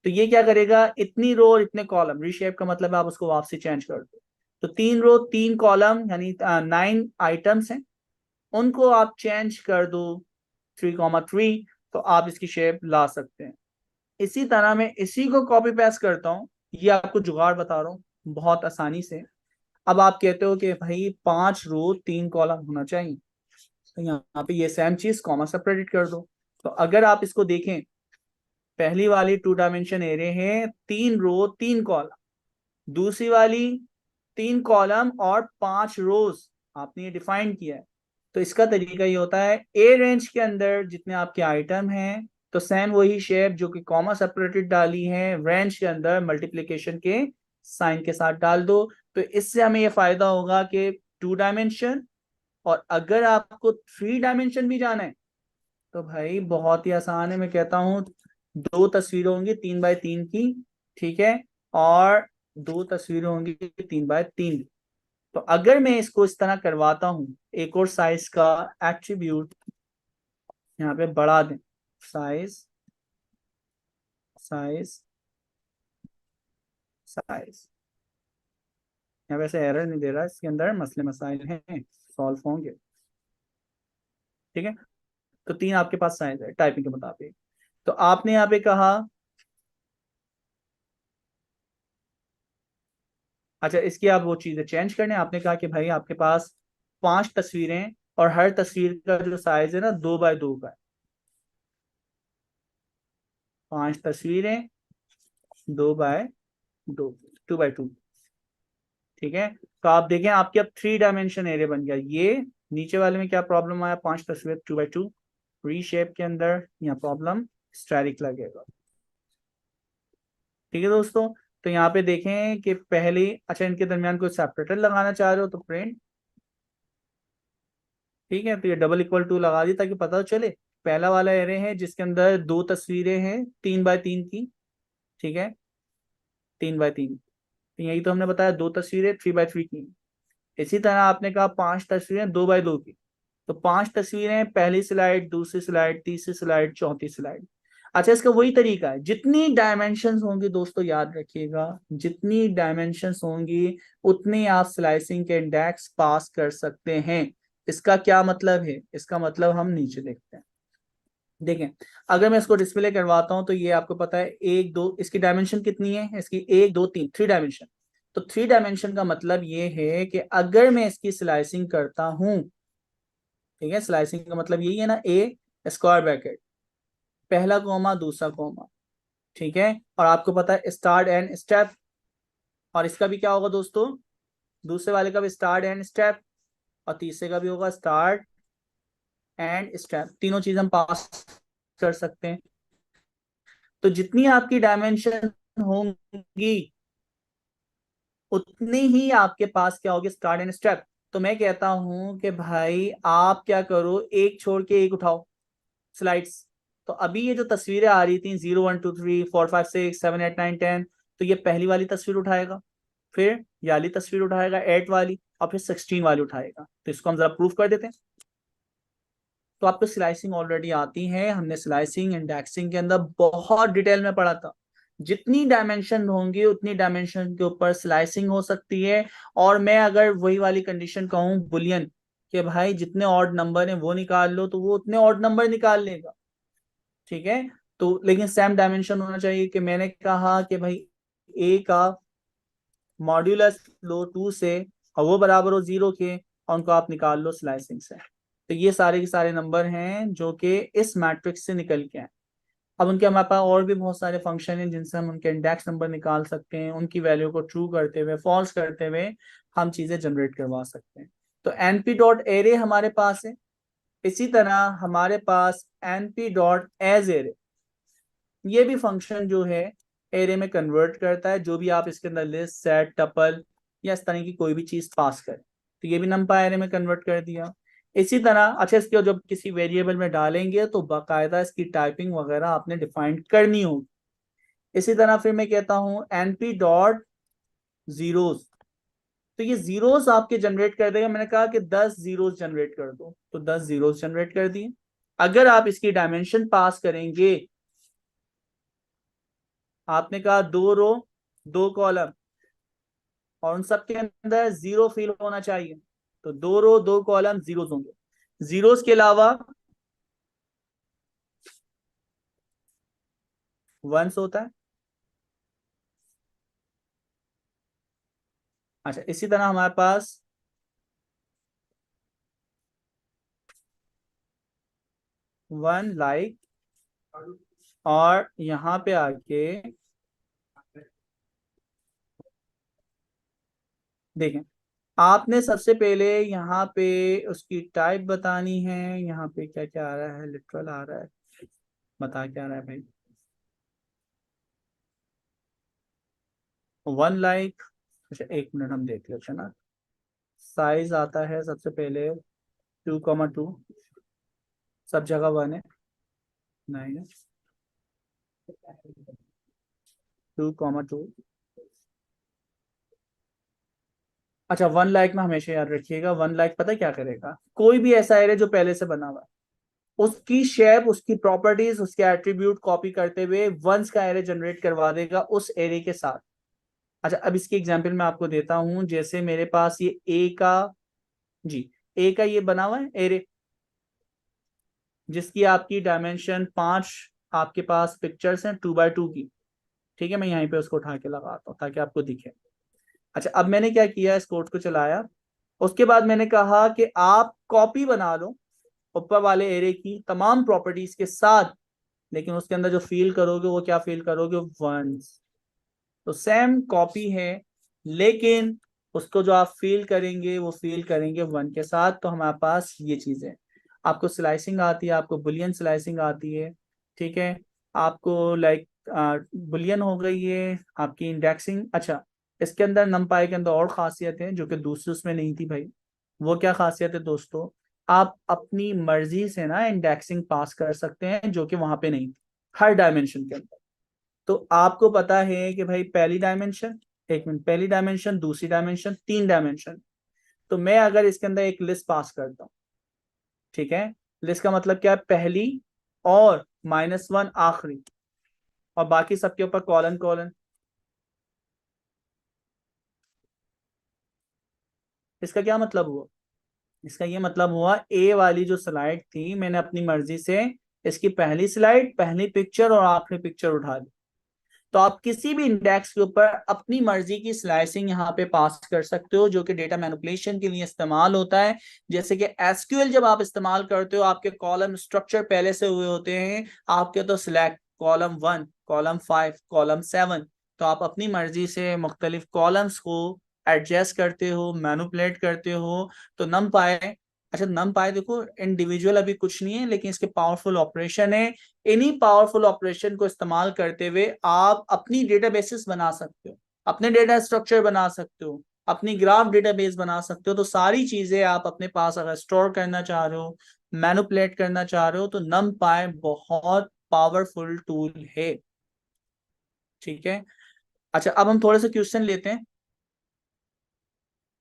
S1: तो ये क्या करेगा, इतनी रो और इतने कॉलम, रीशेप का मतलब है आप उसको वापसी चेंज कर दो। तो 3 रो 3 कॉलम यानी 9 आइटम्स हैं, उनको आप चेंज कर दो 3,3, तो आप इसकी शेप ला सकते हैं। इसी तरह मैं इसी को कॉपी पेस्ट करता हूँ, ये आपको जुगाड़ बता रहा हूँ बहुत आसानी से। अब आप कहते हो कि भाई 5 रो 3 कॉलम होना चाहिए, तो यहाँ पे ये सेम चीज कॉमा सेपरेटेड कर दो। तो अगर आप इसको देखें, पहली वाली 2 डायमेंशन एरे है, 3 रो 3 कॉलम, दूसरी वाली 3 कॉलम और 5 रोज आपने ये डिफाइन किया है। तो इसका तरीका ये होता है, ए रेंज के अंदर जितने आपके आइटम हैं, तो सेम वही शेप जो कि कॉमा सेपरेटेड डाली है, रेंज के अंदर मल्टीप्लिकेशन के साइन के साथ डाल दो। तो इससे हमें ये फायदा होगा कि 2 डायमेंशन और अगर आपको 3 डायमेंशन भी जाना है तो भाई बहुत ही आसान है, मैं कहता हूँ 2 तस्वीरें होंगी 3x3 की, ठीक है, और 2 तस्वीरें होंगी 3x3 की। तो अगर मैं इसको इस तरह करवाता हूँ, एक और साइज का एट्रीब्यूट यहाँ पे बढ़ा दें, साइज साइज साइज, यहाँ वैसे एरर नहीं दे रहा, इसके अंदर मसले मसाइल हैं, सॉल्व होंगे, ठीक है। तो 3 आपके पास साइज है टाइपिंग के मुताबिक। तो आपने यहाँ पे कहा, अच्छा इसकी आप वो चीजें चेंज करने, आपने कहा कि भाई आपके पास 5 तस्वीरें और हर तस्वीर का जो साइज है ना 2x2 का है, 5 तस्वीरें 2x2, 2x2, ठीक है। तो आप देखें आपके अब 3 डायमेंशन एरिया बन गया। ये नीचे वाले में क्या प्रॉब्लम आया, 5 तस्वीर 2x2 रीशेप के अंदर, यहाँ प्रॉब्लम स्टैटिक लगेगा, ठीक है दोस्तों। तो यहाँ पे देखें कि पहले, अच्छा इनके दरमियान कोई सेपरेटर लगाना चाह रहे हो तो प्रिंट, ठीक है, तो ये डबल इक्वल टू लगा दी ताकि पता चले। पहला वाला एरे है जिसके अंदर 2 तस्वीरें हैं 3x3 की, ठीक है, 3x3, तो यही तो हमने बताया 2 तस्वीरें 3x3 की। इसी तरह आपने कहा 5 तस्वीरें 2x2 की, तो 5 तस्वीरें, पहली स्लाइड, दूसरी स्लाइड, तीसरी स्लाइड, चौथी स्लाइड। अच्छा इसका वही तरीका है, जितनी डायमेंशंस होंगी दोस्तों याद रखिएगा, जितनी डायमेंशंस होंगी उतनी आप स्लाइसिंग के इंडेक्स पास कर सकते हैं। इसका क्या मतलब है, इसका मतलब हम नीचे देखते हैं। देखें अगर मैं इसको डिस्प्ले करवाता हूं तो ये आपको पता है 1 2, इसकी डायमेंशन कितनी है, इसकी 1 2 3, 3 डायमेंशन। तो 3 डायमेंशन का मतलब ये है कि अगर मैं इसकी स्लाइसिंग करता हूं, ठीक है, स्लाइसिंग का मतलब यही है ना, ए स्क्वायर ब्रैकेट, पहला कॉमा दूसरा कॉमा, ठीक है, और आपको पता है स्टार्ट एंड स्टेप, और इसका भी क्या होगा दोस्तों, दूसरे वाले का भी स्टार्ट एंड स्टेप, और तीसरे का भी होगा स्टार्ट एंड स्टेप, तीनों चीज हम पास कर सकते हैं। तो जितनी आपकी डायमेंशन होंगी उतनी ही आपके पास क्या होगी, स्टार्ट एंड स्टेप। तो मैं कहता हूं कि भाई आप क्या करो, एक छोड़ के एक उठाओ स्लाइड्स। तो अभी ये जो तस्वीरें आ रही थी 0 1 2 3 4 5 6 7 8 9 10, तो ये पहली वाली तस्वीर उठाएगा, फिर ये वाली तस्वीर उठाएगा 8 वाली, और फिर 16 वाली उठाएगा। तो इसको हम जरा प्रूफ कर देते हैं। तो आपको स्लाइसिंग ऑलरेडी आती है, हमने स्लाइसिंग इंडेक्सिंग के अंदर बहुत डिटेल में पढ़ा था। जितनी डायमेंशन होंगी उतनी डायमेंशन के ऊपर स्लाइसिंग हो सकती है। और मैं अगर वही वाली कंडीशन कहूँ बुलियन कि भाई जितने ऑड नंबर हैं वो निकाल लो, तो वो उतने ऑड नंबर निकाल लेगा, ठीक है। तो लेकिन सेम डायमेंशन होना चाहिए, कि मैंने कहा कि भाई ए का मॉड्यूलस लो 2 से और वो बराबर हो 0 के, और उनको आप निकाल लो स्लाइसिंग से। तो ये सारे के सारे नंबर हैं जो कि इस मैट्रिक्स से निकल के आए। अब उनके हमारे पास और भी बहुत सारे फंक्शन हैं जिनसे हम उनके इंडेक्स नंबर निकाल सकते हैं, उनकी वैल्यू को ट्रू करते हुए फॉल्स करते हुए हम चीजें जनरेट करवा सकते हैं। तो np डॉट एरे हमारे पास है। इसी तरह हमारे पास np डॉट एज एरे, ये भी फंक्शन जो है एरे में कन्वर्ट करता है, जो भी आप इसके अंदर लिस्ट सेट टपल या इस तरह की कोई भी चीज पास करें, तो ये भी नंपा एरे में कन्वर्ट कर दिया। इसी तरह अच्छा इसके जब किसी वेरिएबल में डालेंगे तो बाकायदा इसकी टाइपिंग वगैरह आपने डिफाइन करनी होगी। इसी तरह फिर मैं कहता हूं np डॉट जीरोस, तो ये जीरोस आपके जनरेट कर देगा। मैंने कहा कि 10 जीरोस जनरेट कर दो, तो 10 जीरोस जनरेट कर दिए। अगर आप इसकी डायमेंशन पास करेंगे, आपने कहा 2 रो 2 कॉलम और उन सब के अंदर 0 फिल होना चाहिए, तो 2 रो 2 कॉलम जीरोस होंगे। जीरोस के अलावा वंस होता है। अच्छा इसी तरह हमारे पास वन लाइक, और यहां पे आके देखें, आपने सबसे पहले यहाँ पे उसकी टाइप बतानी है। यहाँ पे क्या क्या आ रहा है, लिटरल आ रहा है, बता क्या रहा है भाई, वन लाइक। अच्छा एक मिनट हम देख लेते हैं ना। साइज आता है सबसे पहले 2,2 सब जगह 1 है, 9 है, 2,2। अच्छा, 1 लाख में हमेशा याद रखिएगा, 1 लाख पता है क्या करेगा, कोई भी ऐसा एरे जो पहले से बना हुआ है उसकी शेप, उसकी प्रॉपर्टीज, उसके एट्रीब्यूट कॉपी करते हुए वंस का एरे जनरेट करवा देगा उस एरे के साथ। अच्छा, अब इसकी एग्जांपल मैं आपको देता हूं। जैसे मेरे पास ये ए का, जी, ए का ये बना हुआ है एरे, जिसकी आपकी डायमेंशन 5 आपके पास पिक्चर्स हैं 2x2 की। ठीक है, मैं यहीं पे उसको उठा के लगाता हूँ ताकि आपको दिखे। अच्छा, अब मैंने क्या किया, इस कोड को चलाया, उसके बाद मैंने कहा कि आप कॉपी बना लो ऊपर वाले एरे की तमाम प्रॉपर्टीज के साथ, लेकिन उसके अंदर जो फील करोगे वो क्या फील करोगे, वंस। तो सेम कॉपी है, लेकिन उसको जो आप फील करेंगे वो फील करेंगे 1 के साथ। तो हमारे पास ये चीजें, आपको स्लाइसिंग आती है, आपको बुलियन स्लाइसिंग आती है, ठीक है, आपको लाइक बुलियन हो गई है आपकी इंडेक्सिंग। अच्छा, इसके अंदर नमपाई के अंदर और खासियत है जो कि दूसरे उसमें नहीं थी भाई। वो क्या खासियत है दोस्तों, आप अपनी मर्जी से ना इंडेक्सिंग पास कर सकते हैं जो कि वहां पे नहीं थी हर डायमेंशन के अंदर। तो आपको पता है कि भाई पहली डायमेंशन, एक मिनट, पहली डायमेंशन, दूसरी डायमेंशन, 3 डायमेंशन। तो मैं अगर इसके अंदर एक लिस्ट पास करता हूँ, ठीक है, लिस्ट का मतलब क्या है, पहली और -1 आखिरी, और बाकी सबके ऊपर कॉलन कॉलन। इसका क्या मतलब हुआ, इसका ये मतलब हुआ ए वाली जो स्लाइड थी मैंने अपनी मर्जी से इसकी पहली स्लाइड, पहली पिक्चर और आखिरी पिक्चर उठा ली। तो आप किसी भी इंडेक्स के ऊपर अपनी मर्जी की स्लाइसिंग यहाँ पे पास कर सकते हो, जो कि डेटा मैनिपुलेशन के लिए इस्तेमाल होता है। जैसे कि एसक्यूएल जब आप इस्तेमाल करते हो, आपके कॉलम स्ट्रक्चर पहले से हुए होते हैं आपके, तो सिलेक्ट कॉलम 1, कॉलम 5, कॉलम 7, तो आप अपनी मर्जी से मुख्तलिफ कॉलम्स को एडजस्ट करते हो, मैनुपुलेट करते हो। तो नम पाए, अच्छा नम पाए देखो इंडिविजुअल अभी कुछ नहीं है, लेकिन इसके पावरफुल ऑपरेशन है। इन्हीं पावरफुल ऑपरेशन को इस्तेमाल करते हुए आप अपनी डेटाबेसेस बना सकते हो, अपने डेटा स्ट्रक्चर बना सकते हो, अपनी ग्राफ डेटाबेस बना सकते हो। तो सारी चीजें आप अपने पास अगर स्टोर करना चाह रहे हो, मैनुपुलेट करना चाह रहे हो, तो नमपाई बहुत पावरफुल टूल है। ठीक है, अच्छा अब हम थोड़े से क्वेश्चन लेते हैं।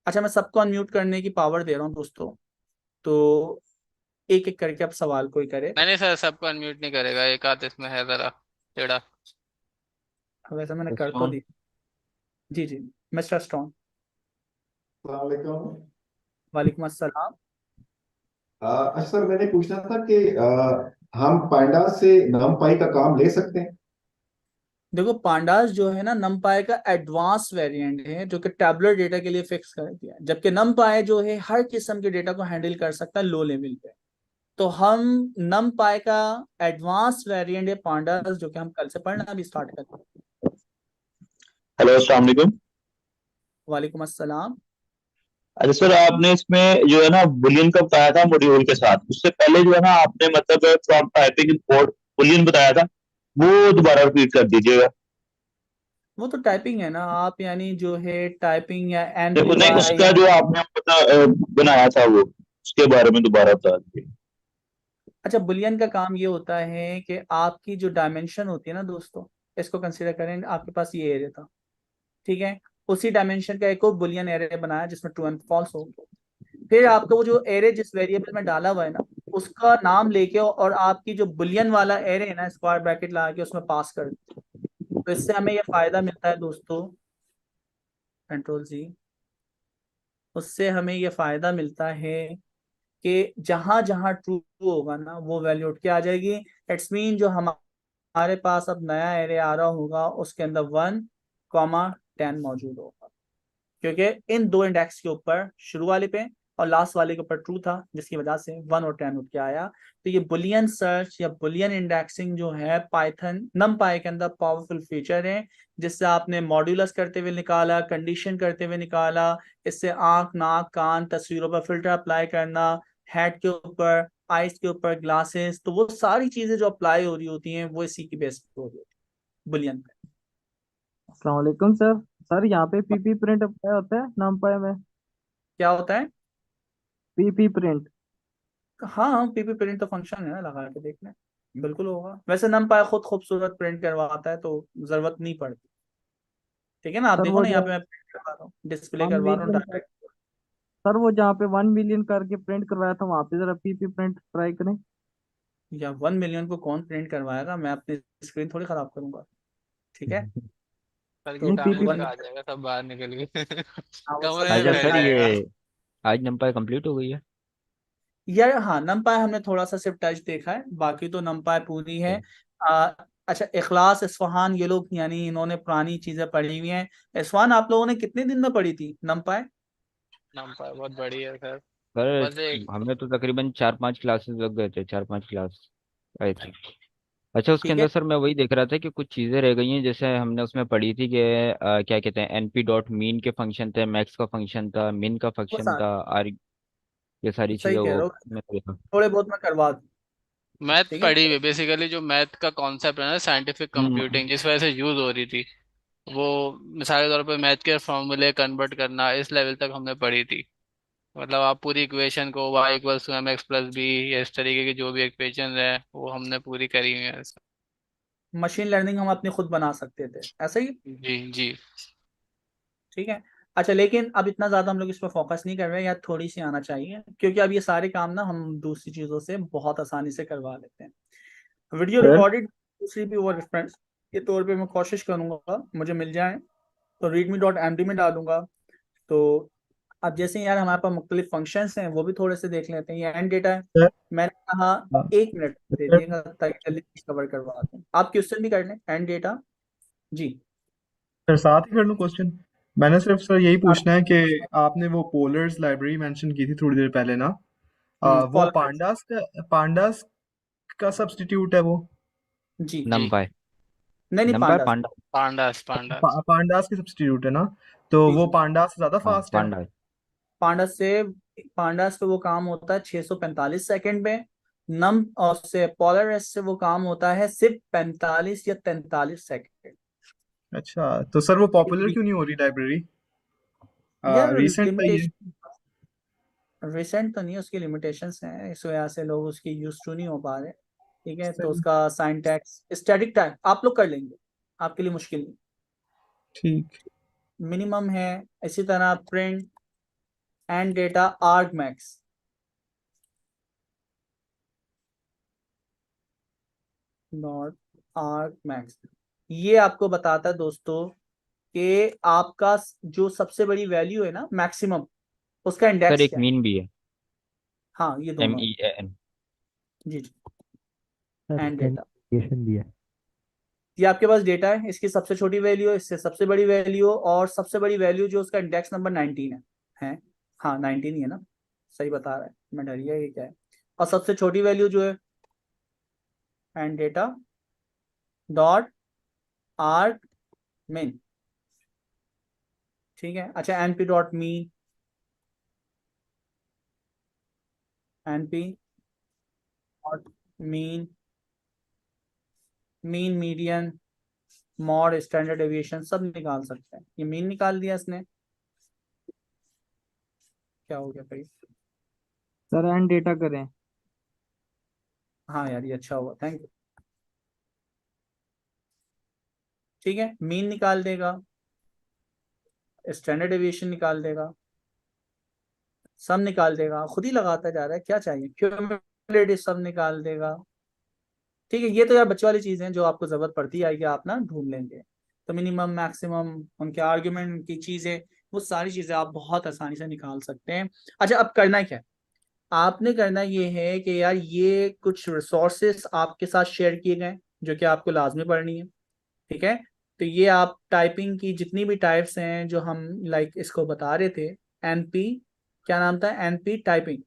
S1: अच्छा, मैं सबको अनम्यूट करने की पावर दे रहा हूँ दोस्तों, तो एक एक करके अब सवाल कोई करे।
S4: नहीं नहीं सर, सबको अनम्यूट नहीं करेगा, एक आध इसमें है जरा टेढ़ा।
S1: वैसे मैंने कर तो
S2: कौन?
S1: दी। जी जी, मिस्टर स्टोन।
S10: वालेकुम।
S1: वालेकुम अस्सलाम।
S10: अच्छा सर, मैंने पूछना था कि हम पांडा से नमपाई का काम ले सकते हैं?
S1: देखो, पांडास जो है ना नमपाई का एडवांस वेरिएंट है जो कि टैबुलर डेटा के लिए फिक्स कर दिया है, जबकि नमपाई जो है हर किस्म के डेटा को हैंडल कर सकता है लो लेवल पे। तो हम नमपाई का एडवांस वेरिएंट है पांडास, जो कि हम कल से पढ़ना भी स्टार्ट करते हैं।
S3: हेलो, अस्सलाम वालेकुम।
S1: वालेकुम अस्सलाम।
S3: अच्छा सर, आपने इसमें जो है ना बुलियन का बताया था मॉड्यूल के साथ, उससे पहले जो है ना आपने मतलब फ्रॉम टाइपिंग कोड बुलियन बताया था, वो दोबारा रिपीट कर दीजिएगा।
S1: वो तो टाइपिंग है ना, आप यानी जो है टाइपिंग या
S3: देखो नहीं,
S1: एनपीवाई
S3: उसका
S1: या,
S3: जो आपने बनाया था वो, उसके बारे में दोबारा बता दीजिए।
S1: अच्छा बुलियन का काम ये होता है कि आपकी जो डायमेंशन होती है ना दोस्तों, इसको कंसिडर करें, आपके पास ये एरिया था, ठीक है, उसी डायमेंशन का एक और बुलियन एरे बनाया जिसमें ट्रू एंड फॉल्स हो। फिर आपका वो जो एरे जिस वेरिएबल में डाला हुआ है ना, उसका नाम लेके और आपकी जो बुलियन वाला एरे है ना, स्क्वायर ब्रैकेट लगा के उसमें पास कर दो। तो इससे हमें ये फायदा मिलता है दोस्तों, कंट्रोल जी, उससे हमें ये फायदा मिलता है कि जहां जहां ट्रू होगा ना वो वैल्यू उठ के आ जाएगी। इट्स मीन जो हमारे पास अब नया एरे आ रहा होगा उसके अंदर 1, 10 मौजूद होगा, क्योंकि इन दो इंडेक्स के ऊपर शुरू वाले पे और लास्ट वाले के ऊपर ट्रू था, जिसकी वजह से 1 और 10 उठ के आया। तो ये बुलियन सर्च या बुलियन इंडेक्सिंग जो है पाइथन नमपाई के अंदर पावरफुल फीचर है, जिससे आपने मॉड्यूलस करते हुए निकाला, कंडीशन करते हुए निकाला। इससे आंख, नाक, कान, तस्वीरों पर फिल्टर अप्लाई करना, हेड के ऊपर, आइस के ऊपर ग्लासेस, तो वो सारी चीजें जो अप्लाई हो रही होती हैं वो इसी की बेस पे हो रही होती है बुलियन पे।
S7: अस्सलाम वालेकुम सर। सर यहाँ पे पीपी प्रिंट अप्लाई होता है numpy में?
S1: क्या होता है?
S7: PP print.
S1: हाँ, पीपी प्रिंट तो फंक्शन है ना, लगा के देखना बिल्कुल होगा। वैसे नमपाई खुद खूबसूरत प्रिंट करवाता है तो जरूरत नहीं पड़ती। ठीक है ना, आप
S7: सर
S1: देखो
S7: वो
S1: ना, यहाँ
S7: जो
S1: पे मैं प्रिंट करवा रहा हूँ, डिस्प्ले
S7: 1
S1: करवा रहा हूँ
S7: मिलियन
S1: डायरेक्ट।
S7: सर वो जहाँ पे 1 मिलियन करके प्रिंट करवाया था वहां पे जरा पीपी प्रिंट ट्राई करें।
S1: या 1 मिलियन को कौन प्रिंट करवाएगा, मैं अपनी स्क्रीन थोड़ी खराब करूंगा। ठीक है,
S4: कल के
S1: तो
S7: नहीं
S4: सामने
S7: पीपी
S1: वन
S4: तक आ जाएगा, सब बाहर निकल गए
S1: हाँ वो सब
S4: कमरे में
S2: अच्छा
S1: निकल
S2: सर,
S4: बैठ
S1: के
S2: ये
S1: आएगा।
S4: जाएगा।
S2: आज नंपाई कंप्लीट हो गई है?
S1: यार हाँ, नमपाई हमने थोड़ा सा सिर्फ टच देखा है, बाकी तो नमपाई पूरी है।
S2: Okay.
S1: आ, अच्छा, इखलास, इस्फहान, ये लोग यानी इन्होंने पुरानी चीजें पढ़ी हुई हैं। इस्फहान आप लोगों ने कितने दिन में पढ़ी थी नमपाई?
S4: नंबर बहुत बड़ी है सर।
S2: सर
S4: बस एक
S2: हमें तो तकरीबन 4-5 क्लासेस लग गए थे, 4-5 क्लास आई थिंक। अच्छा, उसके
S1: ठीक है,
S2: अंदर सर मैं वही देख रहा था कि कुछ चीज़ें रह गई हैं, जैसे हमने उसमें पढ़ी थी कि क्या कहते हैं, एनपी डॉट मीन के फंक्शन थे, मैक्स का फंक्शन था, मिन का
S1: वो
S2: फंक्शन
S1: साथ
S2: था, आर, ये सारी
S1: सही
S2: चीज़ें
S1: कह रहे
S2: वो
S1: हो,
S2: मैं देखा।
S1: थोड़े बहुत मैं करवा दूँ।
S4: मैथ
S1: ठीक है,
S4: पढ़ी हुई, बेसिकली जो मैथ का कॉन्सेप्ट है ना, साइंटिफिक
S2: हम्म।
S4: कंप्यूटिंग जिस वजह से यूज हो रही थी, वो मिसाल के तौर पे मैथ के फॉर्मूले कन्वर्ट करना, इस लेवल तक हमने पढ़ी थी। मतलब आप पूरी इक्वेशन को y equals to M X plus B, या इस तरीके की जो भी इक्वेशन है वो हमने पूरी करी हुई है।
S1: मशीन लर्निंग हम अपनी खुद बना सकते थे ऐसे ही।
S4: जी जी।
S1: ठीक है। अच्छा, लेकिन अब इतना ज्यादा हम लोग इस पर फोकस नहीं कर रहे हैं, या थोड़ी सी आना चाहिए, क्योंकि अब ये सारे काम ना हम दूसरी चीजों से बहुत आसानी से करवा लेते हैं। वीडियो
S5: सर
S1: रिकॉर्डेड दूसरी भी वो रेफरेंस के तौर पे मैं कोशिश करूंगा मुझे मिल जाए, तो readme.md में डालूंगा। तो अब जैसे ही यार हमारे पास मुख्तलिफ फंक्शंस हैं, वो भी थोड़े से देख लेते हैं। ये एंड डेटा है,
S5: सर
S1: मैंने कहा
S5: हाँ,
S1: 1 मिनट दे
S5: सर
S1: दिएगा ताकि जल्दी कवर करवा दें। आप क्वेश्चन भी कर लें एंड डेटा। जी।
S5: सर साथ ही कर लूँ क्वेश्चन। मैंने सिर्फ सर यही पूछना है कि आपने वो पोलर्स लाइब्रेरी मेंशन की थी थोड़ी देर पहले ना, वो
S1: पॉलराइज।
S5: पांडास का सब्स्टिट्यूट है वो?
S1: जी।
S4: जी।
S2: नमपाई,
S1: नहीं नहीं,
S2: NumPy
S1: pandas.
S2: Panda.
S4: Pandas pandas.
S5: Pandas की सब्स्टिट्यूट है ना? तो
S1: जी
S5: वो
S1: जी,
S5: पांडास से ज्यादा
S2: हाँ
S5: फास्ट है?
S2: पांडा।
S1: पांडास से, पांडास पे वो काम होता है 645 सेकंड में। नम और से पॉलराइज से वो काम होता है सिर्फ 45 या 43 सेकंड।
S5: अच्छा, तो सर वो पॉपुलर क्यों नहीं हो रही लाइब्रेरी?
S1: यार
S5: रिसेंट है ये?
S1: लिमिटेशन, रिसेंट तो नहीं, उसकी लिमिटेशंस हैं, इस वजह से लोग उसकी यूज टू नहीं हो पा रहे। ठीक है, तो
S5: सही,
S1: उसका सिंटैक्स स्टैटिक टाइम आप लोग कर लेंगे, आपके लिए मुश्किल नहीं,
S5: ठीक।
S1: मिनिमम है। इसी तरह print and data arg max, not arg max, ये आपको बताता है दोस्तों कि आपका जो सबसे बड़ी वैल्यू है ना मैक्सिमम, उसका
S2: सर
S1: इंडेक्स
S2: एक
S1: क्या है।
S2: मीन भी है,
S1: हाँ, ये
S2: एम
S1: दोनों है।
S2: E N.
S1: जी जी,
S9: सर
S1: एंड डेटा।
S9: स्टैंडर्डाइजेशन भी है।
S1: ये आपके पास डेटा है, इसकी सबसे छोटी वैल्यू है, इससे सबसे बड़ी वैल्यू, और सबसे बड़ी वैल्यू जो उसका इंडेक्स नंबर 19 है। हाँ 19 ही है ना, सही बता रहा है, मैं डर गया ये क्या है। और सबसे छोटी वैल्यू जो है एंड डेटा डॉट आर्ग मेन। ठीक है। अच्छा, एनपी डॉट मी, NP dot mean, mean median mode standard deviation सब निकाल सकते हैं। ये मीन निकाल दिया इसने, क्या हो गया भाई?
S7: सर एंड डेटा करें।
S1: हाँ यार, ये अच्छा हुआ, थैंक यू। ठीक है, मीन निकाल देगा, स्टैंडर्ड डेविएशन निकाल देगा, सब निकाल देगा, खुद ही लगाता जा रहा है, क्या चाहिए, क्यूमुलेटिव सब निकाल देगा। ठीक है, ये तो यार बच्चे वाली चीजें हैं जो आपको जरूरत पड़ती आएगी, आप ना ढूंढ लेंगे। तो मिनिमम मैक्सिमम उनके आर्ग्यूमेंट की चीजें, वो सारी चीजें आप बहुत आसानी से निकाल सकते हैं। अच्छा, अब करना क्या है, आपने करना ये है कि यार ये कुछ रिसोर्सेस आपके साथ शेयर किए गए जो कि आपको लाजमी पढ़नी है। ठीक है, तो ये आप टाइपिंग की जितनी भी टाइप्स हैं जो हम लाइक इसको बता रहे थे, एनपी, क्या नाम था, एनपी टाइपिंग,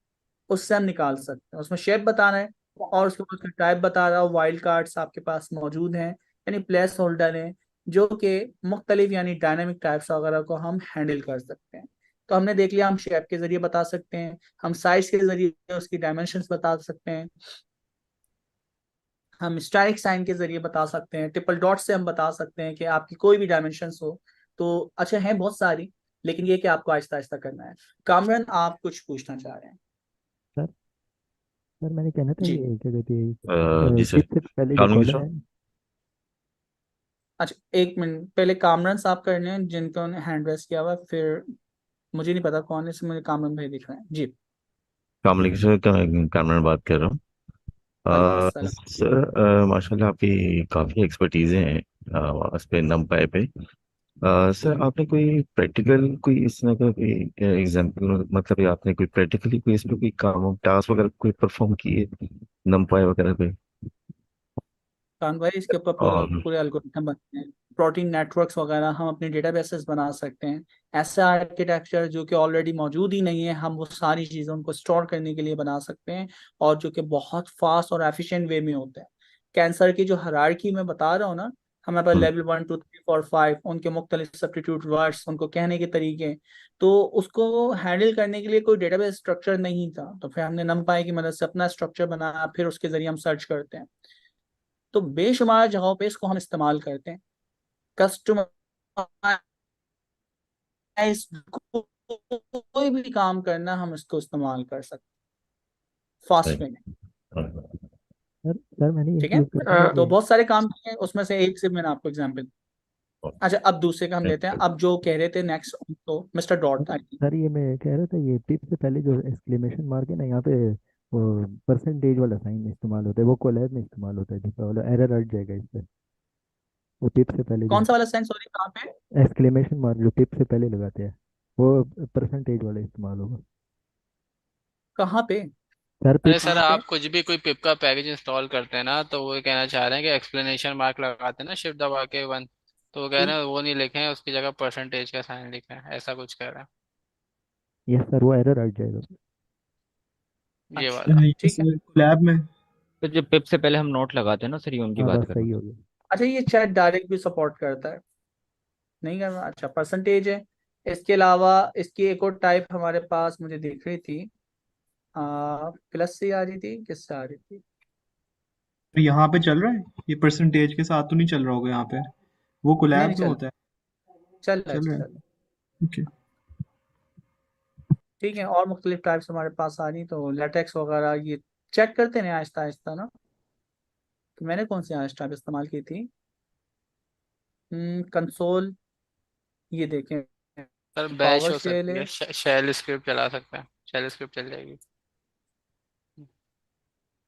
S1: उससे हम निकाल सकते हैं। उसमें शेप बताना है, और उसके बाद टाइप बता रहा हूँ, वाइल्ड कार्ड्स आपके पास मौजूद हैं, यानी प्लेस होल्डर हैं, जो कि मुख्तलिफ यानी डायनेमिक टाइप्स वगैरह को हम हैंडल कर सकते हैं। तो हमने देख लिया, हम शेप के जरिए बता सकते हैं, हम साइज के जरिए उसकी डायमेंशंस बता सकते हैं, हम स्टाइक साइन के जरिए बता सकते हैं, ट्रिपल डॉट से हम बता सकते हैं कि आपकी कोई भी डायमेंशंस हो। तो अच्छा है बहुत सारी, लेकिन ये कि आपको आहिस्ता आहिस्ता करना है। कामरान, आप कुछ पूछना चाह रहे हैं?
S9: सर सर मैंने कहना था
S1: जी
S9: ये क्या कहते
S11: जी
S9: हैं
S11: सर।
S9: टिप से पहले जो
S11: कामरान
S9: कॉलर
S11: मिश्रा।
S9: है।
S1: अच्छा, एक मिनट पहले कामरान साहब करने हैं जिनको ने हैंड रेस किया हुआ है, फिर मुझे नहीं पता कौन है, इसमें मुझे कामरान भाई दिख रहे हैं जी।
S11: कामरान कामरान बात कर रहा हूँ।
S1: वालेकुम अस्सलाम।
S11: सर माशाल्लाह आपकी काफ़ी एक्सपर्टीज़ हैं उस पे नमपाई पे। सर आपने कोई प्रैक्टिकल कोई इसमें का कोई एग्जांपल मतलब या आपने कोई प्रैक्टिकली कोई इस पे कोई काम टास्क वगैरह कोई परफॉर्म किए नमपाई वगैरह पे?
S1: कान भाई, इसके ऊपर पूरा
S11: और
S1: पूरे एल्गोरिथम बनते हैं, प्रोटीन नेटवर्क्स वगैरह हम अपने डेटाबेसेस बना सकते हैं। ऐसे आर्किटेक्चर जो कि ऑलरेडी मौजूद ही नहीं है, हम वो सारी चीज़ें उनको स्टोर करने के लिए बना सकते हैं, और जो कि बहुत फास्ट और एफिशिएंट वे में होते हैं। कैंसर की जो हायरार्की मैं बता रहा हूँ ना, हमारे पास
S11: हम्म,
S1: लेवल 1 2 3 4 5, उनके मुख्तलिफ सब्स्टिट्यूट वर्ड्स, उनको कहने के तरीके, तो उसको हैंडल करने के लिए कोई डेटाबेस स्ट्रक्चर नहीं था, तो फिर हमने नमपाई की मदद से अपना स्ट्रक्चर बनाया, फिर उसके जरिए हम सर्च करते हैं। तो बेशुमार जगहों पे इसको हम इस्तेमाल करते हैं। कस्टमाइज कोई भी काम करना हम इसको इस्तेमाल कर सकते हैं फास्ट
S11: सही।
S1: वे में।
S9: सर मैंने ये
S1: ठीक है,
S9: चीज़ करना है
S1: तो
S9: कि
S1: बहुत सारे काम किए हैं, उसमें से एक से मैंने आपको एग्जांपल। अच्छा, अब दूसरे का हम लेते हैं, अब जो कह रहे थे नेक्स्ट, तो मिस्टर डॉट था।
S9: सर ये मैं कह रहा था ये टिप से पहले जो एक्सक्लेमेशन मार्क है ना यहाँ पे वो परसेंटेज वाला साइन इस्तेमाल होता है, वो कोलैब में इस्तेमाल होता है, जिसका वाला एरर हट जाएगा इस पे। वो टिप से पहले जो
S1: कौन सा वाला साइन, सॉरी, कहाँ पे?
S9: एक्सक्लेमेशन मार्क जो टिप से पहले लगाते हैं वो परसेंटेज वाला इस्तेमाल होगा।
S1: कहाँ पे?
S9: सर
S4: अरे
S9: टिप
S4: सर,
S1: कहाँ पे?
S4: आप कुछ भी कोई पिप का पैकेज इंस्टॉल करते हैं ना, तो वो कहना चाह रहे हैं कि एक्सप्लेनेशन मार्क लगाते हैं ना, शिफ्ट दबा के वन, तो वो कह रहे हैं वो नहीं लिखे हैं, उसकी जगह परसेंटेज का साइन लिखे हैं, ऐसा कुछ कह रहे हैं।
S9: यस सर वो एरर हट जाएगा।
S4: ये
S1: अच्छा,
S4: वाला।
S1: ठीक है।
S5: लैब में।
S2: तो जो पिप से पहले हम नोट लगाते हैं ना सर, ये उनकी
S9: हाँ
S2: बात
S9: बस
S2: कर रहा
S9: सही
S2: हूँ।
S9: हो गया।
S1: अच्छा, ये चैट डायरेक्ट भी सपोर्ट करता है? नहीं कर रहा? अच्छा, परसेंटेज है। इसके अलावा इसकी एक और टाइप हमारे पास मुझे दिख रही थी, प्लस से आ रही थी, किससे आ रही थी?
S5: तो यहाँ पे चल रहा है, ये परसेंटेज के साथ तो नहीं चल रहा होगा यहाँ पे, वो
S1: नहीं
S5: कोलैब
S1: नहीं,
S5: में
S1: चल
S5: होता है।
S1: चल रहा है,
S5: चल रहा
S1: चल
S5: है।
S1: रहा है।
S5: ओके।
S1: ठीक है, और मुख्तलिफ टाइप्स हमारे पास आ रही, तो लेटेक्स वगैरह ये चेक करते हैं आहिस्ता आहिस्ता ना। तो मैंने कौन सी आहिस्ता टाइप इस्तेमाल की थी? कंसोल, ये देखें,
S4: सर बैश
S1: पावर
S4: हो
S1: शेल
S4: सकती
S1: है।
S4: है, शेल स्क्रिप्ट चला सकते हैं, शेल स्क्रिप्ट चल जाएगी।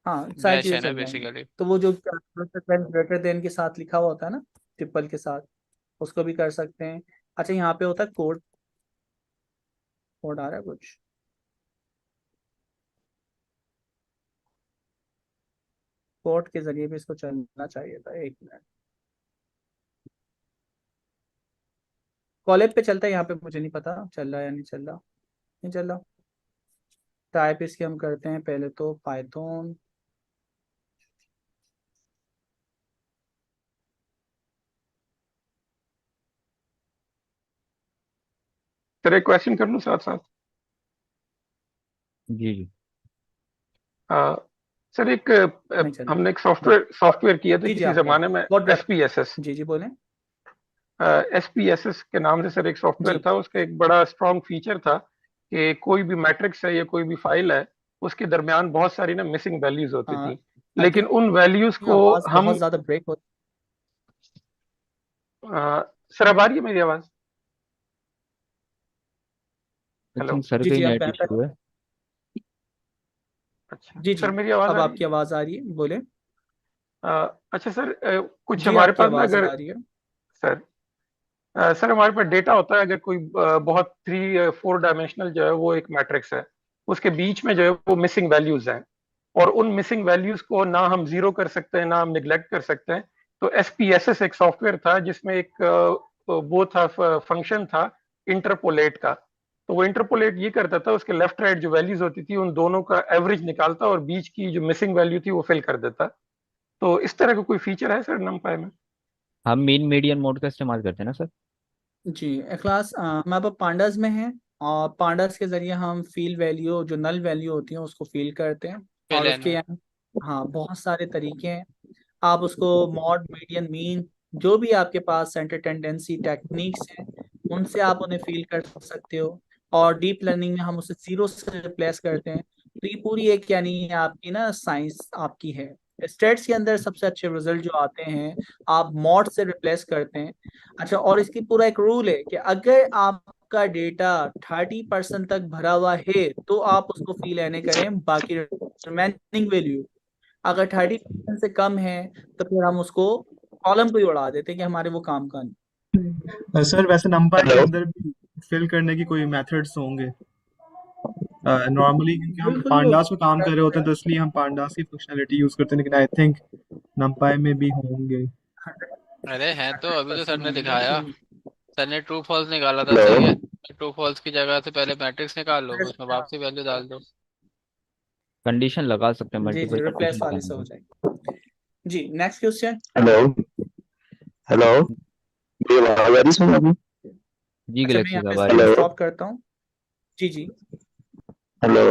S1: हाँ, सारी
S4: बैश
S1: चीज़ें
S4: है ना
S1: चल जाएंगी।
S4: बेसिकली।
S1: तो वो जो ग्रेटर देन के साथ लिखा हुआ होता है ना, ट्रिपल के साथ, उसको भी कर सकते हैं। अच्छा, यहाँ पे होता है कोड, कोड आ रहा है कुछ, कोड के जरिए भी इसको चलना चाहिए था। एक मिनट, कॉलेज पे चलता है, यहाँ पे मुझे नहीं पता चल रहा है या नहीं चल रहा। नहीं चल रहा। टाइप इसकी हम करते हैं पहले तो पाइथन।
S8: सर एक क्वेश्चन कर लूँ साथ साथ।
S2: जी जी।
S8: आ, सर एक
S1: नहीं चल
S8: हमने एक
S1: रहा।
S8: सॉफ्टवेयर सॉफ्टवेयर किया था
S1: जी जी,
S8: किसी
S1: आप करें,
S8: जमाने में,
S1: गॉट दैट।
S8: एसपीएसएस।
S1: जी जी, बोलें।
S8: एसपीएसएस के नाम से सर एक सॉफ्टवेयर
S1: जी
S8: था, उसका एक बड़ा स्ट्रॉन्ग फीचर था कि कोई भी मैट्रिक्स है या कोई भी फाइल है, उसके दरमियान बहुत सारी ना मिसिंग वैल्यूज होती थी,
S1: आई
S8: लेकिन
S1: थिंक
S8: उन वैल्यूज को
S1: आवाज
S8: हम
S1: बहुत ज्यादा ब्रेक होती।
S8: सर अब आ रही है मेरी आवाज?
S2: आई
S8: हेलो।
S2: थिंक सर
S1: जी
S2: का ही
S1: जी, आप
S2: नेट
S1: बेहतर।
S2: इशू है।
S8: अच्छा
S1: जी
S8: सर
S1: जी,
S8: मेरी आवाज
S1: अब
S8: आ रही है?
S1: आपकी आवाज आ रही है, बोले।
S8: अच्छा सर, कुछ
S1: जी,
S8: हमारे
S1: आपकी
S8: पास ना
S1: आवाज
S8: अगर
S1: आ रही है।
S8: सर सर हमारे पास डेटा होता है, अगर कोई बहुत 3 4 डायमेंशनल जो है वो एक मैट्रिक्स है, उसके बीच में जो है वो मिसिंग वैल्यूज हैं, और उन मिसिंग वैल्यूज को ना हम जीरो कर सकते हैं ना हम निग्लेक्ट कर सकते हैं। तो एसपीएसएस एक सॉफ्टवेयर था जिसमें एक वो था, फंक्शन था इंटरपोलेट का। तो वो इंटरपोलेट ये करता था, उसके लेफ्ट राइट जो वैल्यूज होती थी उन दोनों का एवरेज निकालता और बीच की जो मिसिंग वैल्यू थी वो फिल कर देता। तो इस तरह का कोई फीचर है सर नमपाई में?
S2: हम मीन मीडियन मोड का इस्तेमाल करते हैं ना सर।
S1: जी, क्लास हम अब पांडास में हैं, और पांडास के जरिए हम फील वैल्यू, जो नल वैल्यू होती है, उसको फील करते हैं। और
S4: फिल है
S1: उसके
S4: ना।
S1: यहाँ, हाँ, बहुत सारे तरीके हैं। आप उसको मॉड, मीडियन, मीन, जो भी आपके पास सेंटर टेंडेंसी टेक्निक्स हैं, उनसे आप उन्हें फील कर सकते हो। और डीप लर्निंग में हम उसे जीरो से रिप्लेस करते हैं, तो ये पूरी एक यानी आपकी ना साइंस आपकी है। स्टेट्स के अंदर सबसे अच्छे रिजल्ट जो आते हैं आप मॉड से रिप्लेस करते हैं। अच्छा, और इसकी पूरा एक रूल है कि अगर आपका डेटा 30% तक भरा हुआ है तो आप उसको फी लेने करें, बाकी रिमेनिंग वैल्यू अगर 30% से कम है तो फिर हम उसको कॉलम को ही उड़ा देते हैं कि हमारे वो काम का नहीं।
S5: सर वैसे नंपाई के
S3: हेलो।
S5: अंदर भी फिल करने की कोई मेथड्स होंगे नॉर्मली, क्योंकि हम
S1: बिल्कुल
S5: पांडास में काम कर रहे होते हैं तो इसलिए हम पांडास की फंक्शनैलिटी यूज करते हैं, लेकिन आई थिंक नंपाई में भी होंगे।
S4: अरे हैं तो, अभी तो सर
S1: 100%
S4: ने
S1: होंगे
S4: दिखाया।
S1: लेकिन
S4: सर ने ट्रू फॉल्स निकाला था, सही है।
S3: हेलो।
S4: ट्रू फॉल्स की जगह से पहले मैट्रिक्स निकाल लो, उसमें वापसी वैल्यू डाल दो।
S2: कंडीशन लगा सकते हैं,
S1: जी
S2: मल्टीपल
S1: रिप्लेस
S2: कंडीशन
S1: वाले से हो
S2: लगाएंगे।
S1: जाएगी। जी नेक्स्ट क्वेश्चन।
S3: हेलो। हेलो। ये आवाज आ रही सुन आपने?
S2: जी
S1: अच्छा, मैं
S2: गैलेक्सी
S1: यहाँ पे
S2: साहब आ रही
S1: स्क्रीन
S2: है।
S3: हेलो।
S1: स्टॉप करता हूँ। जी जी।
S3: हेलो।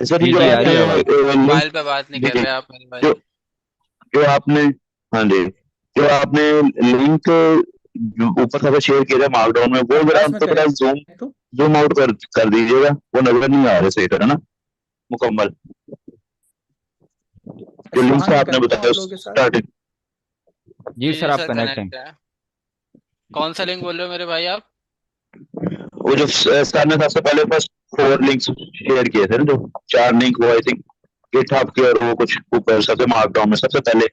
S3: सर
S2: जी
S3: जो
S2: जी आ रही
S3: आपने
S2: है आवाज़।
S3: लिंक,
S4: मोबाइल पे बात नहीं कर
S3: जी,
S4: रहे आप मेरे भाई।
S3: जो जो आपने, हाँ जी, जो आपने लिंक ऊपर सबसे शेयर किया था मार्कडाउन में, वो जरा
S1: बस मैं
S3: हमको थोड़ा जूम
S1: कनेक्ट हूँ।
S3: जूम आउट कर दीजिएगा, वो नजर नहीं आ रहे सही तरह ना, मुकम्मल। जो लिंक्स
S1: सुहान, मैं
S3: आपने
S1: कनेक्ट हूँ
S3: बताया
S1: आप लोगों के साथ।
S3: स्टार्टिंग,
S2: जी
S4: जी
S2: सर
S4: जी
S2: आप
S4: सर,
S2: कनेक्ट हैं।
S4: कनेक्ट है। कौन सा लिंक बोल रहे हो मेरे भाई आप?
S3: वो जो सर ने सबसे पहले फर्स्ट 4 लिंक्स शेयर किए थे ना, जो 4 लिंक, वो आई थिंक गिटहब के और वो कुछ ऊपर सबसे मार्कडाउन में सबसे पहले।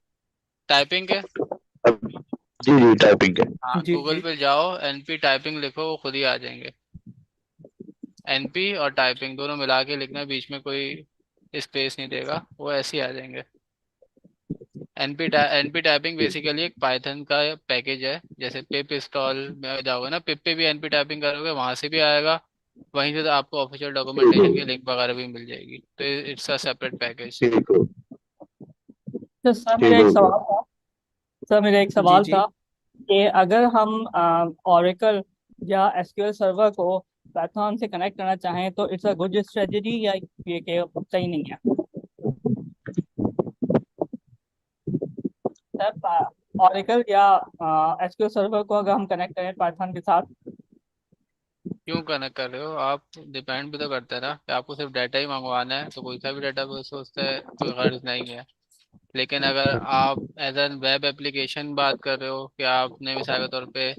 S4: टाइपिंग के?
S3: जी जी, टाइपिंग के।
S4: हाँ,
S1: जी
S4: गूगल
S1: जी।
S4: पे जाओ, एनपी टाइपिंग लिखो, वो खुद ही आ जाएंगे। एनपी और टाइपिंग दोनों मिला के लिखना, बीच में कोई स्पेस नहीं देगा, वो ऐसे ही आ जाएंगे। एनपी टाइपिंग बेसिकली एक पाइथन का पैकेज है। जैसे पिप इंस्टॉल में जाओगे ना, पिप पे भी एनपी टाइपिंग करोगे, वहां से भी आएगा। वहीं से तो आपको ऑफिशियल
S3: ठीक है,
S4: डॉक्यूमेंटेशन की लिंक वगैरह भी मिल जाएगी, तो इट्स अ सेपरेट पैकेज।
S3: ठीक है,
S6: तो सर मेरा
S3: ठीक
S6: एक
S3: है।
S6: सवाल था। सर मेरा एक
S1: जी
S6: सवाल
S1: जी।
S6: था कि अगर हम ओरेकल या एसक्यूएल सर्वर को पाइथन से कनेक्ट करना चाहें तो इट्स अ गुड स्ट्रेटजी या ये कि सही नहीं है? सर ओरेकल या एसक्यूएल सर्वर को अगर हम कनेक्ट करें पाइथन के साथ।
S4: क्यों कनेक्ट कर रहे हो आप? डिपेंड भी तो करता है ना, कि आपको सिर्फ डाटा ही मंगवाना है तो कोई सा भी डाटा उससे कोई गर्ज नहीं है। लेकिन अगर आप एज एन वेब एप्लीकेशन बात कर रहे हो, कि आपने मिसाल के तौर पे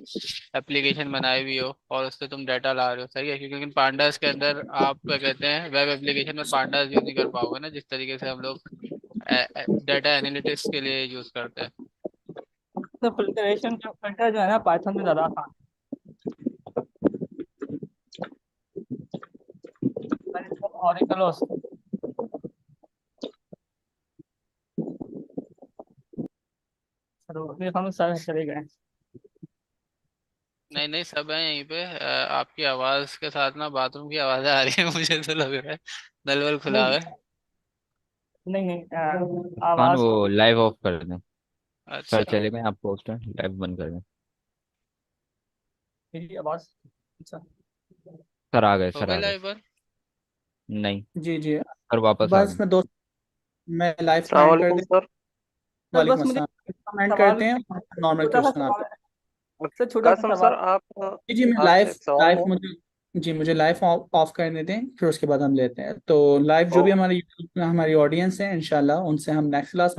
S4: एप्लीकेशन बनाई हुई हो और उससे तुम डाटा ला रहे हो, सही है। क्योंकि लेकिन पांडास के अंदर आप क्या कहते हैं, वेब एप्लीकेशन में पांडास यूज नहीं कर पाओगे ना, जिस तरीके से हम लोग डाटा एनालिटिक्स के लिए यूज करते हैं।
S6: तो फिल्टर जो है ना पाइथन में ज़्यादा आसान है ओरेकल और सर हम सर चले गए।
S4: नहीं नहीं, सब है यहीं पे। आपकी आवाज के साथ ना बाथरूम की आवाजें आ रही है मुझे तो लग रहा है नल वल खुला
S6: नहीं
S4: है।
S6: नहीं नहीं
S2: खान
S6: आवाज़
S2: वो
S6: तो
S2: लाइव ऑफ कर दें। सर
S4: अच्छा,
S2: चले गए, आप पोस्ट लाइव बंद कर दें।
S6: मेरी आवाज़। अच्छा।
S2: सर आ गए,
S4: हो
S2: सर
S4: गए
S2: आ गए।
S4: लाइव पर?
S2: नहीं,
S1: जी जी।
S2: सर वापस आ
S1: बस
S2: गए।
S1: मैं दोस्त, मैं लाइव को एंड कर
S12: सलामकुम
S1: दे।
S12: सर।
S6: सर
S1: वालेकुम
S6: बस मुझे
S1: अस्सलाम। हम एंड
S6: सवाल,
S1: करते हैं, नॉर्मल
S6: छोटा सा
S1: क्वेश्चन
S6: सवाल
S1: आते
S6: है। सर छोटा सा
S12: कासम सर,
S6: सवाल।
S1: जी मैं लाइव,
S12: आपसे एक सवाल
S1: लाइव
S12: है।
S1: मुझे, जी मुझे लाइव ऑफ करने दें, फिर उसके बाद हम लेते हैं। तो लाइव जो
S12: ओ
S1: भी हमारी हमारी ऑडियंस है इंशाल्लाह उनसे हम नेक्स्ट क्लास